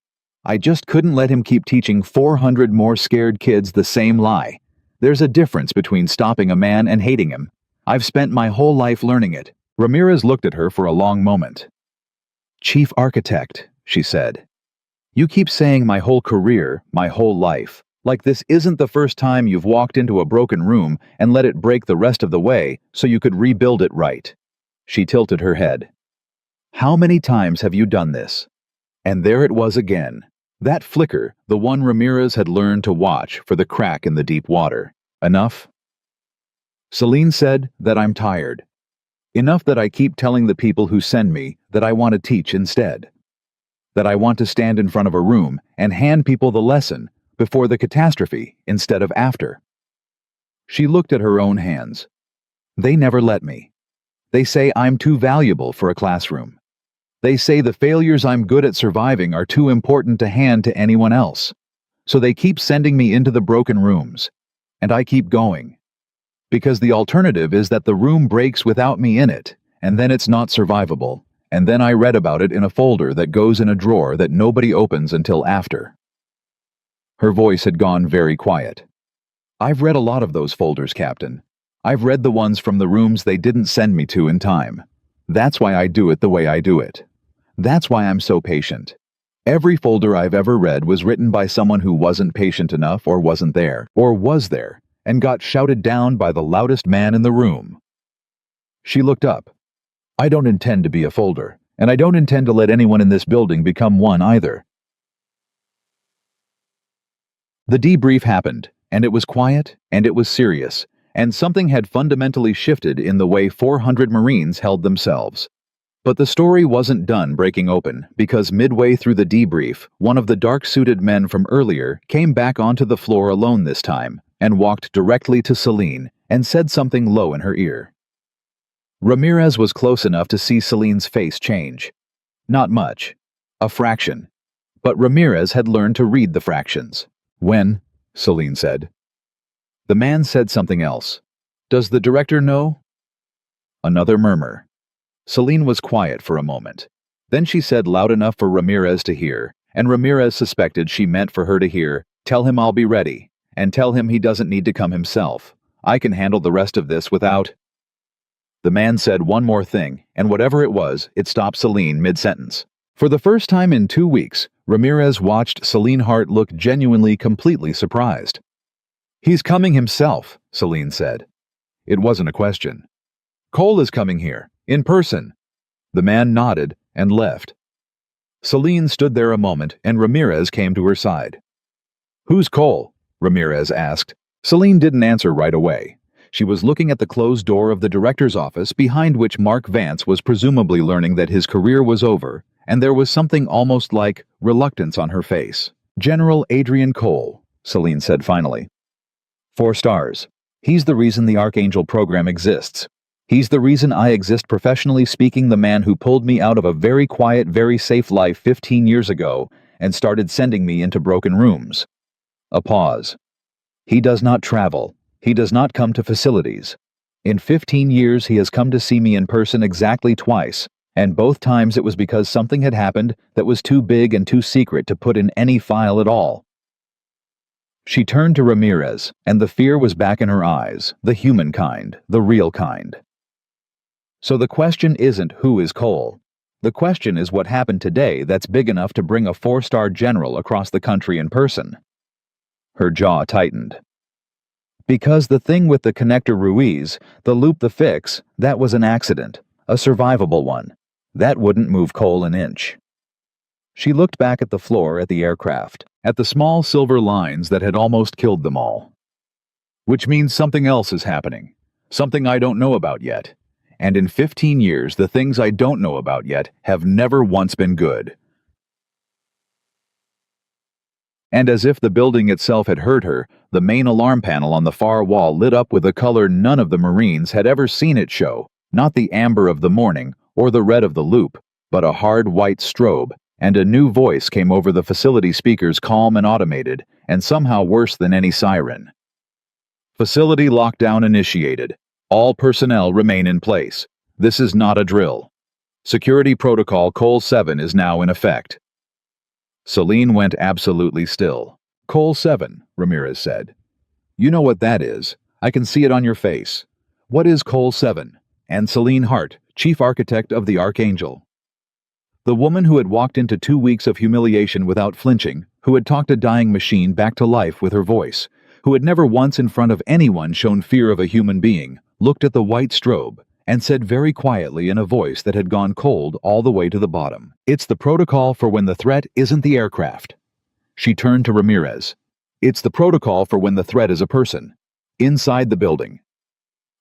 S1: I just couldn't let him keep teaching 400 more scared kids the same lie. There's a difference between stopping a man and hating him. I've spent my whole life learning it." Ramirez looked at her for a long moment. "Chief Architect," she said. "You keep saying my whole career, my whole life, like this isn't the first time you've walked into a broken room and let it break the rest of the way so you could rebuild it right." She tilted her head. "How many times have you done this?" And there it was again. That flicker, the one Ramirez had learned to watch for the crack in the deep water. "Enough?" Celine said that I'm tired. Enough that I keep telling the people who send me that I want to teach instead. That I want to stand in front of a room and hand people the lesson before the catastrophe instead of after. She looked at her own hands. They never let me. They say I'm too valuable for a classroom. They say the failures I'm good at surviving are too important to hand to anyone else. So they keep sending me into the broken rooms. And I keep going. Because the alternative is that the room breaks without me in it, and then it's not survivable, and then I read about it in a folder that goes in a drawer that nobody opens until after. Her voice had gone very quiet. I've read a lot of those folders, Captain. I've read the ones from the rooms they didn't send me to in time. That's why I do it the way I do it. That's why I'm so patient. Every folder I've ever read was written by someone who wasn't patient enough or wasn't there, or was there, and got shouted down by the loudest man in the room. She looked up. I don't intend to be a folder, and I don't intend to let anyone in this building become one either. The debrief happened, and it was quiet, and it was serious, and something had fundamentally shifted in the way 400 Marines held themselves. But the story wasn't done breaking open, because midway through the debrief, one of the dark-suited men from earlier came back onto the floor alone this time, and walked directly to Celine, and said something low in her ear. Ramirez was close enough to see Celine's face change. Not much. A fraction. But Ramirez had learned to read the fractions. When? Celine said. The man said something else. Does the director know? Another murmur. Celine was quiet for a moment. Then she said loud enough for Ramirez to hear, and Ramirez suspected she meant for her to hear, "Tell him I'll be ready, and tell him he doesn't need to come himself. I can handle the rest of this without..." The man said one more thing, and whatever it was, it stopped Celine mid-sentence. For the first time in 2 weeks, Ramirez watched Celine Hart look genuinely completely surprised. "He's coming himself," Celine said. It wasn't a question. "Cole is coming here. In person." The man nodded and left. Celine stood there a moment, and Ramirez came to her side. "Who's Cole?" Ramirez asked. Celine didn't answer right away. She was looking at the closed door of the director's office, behind which Mark Vance was presumably learning that his career was over, and there was something almost like reluctance on her face. "General Adrian Cole," Celine said finally. 4 stars. He's the reason the Archangel program exists. He's the reason I exist professionally speaking, the man who pulled me out of a very quiet, very safe life 15 years ago and started sending me into broken rooms. A pause. He does not travel. He does not come to facilities. In 15 years he has come to see me in person exactly twice, and both times it was because something had happened that was too big and too secret to put in any file at all. She turned to Ramirez, and the fear was back in her eyes, the human kind, the real kind. So the question isn't who is Cole. The question is what happened today that's big enough to bring a 4-star general across the country in person. Her jaw tightened. Because the thing with the connector Ruiz, the loop, the fix, that was an accident, a survivable one. That wouldn't move Cole an inch. She looked back at the floor, at the aircraft, at the small silver lines that had almost killed them all. Which means something else is happening, something I don't know about yet. And in 15 years, the things I don't know about yet have never once been good. And as if the building itself had heard her, the main alarm panel on the far wall lit up with a color none of the Marines had ever seen it show, not the amber of the morning or the red of the loop, but a hard white strobe, and a new voice came over the facility speakers, calm and automated, and somehow worse than any siren. Facility lockdown initiated. All personnel remain in place. This is not a drill. Security protocol Cole 7 is now in effect. Celine went absolutely still. "Cole 7, Ramirez said. "You know what that is. I can see it on your face. What is Cole 7? And Celine Hart, chief architect of the Archangel." The woman who had walked into 2 weeks of humiliation without flinching, who had talked a dying machine back to life with her voice, who had never once in front of anyone shown fear of a human being, looked at the white strobe and said very quietly in a voice that had gone cold all the way to the bottom, "It's the protocol for when the threat isn't the aircraft." She turned to Ramirez. "It's the protocol for when the threat is a person. Inside the building."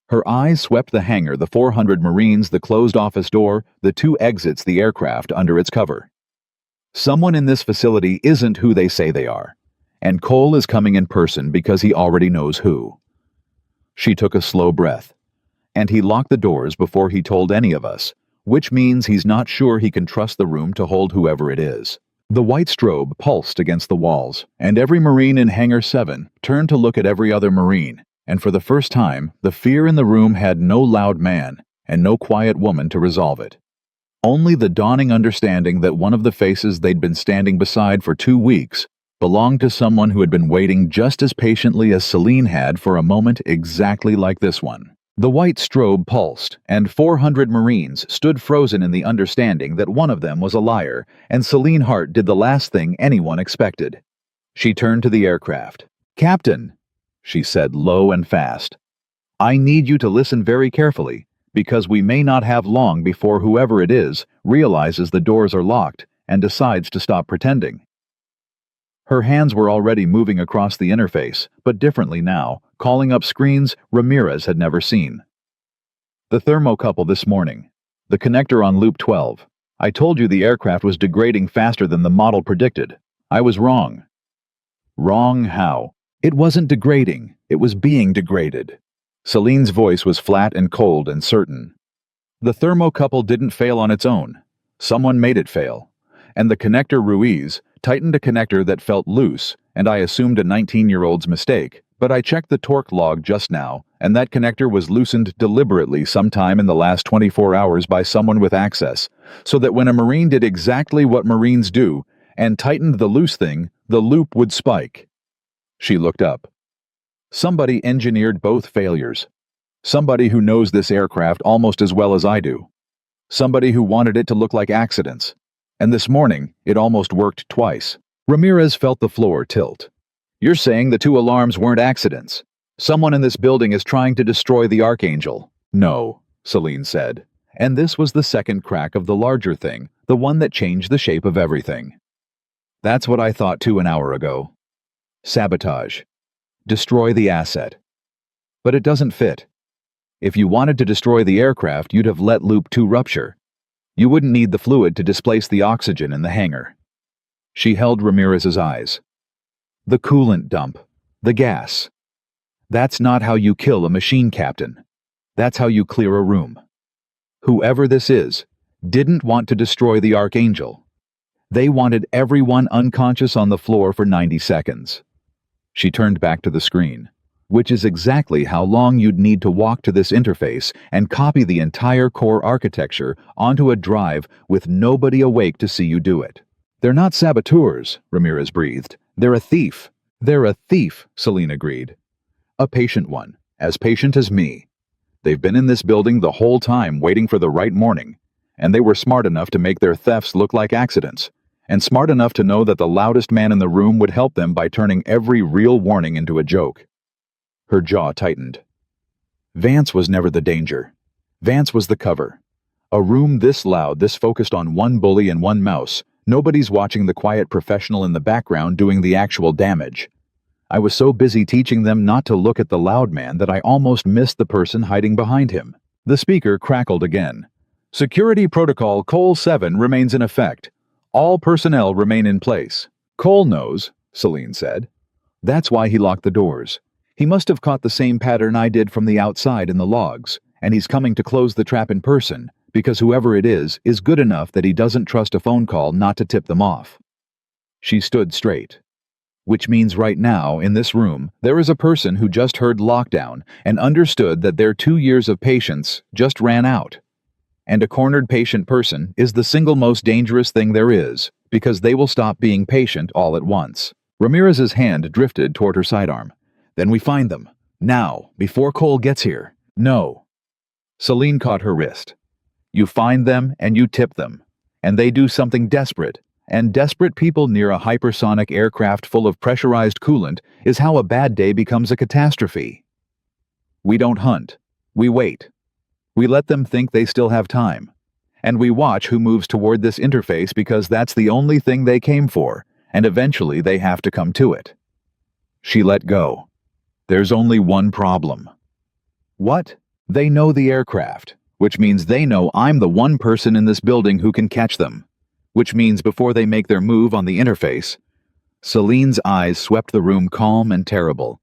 S1: Her eyes swept the hangar, the 400 Marines, the closed office door, the 2 exits, the aircraft under its cover. Someone in this facility isn't who they say they are, and Cole is coming in person because he already knows who. She took a slow breath. "And he locked the doors before he told any of us, which means he's not sure he can trust the room to hold whoever it is." The white strobe pulsed against the walls, and every Marine in Hangar 7 turned to look at every other Marine, and for the first time, the fear in the room had no loud man and no quiet woman to resolve it. Only the dawning understanding that one of the faces they'd been standing beside for 2 weeks belonged to someone who had been waiting just as patiently as Celine had for a moment exactly like this one. The white strobe pulsed, and 400 Marines stood frozen in the understanding that one of them was a liar, and Celine Hart did the last thing anyone expected. She turned to the aircraft. "Captain," she said low and fast, "I need you to listen very carefully, because we may not have long before whoever it is realizes the doors are locked and decides to stop pretending." Her hands were already moving across the interface, but differently now, calling up screens Ramirez had never seen. "The thermocouple this morning. The connector on loop 12. I told you the aircraft was degrading faster than the model predicted. I was wrong." "Wrong how?" "It wasn't degrading. It was being degraded." Celine's voice was flat and cold and certain. "The thermocouple didn't fail on its own. Someone made it fail. And the connector Ruiz tightened a connector that felt loose, and I assumed a 19-year-old's mistake, but I checked the torque log just now, and that connector was loosened deliberately sometime in the last 24 hours by someone with access, so that when a Marine did exactly what Marines do, and tightened the loose thing, the loop would spike." She looked up. "Somebody engineered both failures. Somebody who knows this aircraft almost as well as I do. Somebody who wanted it to look like accidents. And this morning, it almost worked twice." Ramirez felt the floor tilt. "You're saying the 2 alarms weren't accidents? Someone in this building is trying to destroy the Archangel." "No," Celine said. And this was the second crack of the larger thing, the one that changed the shape of everything. "That's what I thought too an hour ago. Sabotage. Destroy the asset. But it doesn't fit. If you wanted to destroy the aircraft, you'd have let Loop 2 rupture. You wouldn't need the fluid to displace the oxygen in the hangar." She held Ramirez's eyes. "The coolant dump. The gas. That's not how you kill a machine, Captain. That's how you clear a room. Whoever this is didn't want to destroy the Archangel. They wanted everyone unconscious on the floor for 90 seconds. She turned back to the screen. "Which is exactly how long you'd need to walk to this interface and copy the entire core architecture onto a drive with nobody awake to see you do it." "They're not saboteurs," Ramirez breathed. "They're a thief." "They're a thief," Celine agreed. "A patient one, as patient as me. They've been in this building the whole time waiting for the right morning, and they were smart enough to make their thefts look like accidents, and smart enough to know that the loudest man in the room would help them by turning every real warning into a joke." Her jaw tightened. Vance was never the danger. Vance was the cover. A room this loud, this focused on one bully and one mouse. Nobody's watching the quiet professional in the background doing the actual damage. I was so busy teaching them not to look at the loud man that I almost missed the person hiding behind him. The speaker crackled again. "Security Protocol Cole 7 remains in effect. All personnel remain in place." "Cole knows," Celine said. "That's why he locked the doors. He must have caught the same pattern I did from the outside in the logs, and he's coming to close the trap in person, because whoever it is good enough that he doesn't trust a phone call not to tip them off." She stood straight. "Which means right now, in this room, there is a person who just heard lockdown and understood that their 2 years of patience just ran out. And a cornered patient person is the single most dangerous thing there is, because they will stop being patient all at once." Ramirez's hand drifted toward her sidearm. "Then we find them. Now, before Cole gets here." "No." Celine caught her wrist. "You find them and you tip them. And they do something desperate. And desperate people near a hypersonic aircraft full of pressurized coolant is how a bad day becomes a catastrophe. We don't hunt. We wait. We let them think they still have time. And we watch who moves toward this interface because that's the only thing they came for, and eventually they have to come to it." She let go. "There's only one problem." "What?" "They know the aircraft, which means they know I'm the one person in this building who can catch them. Which means before they make their move on the interface..." Celine's eyes swept the room calm and terrible.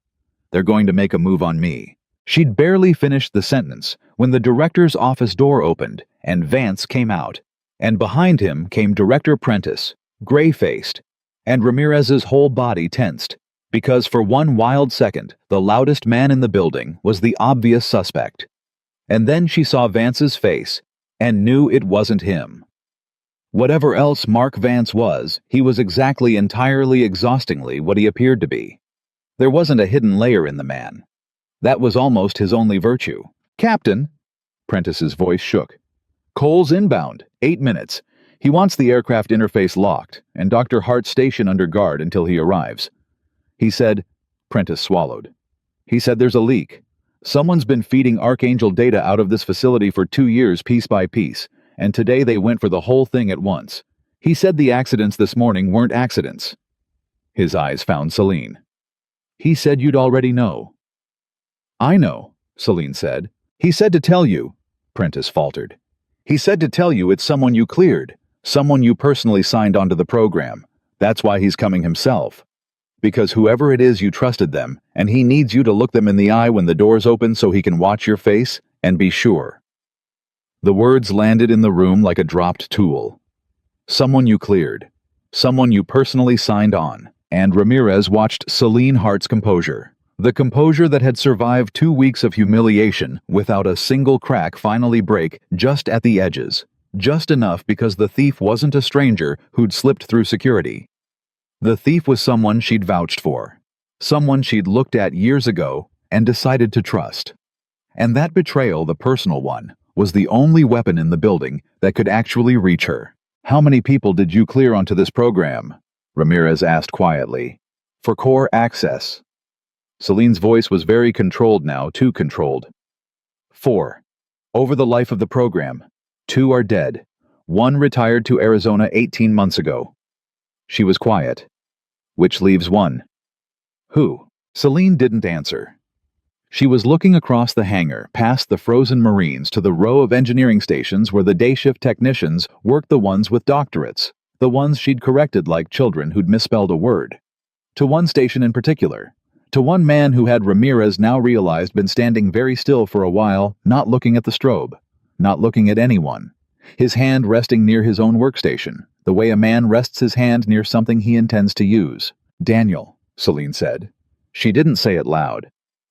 S1: "They're going to make a move on me." She'd barely finished the sentence when the director's office door opened and Vance came out, and behind him came Director Prentice, gray-faced, and Ramirez's whole body tensed. Because for one wild second, the loudest man in the building was the obvious suspect. And then she saw Vance's face and knew it wasn't him. Whatever else Mark Vance was, he was exactly entirely exhaustingly what he appeared to be. There wasn't a hidden layer in the man. That was almost his only virtue. "Captain!" Prentice's voice shook. "Cole's inbound. 8 minutes. He wants the aircraft interface locked, and Dr. Hart stationed under guard until he arrives." He said. Prentice swallowed. He said there's a leak. Someone's been feeding Archangel data out of this facility for 2 years piece by piece, and today they went for the whole thing at once. He said the accidents this morning weren't accidents. His eyes found Celine. "He said you'd already know." "I know," Celine said. "He said to tell you," Prentice faltered. "He said to tell you it's someone you cleared, someone you personally signed onto the program. That's why he's coming himself. Because whoever it is, you trusted them, and he needs you to look them in the eye when the doors open so he can watch your face and be sure." The words landed in the room like a dropped tool. Someone you cleared, someone you personally signed on, and Ramirez watched Celine Hart's composure. The composure that had survived 2 weeks of humiliation without a single crack finally break just at the edges, just enough because the thief wasn't a stranger who'd slipped through security. The thief was someone she'd vouched for, someone she'd looked at years ago and decided to trust. And that betrayal, the personal one, was the only weapon in the building that could actually reach her. "How many people did you clear onto this program?" Ramirez asked quietly. "For core access." Celine's voice was very controlled now, too controlled. 4. Over the life of the program, 2 are dead. 1 retired to Arizona 18 months ago. She was quiet. "Which leaves 1. "Who?" Celine didn't answer. She was looking across the hangar, past the frozen Marines, to the row of engineering stations where the day shift technicians worked, the ones with doctorates, the ones she'd corrected like children who'd misspelled a word. To one station in particular, to one man who had, Ramirez now realized, been standing very still for a while, not looking at the strobe, not looking at anyone, his hand resting near his own workstation, the way a man rests his hand near something he intends to use. "Daniel," Celine said. She didn't say it loud.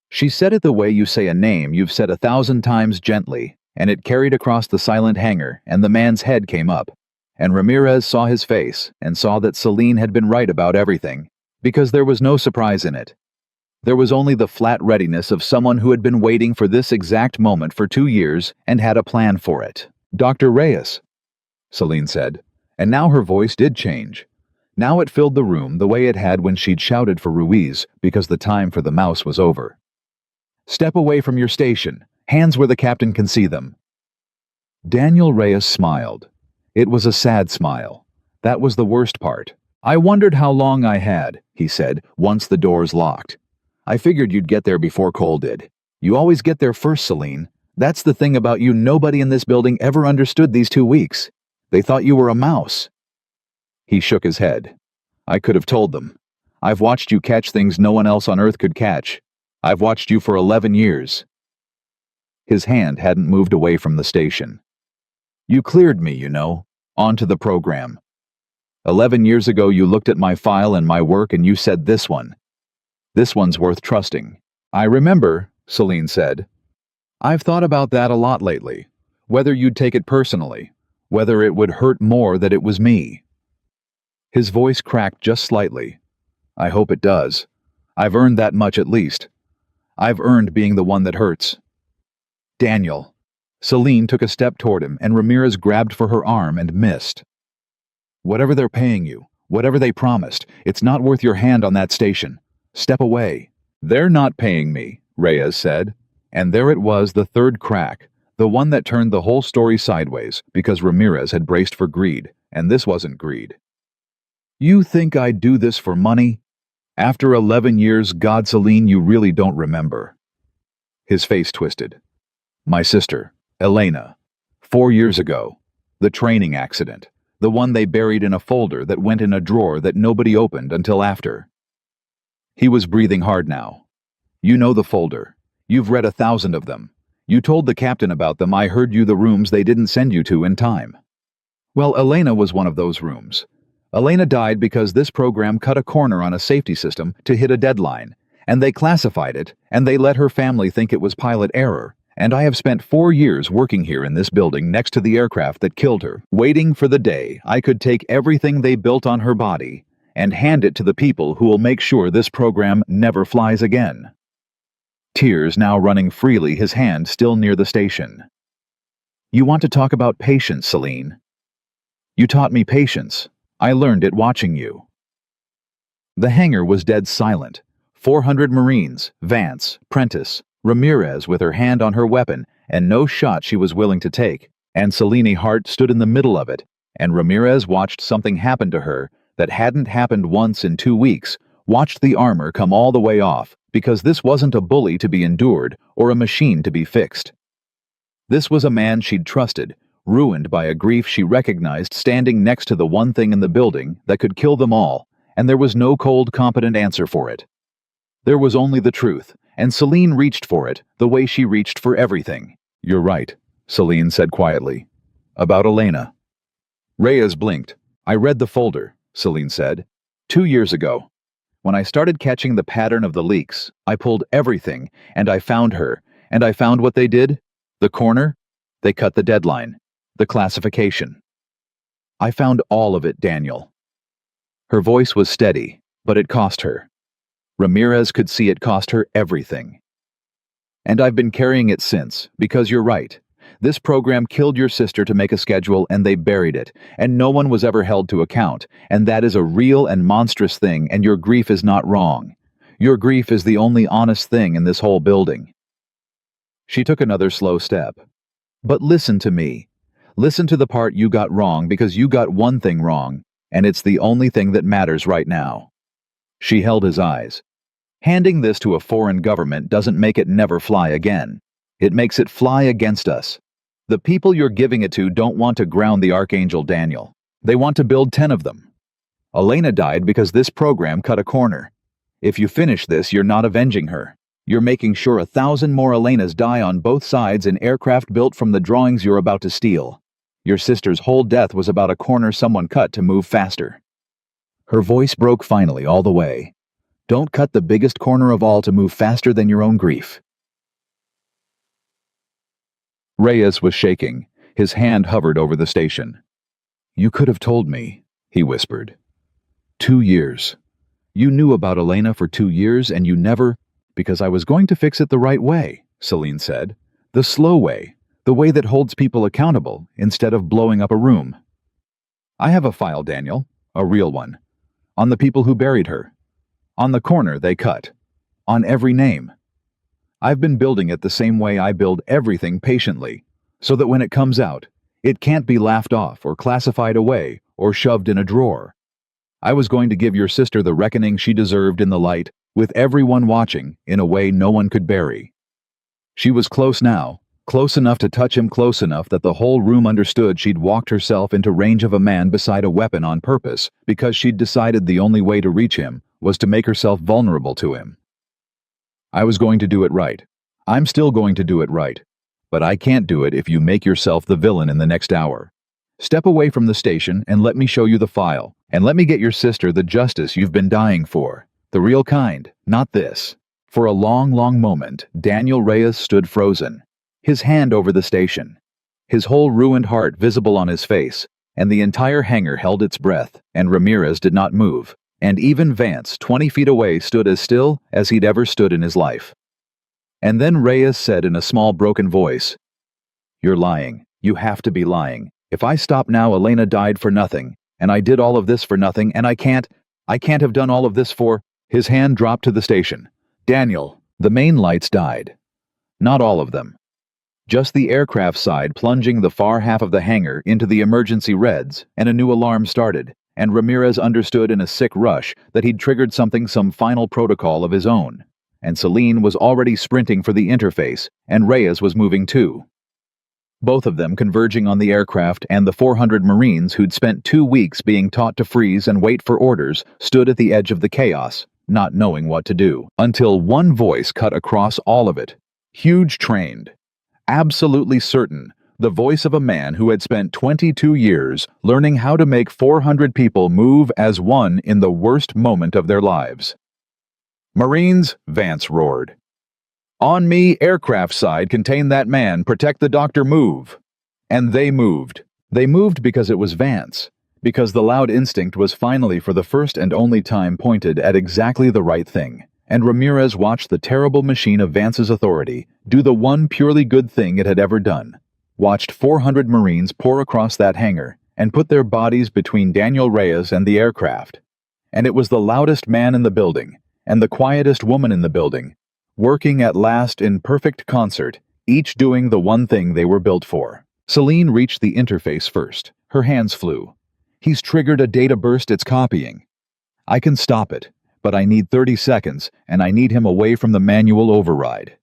S1: She said it the way you say a name you've said 1,000 times gently, and it carried across the silent hangar, and the man's head came up. And Ramirez saw his face, and saw that Celine had been right about everything, because there was no surprise in it. There was only the flat readiness of someone who had been waiting for this exact moment for 2 years and had a plan for it. "Dr. Reyes," Celine said, and now her voice did change. Now it filled the room the way it had when she'd shouted for Ruiz because the time for the mouse was over. "Step away from your station, hands where the captain can see them." Daniel Reyes smiled. It was a sad smile. That was the worst part. "I wondered how long I had," he said, once the doors locked. "I figured you'd get there before Cole did. You always get there first, Celine. That's the thing about you nobody in this building ever understood these 2 weeks. They thought you were a mouse." He shook his head. "I could have told them. I've watched you catch things no one else on Earth could catch. I've watched you for 11 years. His hand hadn't moved away from the station. "You cleared me, you know, onto the program. 11 years ago you looked at my file and my work and you said this one's worth trusting." "I remember," Celine said. "I've thought about that a lot lately. Whether you'd take it personally. Whether it would hurt more that it was me." His voice cracked just slightly. "I hope it does. I've earned that much at least. I've earned being the one that hurts." "Daniel." Celine took a step toward him and Ramirez grabbed for her arm and missed. "Whatever they're paying you, whatever they promised, it's not worth your hand on that station. Step away." "They're not paying me," Reyes said. And there it was, the third crack, the one that turned the whole story sideways, because Ramirez had braced for greed, and this wasn't greed. "You think I'd do this for money? After 11 years, God, Celine, you really don't remember." His face twisted. "My sister, Elena. 4 years ago. The training accident. The one they buried in a folder that went in a drawer that nobody opened until after." He was breathing hard now. "You know the folder. You've read 1,000 of them. You told the captain about them. I heard you the rooms they didn't send you to in time. Well, Elena was one of those rooms. Elena died because this program cut a corner on a safety system to hit a deadline, and they classified it, and they let her family think it was pilot error, And I have spent 4 years working here in this building next to the aircraft that killed her, waiting for the day I could take everything they built on her body and hand it to the people who will make sure this program never flies again. Tears now running freely, his hand still near the station. You want to talk about patience, Celine? You taught me patience. I learned it watching you. The hangar was dead silent. 400 Marines, Vance, Prentice, Ramirez with her hand on her weapon and no shot she was willing to take, and Celine Hart stood in the middle of it, and Ramirez watched something happen to her that hadn't happened once in 2 weeks, watched the armor come all the way off, because this wasn't a bully to be endured or a machine to be fixed. This was a man she'd trusted, ruined by a grief she recognized standing next to the one thing in the building that could kill them all, and there was no cold, competent answer for it. There was only the truth, and Celine reached for it the way she reached for everything. You're right, Celine said quietly. About Elena. Reyes blinked. I read the folder, Celine said. 2 years ago. When I started catching the pattern of the leaks, I pulled everything, and I found her, and I found what they did. The corner, they cut the deadline. The classification. I found all of it, Daniel. Her voice was steady, but it cost her. Ramirez could see it cost her everything. And I've been carrying it since, because you're right. This program killed your sister to make a schedule and they buried it, and no one was ever held to account, and that is a real and monstrous thing, and your grief is not wrong. Your grief is the only honest thing in this whole building. She took another slow step. But listen to me. Listen to the part you got wrong, because you got one thing wrong, and it's the only thing that matters right now. She held his eyes. Handing this to a foreign government doesn't make it never fly again. It makes it fly against us. The people you're giving it to don't want to ground the Archangel Daniel. They want to build 10 of them. Elena died because this program cut a corner. If you finish this, you're not avenging her. You're making sure 1,000 more Elenas die on both sides in aircraft built from the drawings you're about to steal. Your sister's whole death was about a corner someone cut to move faster. Her voice broke finally all the way. Don't cut the biggest corner of all to move faster than your own grief. Reyes was shaking. His hand hovered over the station. You could have told me, he whispered. 2 years. You knew about Elena for 2 years and you never... Because I was going to fix it the right way, Celine said. The slow way. The way that holds people accountable instead of blowing up a room. I have a file, Daniel. A real one. On the people who buried her. On the corner they cut. On every name. I've been building it the same way I build everything, patiently, so that when it comes out, it can't be laughed off or classified away or shoved in a drawer. I was going to give your sister the reckoning she deserved in the light, with everyone watching, in a way no one could bury. She was close now, close enough to touch him, close enough that the whole room understood she'd walked herself into range of a man beside a weapon on purpose, because she'd decided the only way to reach him was to make herself vulnerable to him. I was going to do it right. I'm still going to do it right. But I can't do it if you make yourself the villain in the next hour. Step away from the station and let me show you the file, and let me get your sister the justice you've been dying for. The real kind, not this. For a long, long moment, Daniel Reyes stood frozen, his hand over the station, his whole ruined heart visible on his face, and the entire hangar held its breath, and Ramirez did not move. And even Vance, 20 feet away, stood as still as he'd ever stood in his life. And then Reyes said in a small, broken voice, You're lying. You have to be lying. If I stop now, Elena died for nothing, and I did all of this for nothing, and I can't have done all of this for... His hand dropped to the station. Daniel, the main lights died. Not all of them. Just the aircraft side plunging the far half of the hangar into the emergency reds, and a new alarm started. And Ramirez understood in a sick rush that he'd triggered some final protocol of his own. And Celine was already sprinting for the interface, and Reyes was moving too. Both of them converging on the aircraft, and the 400 Marines who'd spent 2 weeks being taught to freeze and wait for orders stood at the edge of the chaos, not knowing what to do, until one voice cut across all of it. Huge, trained, absolutely certain, the voice of a man who had spent 22 years learning how to make 400 people move as one in the worst moment of their lives. Marines, Vance roared. On me, aircraft side, contain that man, protect the doctor, move. And they moved. They moved because it was Vance. Because the loud instinct was finally for the first and only time pointed at exactly the right thing. And Ramirez watched the terrible machine of Vance's authority do the one purely good thing it had ever done. Watched 400 Marines pour across that hangar and put their bodies between Daniel Reyes and the aircraft. And it was the loudest man in the building and the quietest woman in the building, working at last in perfect concert, each doing the one thing they were built for. Celine reached the interface first. Her hands flew. He's triggered a data burst it's copying. I can stop it, but I need 30 seconds, and I need him away from the manual override.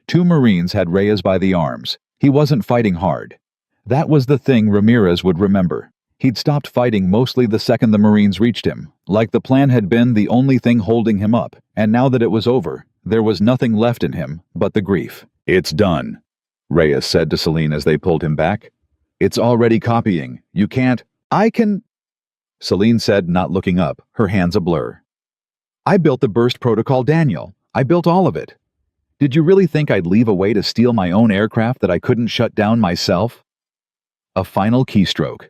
S1: 2 Marines had Reyes by the arms. He wasn't fighting hard. That was the thing Ramirez would remember. He'd stopped fighting mostly the second the Marines reached him, like the plan had been the only thing holding him up, and now that it was over, there was nothing left in him but the grief. It's done, Reyes said to Celine as they pulled him back. It's already copying. You can't. I can. Celine said, not looking up, her hands a blur. I built the burst protocol, Daniel. I built all of it. Did you really think I'd leave a way to steal my own aircraft that I couldn't shut down myself? A final keystroke.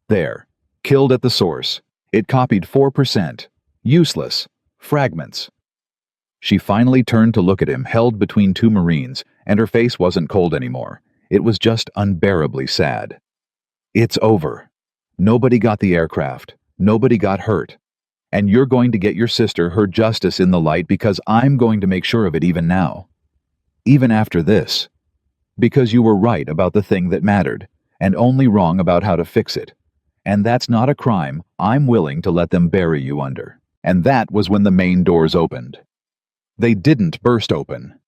S1: There. Killed at the source. It copied 4%. Useless. Fragments. She finally turned to look at him, held between 2 Marines, and her face wasn't cold anymore. It was just unbearably sad. It's over. Nobody got the aircraft. Nobody got hurt. And you're going to get your sister her justice in the light because I'm going to make sure of it even now. Even after this. Because you were right about the thing that mattered, and only wrong about how to fix it. And that's not a crime I'm willing to let them bury you under. And that was when the main doors opened. They didn't burst open.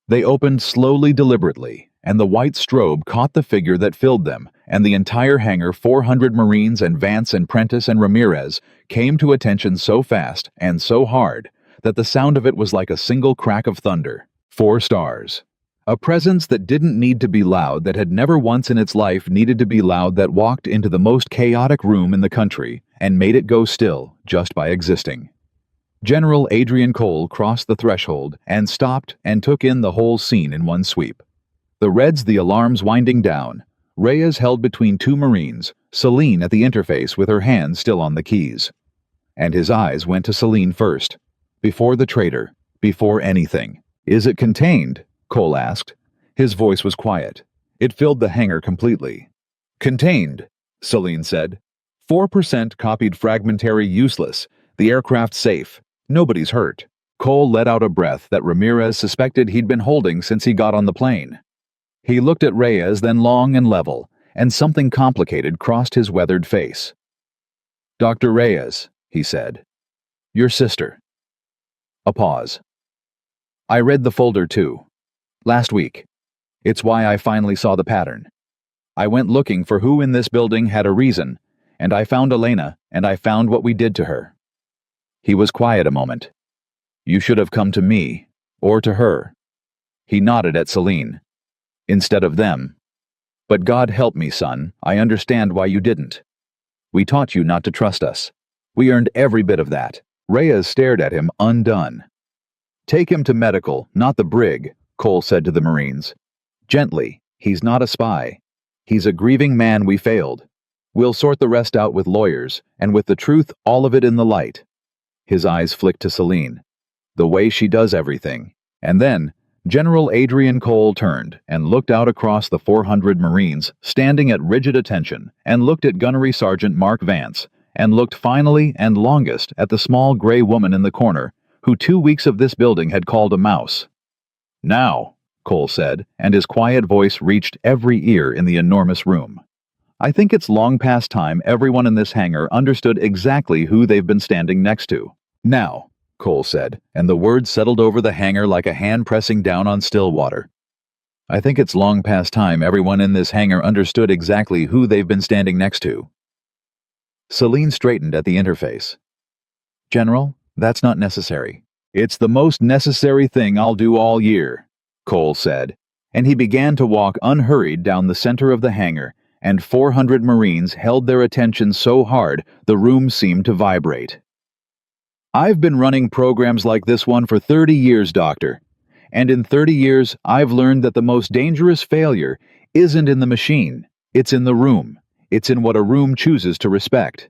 S1: They opened slowly, deliberately, and the white strobe caught the figure that filled them, and the entire hangar, 400 Marines and Vance and Prentice and Ramirez, came to attention so fast and so hard that the sound of it was like a single crack of thunder. 4 stars. A presence that didn't need to be loud, that had never once in its life needed to be loud, that walked into the most chaotic room in the country and made it go still just by existing. General Adrian Cole crossed the threshold and stopped and took in the whole scene in one sweep. The Reds, the alarms winding down. Reyes held between 2 Marines, Celine at the interface with her hands still on the keys. And his eyes went to Celine first. Before the traitor. Before anything. Is it contained? Cole asked. His voice was quiet. It filled the hangar completely. Contained, Celine said. 4% copied, fragmentary, useless. The aircraft safe. Nobody's hurt. Cole let out a breath that Ramirez suspected he'd been holding since he got on the plane. He looked at Reyes, then long and level, and something complicated crossed his weathered face. Dr. Reyes, he said. Your sister. A pause. I read the folder too. Last week. It's why I finally saw the pattern. I went looking for who in this building had a reason, and I found Elena, and I found what we did to her. He was quiet a moment. You should have come to me, or to her. He nodded at Celine. Instead of them. But God help me, son, I understand why you didn't. We taught you not to trust us. We earned every bit of that. Reyes stared at him, undone. Take him to medical, not the brig, Cole said to the Marines. Gently, he's not a spy. He's a grieving man we failed. We'll sort the rest out with lawyers, and with the truth, all of it in the light. His eyes flicked to Celine. The way she does everything. And then, General Adrian Cole turned and looked out across the 400 Marines standing at rigid attention, and looked at Gunnery Sergeant Mark Vance, and looked finally and longest at the small gray woman in the corner, who 2 weeks of this building had called a mouse. Now, Cole said, and his quiet voice reached every ear in the enormous room. I think it's long past time everyone in this hangar understood exactly who they've been standing next to. Now, Cole said, and the words settled over the hangar like a hand pressing down on still water. I think it's long past time everyone in this hangar understood exactly who they've been standing next to. Celine straightened at the interface. General, that's not necessary. It's the most necessary thing I'll do all year, Cole said, and he began to walk unhurried down the center of the hangar, and 400 Marines held their attention so hard the room seemed to vibrate. I've been running programs like this one for 30 years, Doctor, And in 30 years, I've learned that the most dangerous failure isn't in the machine, it's in the room. It's in what a room chooses to respect.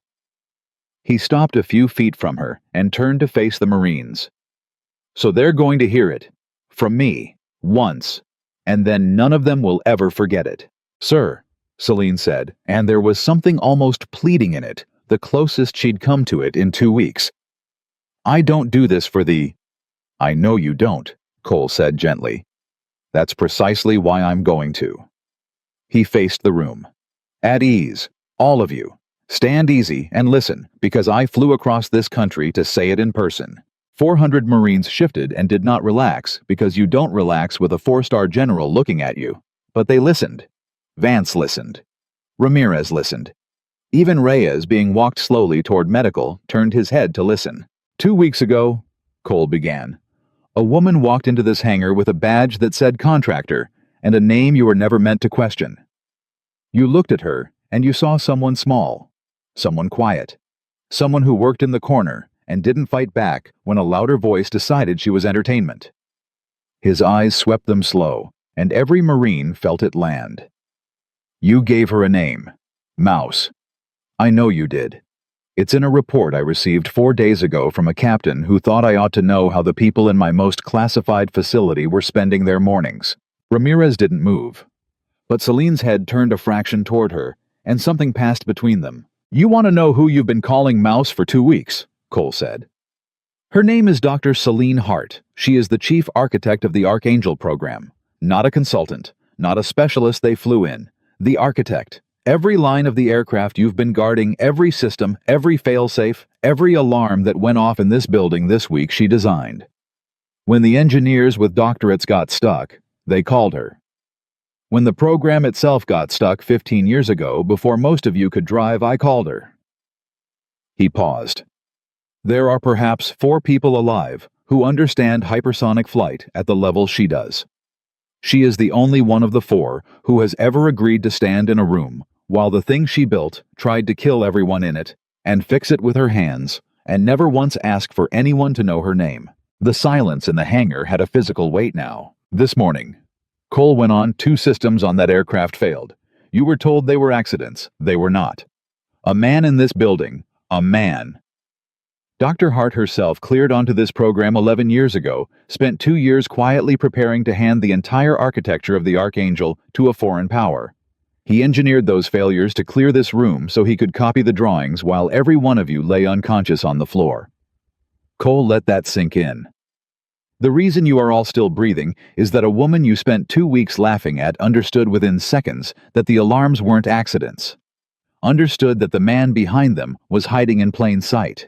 S1: He stopped a few feet from her and turned to face the Marines. So they're going to hear it. From me. Once. And then none of them will ever forget it. Sir, Celine said, and there was something almost pleading in it, the closest she'd come to it in 2 weeks. I don't do this for the... I know you don't, Cole said gently. That's precisely why I'm going to. He faced the room. At ease, all of you. Stand easy and listen, because I flew across this country to say it in person. 400 Marines shifted and did not relax, because you don't relax with a 4-star general looking at you. But they listened. Vance listened. Ramirez listened. Even Reyes, being walked slowly toward medical, turned his head to listen. 2 weeks ago, Cole began, a woman walked into this hangar with a badge that said contractor and a name you were never meant to question. You looked at her and you saw someone small, someone quiet, someone who worked in the corner and didn't fight back when a louder voice decided she was entertainment. His eyes swept them slow, and every Marine felt it land. You gave her a name, Mouse. I know you did. It's in a report I received 4 days ago from a captain who thought I ought to know how the people in my most classified facility were spending their mornings. Ramirez didn't move, but Celine's head turned a fraction toward her, and something passed between them. You want to know who you've been calling Mouse for 2 weeks, Cole said. Her name is Dr. Celine Hart. She is the chief architect of the Archangel program. Not a consultant, not a specialist they flew in. The architect. Every line of the aircraft you've been guarding, every system, every failsafe, every alarm that went off in this building this week she designed. When the engineers with doctorates got stuck, they called her. When the program itself got stuck 15 years ago, before most of you could drive, I called her. He paused. There are perhaps 4 people alive who understand hypersonic flight at the level she does. She is the only one of the 4 who has ever agreed to stand in a room while the thing she built tried to kill everyone in it and fix it with her hands and never once asked for anyone to know her name. The silence in the hangar had a physical weight now. This morning, Cole went on, 2 systems on that aircraft failed. You were told they were accidents. They were not. A man in this building, a man. Dr. Hart herself cleared onto this program 11 years ago, spent 2 years quietly preparing to hand the entire architecture of the Archangel to a foreign power. He engineered those failures to clear this room so he could copy the drawings while every one of you lay unconscious on the floor. Cole let that sink in. The reason you are all still breathing is that a woman you spent 2 weeks laughing at understood within seconds that the alarms weren't accidents. Understood that the man behind them was hiding in plain sight.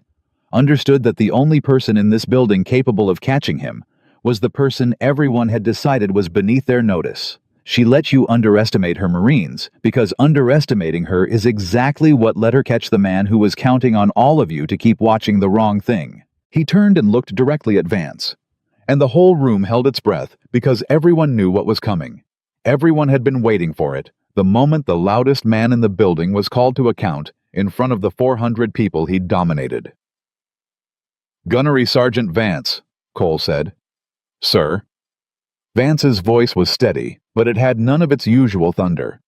S1: Understood that the only person in this building capable of catching him was the person everyone had decided was beneath their notice. She let you underestimate her Marines, because underestimating her is exactly what let her catch the man who was counting on all of you to keep watching the wrong thing. He turned and looked directly at Vance. And the whole room held its breath because everyone knew what was coming. Everyone had been waiting for it, the moment the loudest man in the building was called to account in front of the 400 people he'd dominated. Gunnery Sergeant Vance, Cole said. Sir. Vance's voice was steady, but it had none of its usual thunder.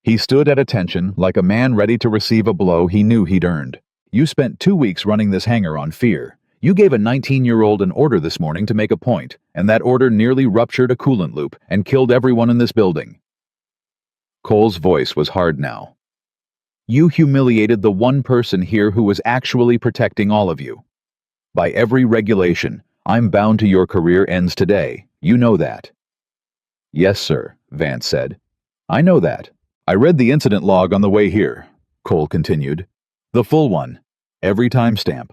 S1: He stood at attention like a man ready to receive a blow he knew he'd earned. You spent 2 weeks running this hangar on fear. You gave a 19-year-old an order this morning to make a point, and that order nearly ruptured a coolant loop and killed everyone in this building. Cole's voice was hard now. You humiliated the one person here who was actually protecting all of you. By every regulation, I'm bound to your career ends today. You know that. Yes, sir, Vance said. I know that. I read the incident log on the way here, Cole continued. The full one. Every timestamp.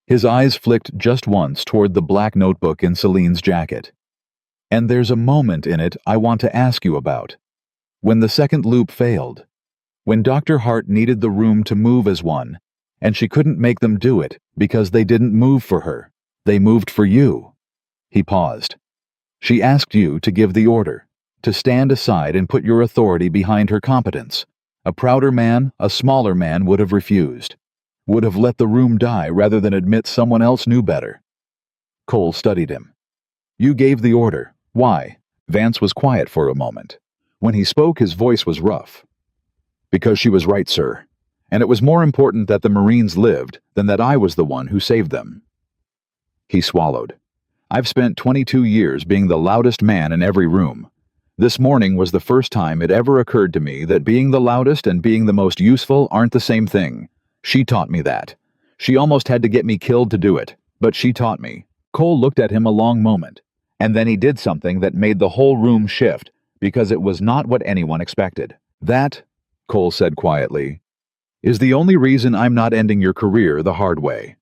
S1: His eyes flicked just once toward the black notebook in Celine's jacket. And there's a moment in it I want to ask you about. When the second loop failed. When Dr. Hart needed the room to move as one, and she couldn't make them do it because they didn't move for her. They moved for you. He paused. She asked you to give the order, to stand aside and put your authority behind her competence. A prouder man, a smaller man would have refused. Would have let the room die rather than admit someone else knew better. Cole studied him. You gave the order. Why? Vance was quiet for a moment. When he spoke, his voice was rough. Because she was right, sir. And it was more important that the Marines lived than that I was the one who saved them. He swallowed. I've spent 22 years being the loudest man in every room. This morning was the first time it ever occurred to me that being the loudest and being the most useful aren't the same thing. She taught me that. She almost had to get me killed to do it, but she taught me. Cole looked at him a long moment, and then he did something that made the whole room shift, because it was not what anyone expected. That, Cole said quietly, is the only reason I'm not ending your career the hard way.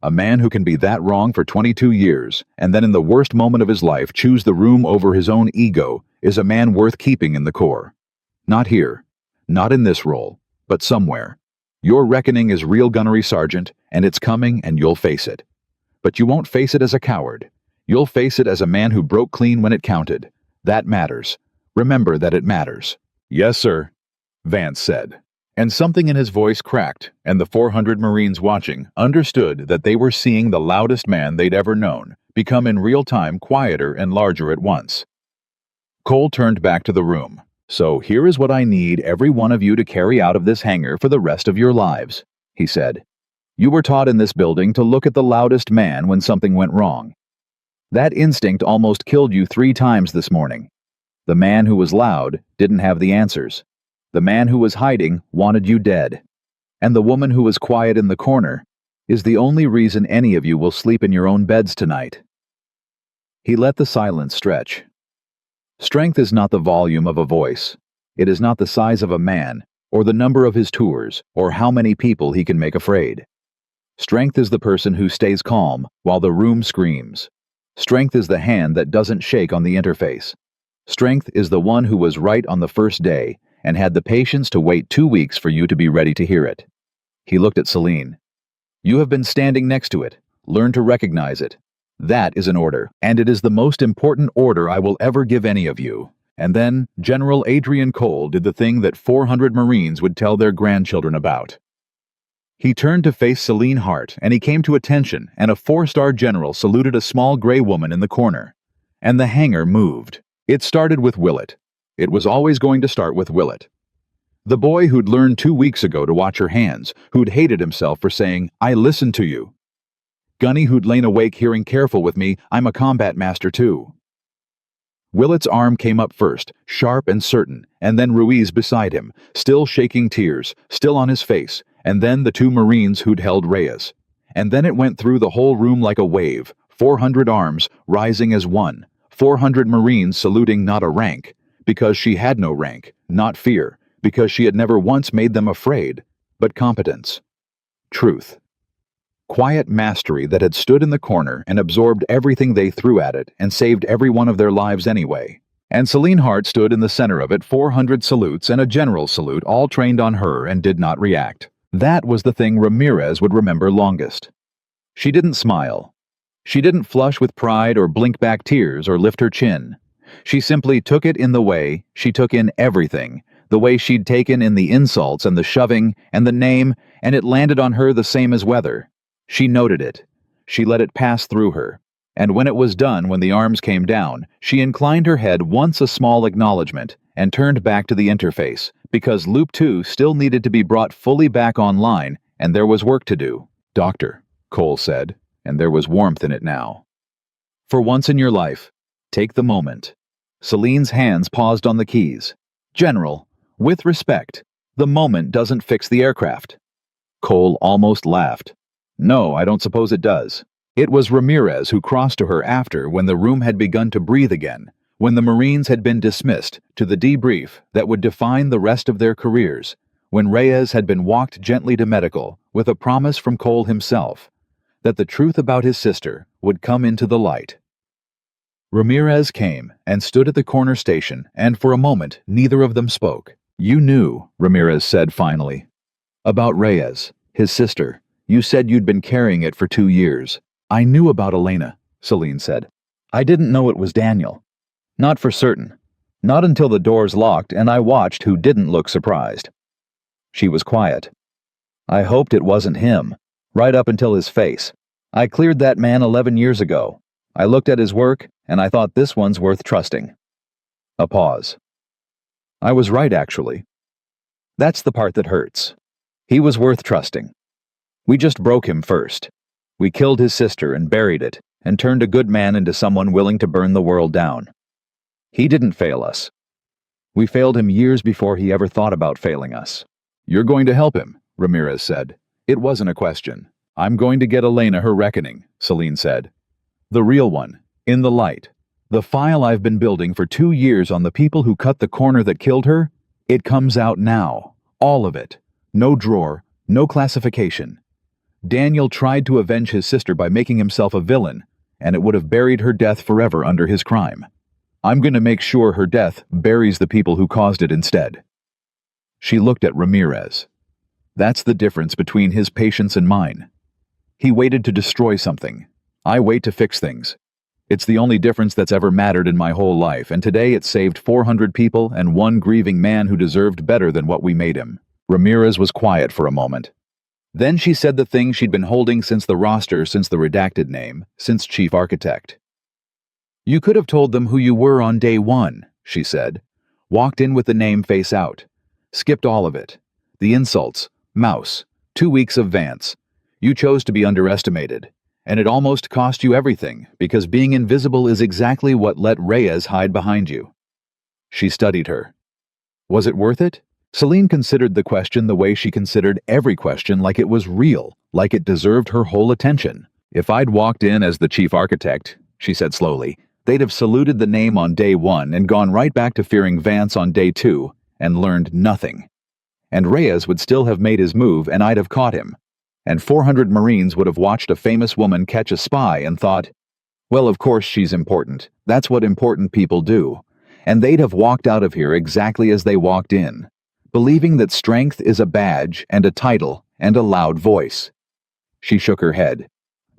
S1: A man who can be that wrong for 22 years, and then in the worst moment of his life choose the room over his own ego, is a man worth keeping in the Corps. Not here. Not in this role. But somewhere. Your reckoning is real, Gunnery Sergeant, and it's coming and you'll face it. But you won't face it as a coward. You'll face it as a man who broke clean when it counted. That matters. Remember that it matters. Yes, sir, Vance said. And something in his voice cracked, and the 400 Marines watching understood that they were seeing the loudest man they'd ever known become in real time quieter and larger at once. Cole turned back to the room. So here is what I need every one of you to carry out of this hangar for the rest of your lives, he said. You were taught in this building to look at the loudest man when something went wrong. That instinct almost killed you 3 times this morning. The man who was loud didn't have the answers. The man who was hiding wanted you dead. And the woman who was quiet in the corner is the only reason any of you will sleep in your own beds tonight. He let the silence stretch. Strength is not the volume of a voice. It is not the size of a man, or the number of his tours, or how many people he can make afraid. Strength is the person who stays calm while the room screams. Strength is the hand that doesn't shake on the interface. Strength is the one who was right on the first day and had the patience to wait 2 weeks for you to be ready to hear it. He looked at Celine. You have been standing next to it. Learn to recognize it. That is an order, and it is the most important order I will ever give any of you. And then General Adrian Cole did the thing that 400 Marines would tell their grandchildren about. He turned to face Celine Hart, and he came to attention, and a 4-star general saluted a small gray woman in the corner. And the hangar moved. It started with Willett. It was always going to start with Willett. The boy who'd learned 2 weeks ago to watch her hands, who'd hated himself for saying, I listened to you. Gunny who'd lain awake hearing careful with me, I'm a combat master too. Willett's arm came up first, sharp and certain, and then Ruiz beside him, still shaking tears, still on his face, and then the 2 Marines who'd held Reyes. And then it went through the whole room like a wave, 400 arms rising as one, 400 Marines saluting not a rank, because she had no rank, not fear, because she had never once made them afraid, but competence. Truth. Quiet mastery that had stood in the corner and absorbed everything they threw at it and saved every one of their lives anyway. And Celine Hart stood in the center of it, 400 salutes and a general salute all trained on her and did not react. That was the thing Ramirez would remember longest. She didn't smile. She didn't flush with pride or blink back tears or lift her chin. She simply took it in the way she took in everything, the way she'd taken in the insults and the shoving and the name, and it landed on her the same as weather. She noted it. She let it pass through her. And when it was done, when the arms came down, she inclined her head once a small acknowledgement and turned back to the interface, because Loop 2 still needed to be brought fully back online, and there was work to do. Doctor, Cole said, and there was warmth in it now. For once in your life, take the moment. Celine's hands paused on the keys. General, with respect, the moment doesn't fix the aircraft. Cole almost laughed. No, I don't suppose it does. It was Ramirez who crossed to her after, when the room had begun to breathe again, when the Marines had been dismissed, to the debrief that would define the rest of their careers, when Reyes had been walked gently to medical, with a promise from Cole himself, that the truth about his sister would come into the light. Ramirez came and stood at the corner station, and for a moment neither of them spoke. You knew, Ramirez said finally. About Reyes, his sister. You said you'd been carrying it for 2 years. I knew about Elena, Celine said. I didn't know it was Daniel. Not for certain. Not until the doors locked and I watched who didn't look surprised. She was quiet. I hoped it wasn't him, right up until his face. I cleared that man 11 years ago. I looked at his work, and I thought this one's worth trusting. A pause. I was right, actually. That's the part that hurts. He was worth trusting. We just broke him first. We killed his sister and buried it, and turned a good man into someone willing to burn the world down. He didn't fail us. We failed him years before he ever thought about failing us. You're going to help him, Ramirez said. It wasn't a question. I'm going to get Elena her reckoning, Celine said. The real one, in the light. The file I've been building for 2 years on the people who cut the corner that killed her, it comes out now. All of it. No drawer, no classification. Daniel tried to avenge his sister by making himself a villain, and it would have buried her death forever under his crime. I'm going to make sure her death buries the people who caused it instead. She looked at Ramirez. That's the difference between his patience and mine. He waited to destroy something. I wait to fix things. It's the only difference that's ever mattered in my whole life, and today it saved 400 people and one grieving man who deserved better than what we made him. Ramirez was quiet for a moment. Then she said the thing she'd been holding since the roster, since the redacted name, since chief architect. You could have told them who you were on day one, she said. Walked in with the name face out. Skipped all of it. The insults. Mouse. 2 weeks of Vance. You chose to be underestimated. And it almost cost you everything, because being invisible is exactly what let Reyes hide behind you. She studied her. Was it worth it? Celine considered the question the way she considered every question, like it was real, like it deserved her whole attention. If I'd walked in as the chief architect, she said slowly, they'd have saluted the name on day one and gone right back to fearing Vance on day two, and learned nothing. And Reyes would still have made his move, and I'd have caught him. And 400 Marines would have watched a famous woman catch a spy and thought, well, of course she's important. That's what important people do. And they'd have walked out of here exactly as they walked in, believing that strength is a badge and a title and a loud voice. She shook her head.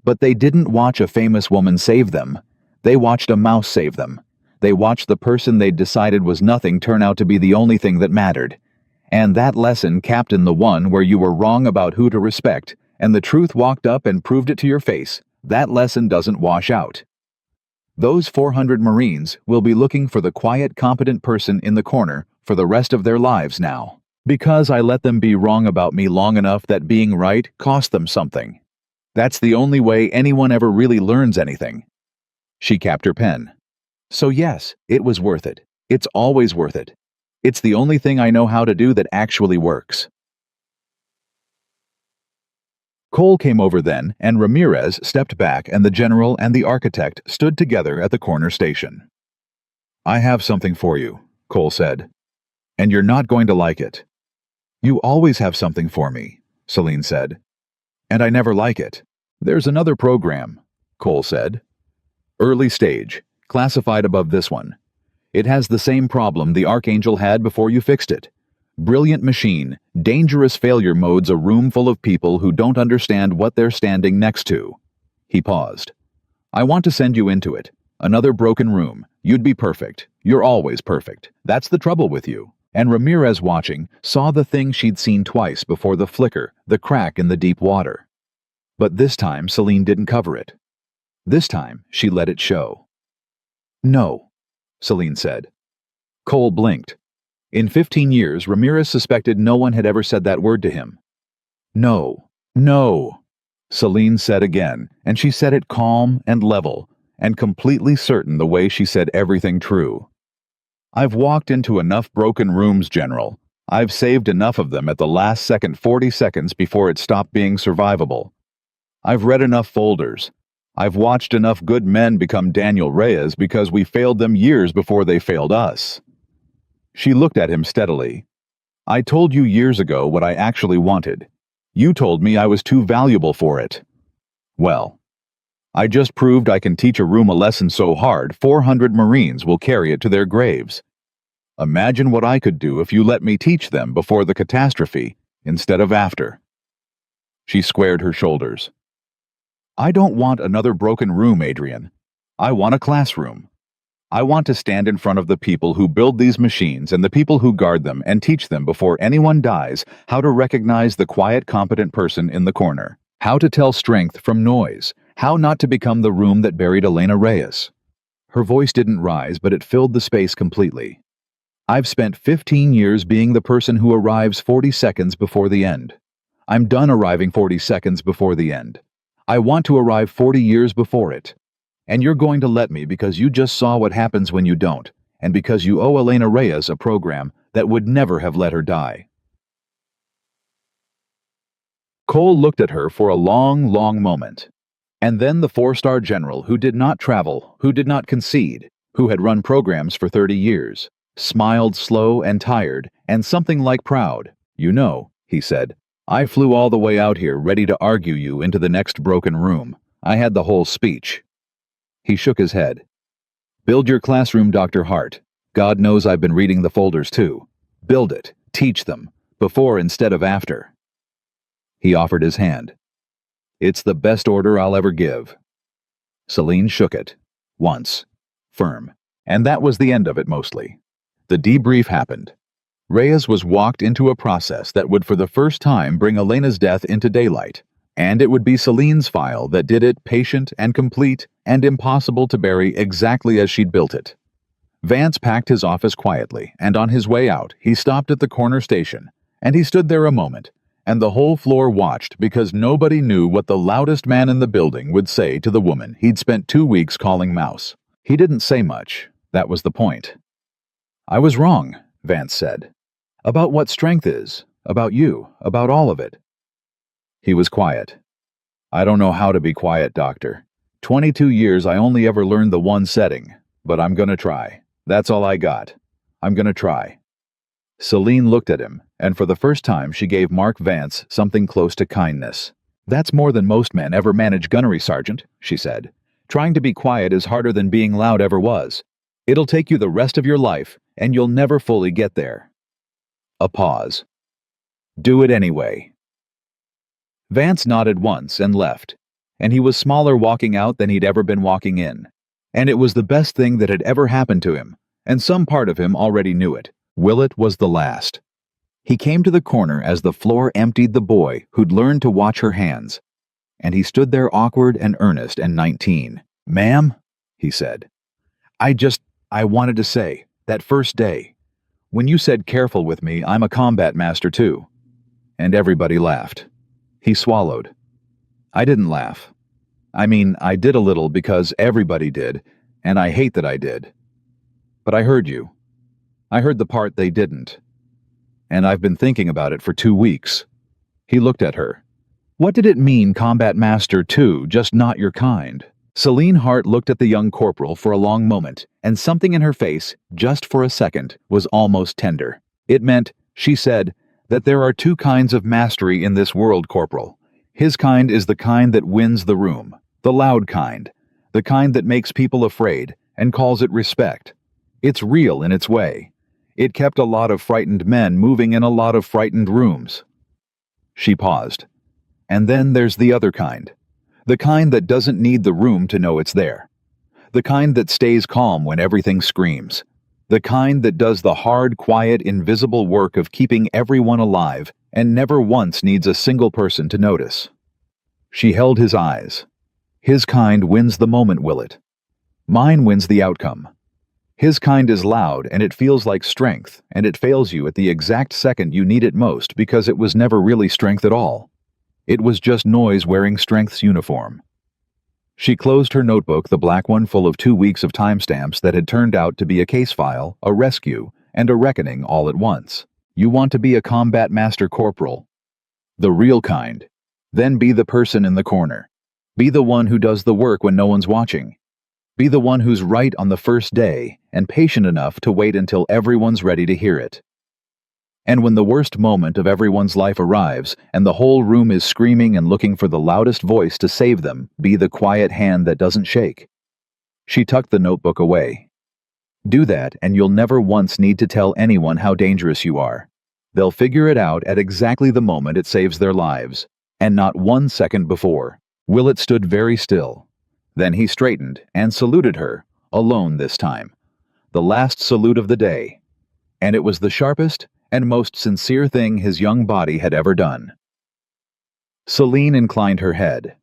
S1: But they didn't watch a famous woman save them. They watched a mouse save them. They watched the person they'd decided was nothing turn out to be the only thing that mattered. And that lesson capped in the one where you were wrong about who to respect, and the truth walked up and proved it to your face. That lesson doesn't wash out. Those 400 Marines will be looking for the quiet, competent person in the corner for the rest of their lives now. Because I let them be wrong about me long enough that being right cost them something. That's the only way anyone ever really learns anything. She capped her pen. So yes, it was worth it. It's always worth it. It's the only thing I know how to do that actually works. Cole came over then, and Ramirez stepped back, and the general and the architect stood together at the corner station. I have something for you, Cole said. And you're not going to like it. You always have something for me, Celine said. And I never like it. There's another program, Cole said. Early stage, classified above this one. It has the same problem the Archangel had before you fixed it. Brilliant machine, dangerous failure modes a room full of people who don't understand what they're standing next to. He paused. I want to send you into it. Another broken room. You'd be perfect. You're always perfect. That's the trouble with you. And Ramirez, watching, saw the thing she'd seen twice before, the flicker, the crack in the deep water. But this time Celine didn't cover it. This time she let it show. No, Celine said. Cole blinked. In 15 years, Ramirez suspected no one had ever said that word to him. No, no, Celine said again, and she said it calm and level, and completely certain the way she said everything true. I've walked into enough broken rooms, General. I've saved enough of them at the last second, 40 seconds before it stopped being survivable. I've read enough folders. I've watched enough good men become Daniel Reyes because we failed them years before they failed us. She looked at him steadily. I told you years ago what I actually wanted. You told me I was too valuable for it. Well, I just proved I can teach a room a lesson so hard 400 Marines will carry it to their graves. Imagine what I could do if you let me teach them before the catastrophe instead of after. She squared her shoulders. I don't want another broken room, Adrian. I want a classroom. I want to stand in front of the people who build these machines and the people who guard them and teach them before anyone dies how to recognize the quiet, competent person in the corner, how to tell strength from noise, How not to become the room that buried Elena Reyes. Her voice didn't rise, but it filled the space completely. I've spent 15 years being the person who arrives 40 seconds before the end. I'm done arriving 40 seconds before the end. I want to arrive 40 years before it. And you're going to let me because you just saw what happens when you don't, and because you owe Elena Reyes a program that would never have let her die. Cole looked at her for a long, long moment. And then the four-star general who did not travel, who did not concede, who had run programs for 30 years, smiled slow and tired and something like proud. You know, he said, I flew all the way out here ready to argue you into the next broken room. I had the whole speech. He shook his head. Build your classroom, Dr. Hart. God knows I've been reading the folders too. Build it, teach them, before instead of after. He offered his hand. It's the best order I'll ever give. Celine shook it. Once. Firm. And that was the end of it mostly. The debrief happened. Reyes was walked into a process that would for the first time bring Elena's death into daylight, and it would be Celine's file that did it patient and complete and impossible to bury exactly as she'd built it. Vance packed his office quietly, and on his way out, he stopped at the corner station, and he stood there a moment, and the whole floor watched because nobody knew what the loudest man in the building would say to the woman he'd spent 2 weeks calling Mouse. He didn't say much. That was the point. I was wrong, Vance said. About what strength is, about you, about all of it. He was quiet. I don't know how to be quiet, Doctor. 22 years I only ever learned the one setting, but I'm gonna try. That's all I got. I'm gonna try. Celine looked at him, and for the first time she gave Mark Vance something close to kindness. That's more than most men ever manage, Gunnery Sergeant, she said. Trying to be quiet is harder than being loud ever was. It'll take you the rest of your life, and you'll never fully get there. A pause. Do it anyway. Vance nodded once and left, and he was smaller walking out than he'd ever been walking in. And it was the best thing that had ever happened to him, and some part of him already knew it. Willett was the last. He came to the corner as the floor emptied the boy who'd learned to watch her hands, and he stood there awkward and earnest and 19. Ma'am, he said, I wanted to say, that first day, when you said careful with me, I'm a combat master too. And everybody laughed. He swallowed. I didn't laugh. I mean, I did a little because everybody did, and I hate that I did. But I heard you. I heard the part they didn't. And I've been thinking about it for 2 weeks. He looked at her. What did it mean, combat master too, just not your kind? Celine Hart looked at the young corporal for a long moment, and something in her face, just for a second, was almost tender. It meant, she said, that there are 2 kinds of mastery in this world, Corporal. His kind is the kind that wins the room, the loud kind, the kind that makes people afraid and calls it respect. It's real in its way. It kept a lot of frightened men moving in a lot of frightened rooms. She paused. And then there's the other kind. The kind that doesn't need the room to know it's there. The kind that stays calm when everything screams. The kind that does the hard, quiet, invisible work of keeping everyone alive and never once needs a single person to notice. She held his eyes. His kind wins the moment, Willett. Mine wins the outcome. His kind is loud and it feels like strength, and it fails you at the exact second you need it most because it was never really strength at all. It was just noise wearing strength's uniform. She closed her notebook, the black one full of 2 weeks of timestamps that had turned out to be a case file, a rescue, and a reckoning all at once. You want to be a combat master corporal. The real kind. Then be the person in the corner. Be the one who does the work when no one's watching. Be the one who's right on the first day and patient enough to wait until everyone's ready to hear it. And when the worst moment of everyone's life arrives and the whole room is screaming and looking for the loudest voice to save them, be the quiet hand that doesn't shake. She tucked the notebook away. Do that and you'll never once need to tell anyone how dangerous you are. They'll figure it out at exactly the moment it saves their lives, and not 1 second before. Willett stood very still. Then he straightened and saluted her, alone this time. The last salute of the day. And it was the sharpest and most sincere thing his young body had ever done. Celine inclined her head.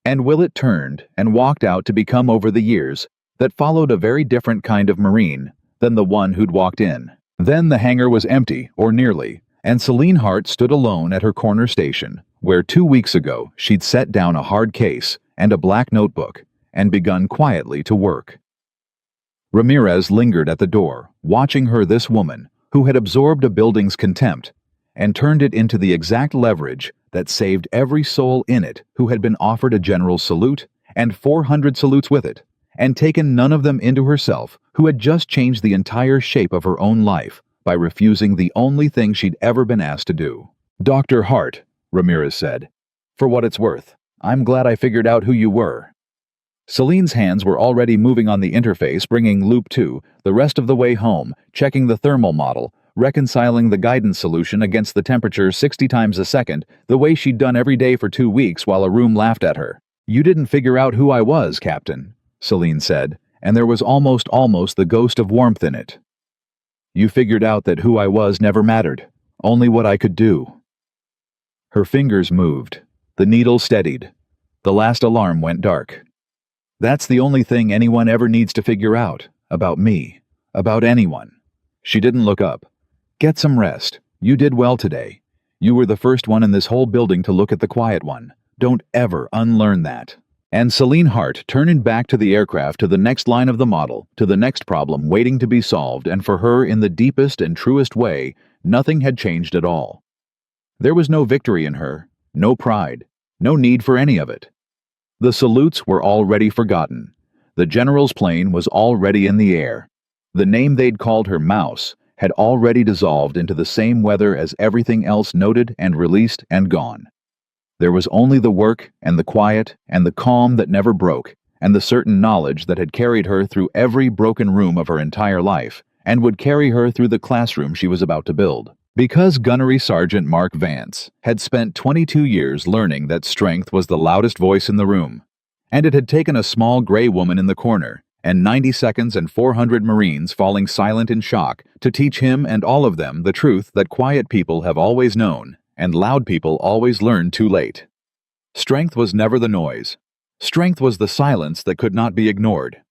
S1: And Willett turned and walked out to become, over the years that followed, a very different kind of Marine than the one who'd walked in. Then the hangar was empty, or nearly, and Celine Hart stood alone at her corner station, where 2 weeks ago she'd set down a hard case and a black notebook and begun quietly to work. Ramirez lingered at the door, watching her, this woman who had absorbed a building's contempt and turned it into the exact leverage that saved every soul in it who had been offered a general's salute and 400 salutes with it, and taken none of them into herself, who had just changed the entire shape of her own life by refusing the only thing she'd ever been asked to do. "Dr. Hart," Ramirez said, "for what it's worth, I'm glad I figured out who you were." Celine's hands were already moving on the interface, bringing Loop 2 the rest of the way home, checking the thermal model, reconciling the guidance solution against the temperature 60 times a second, the way she'd done every day for 2 weeks while a room laughed at her. "You didn't figure out who I was, Captain," Celine said, and there was almost the ghost of warmth in it. "You figured out that who I was never mattered, only what I could do." Her fingers moved. The needle steadied. The last alarm went dark. "That's the only thing anyone ever needs to figure out, about me, about anyone." She didn't look up. "Get some rest. You did well today. You were the first one in this whole building to look at the quiet one. Don't ever unlearn that." And Celine Hart turned back to the aircraft, to the next line of the model, to the next problem waiting to be solved, and for her, in the deepest and truest way, nothing had changed at all. There was no victory in her, no pride, no need for any of it. The salutes were already forgotten. The general's plane was already in the air. The name they'd called her, Mouse, had already dissolved into the same weather as everything else, noted and released and gone. There was only the work and the quiet and the calm that never broke, and the certain knowledge that had carried her through every broken room of her entire life, and would carry her through the classroom she was about to build. Because Gunnery Sergeant Mark Vance had spent 22 years learning that strength was the loudest voice in the room, and it had taken a small gray woman in the corner and 90 seconds and 400 Marines falling silent in shock to teach him and all of them the truth that quiet people have always known and loud people always learn too late. Strength was never the noise. Strength was the silence that could not be ignored.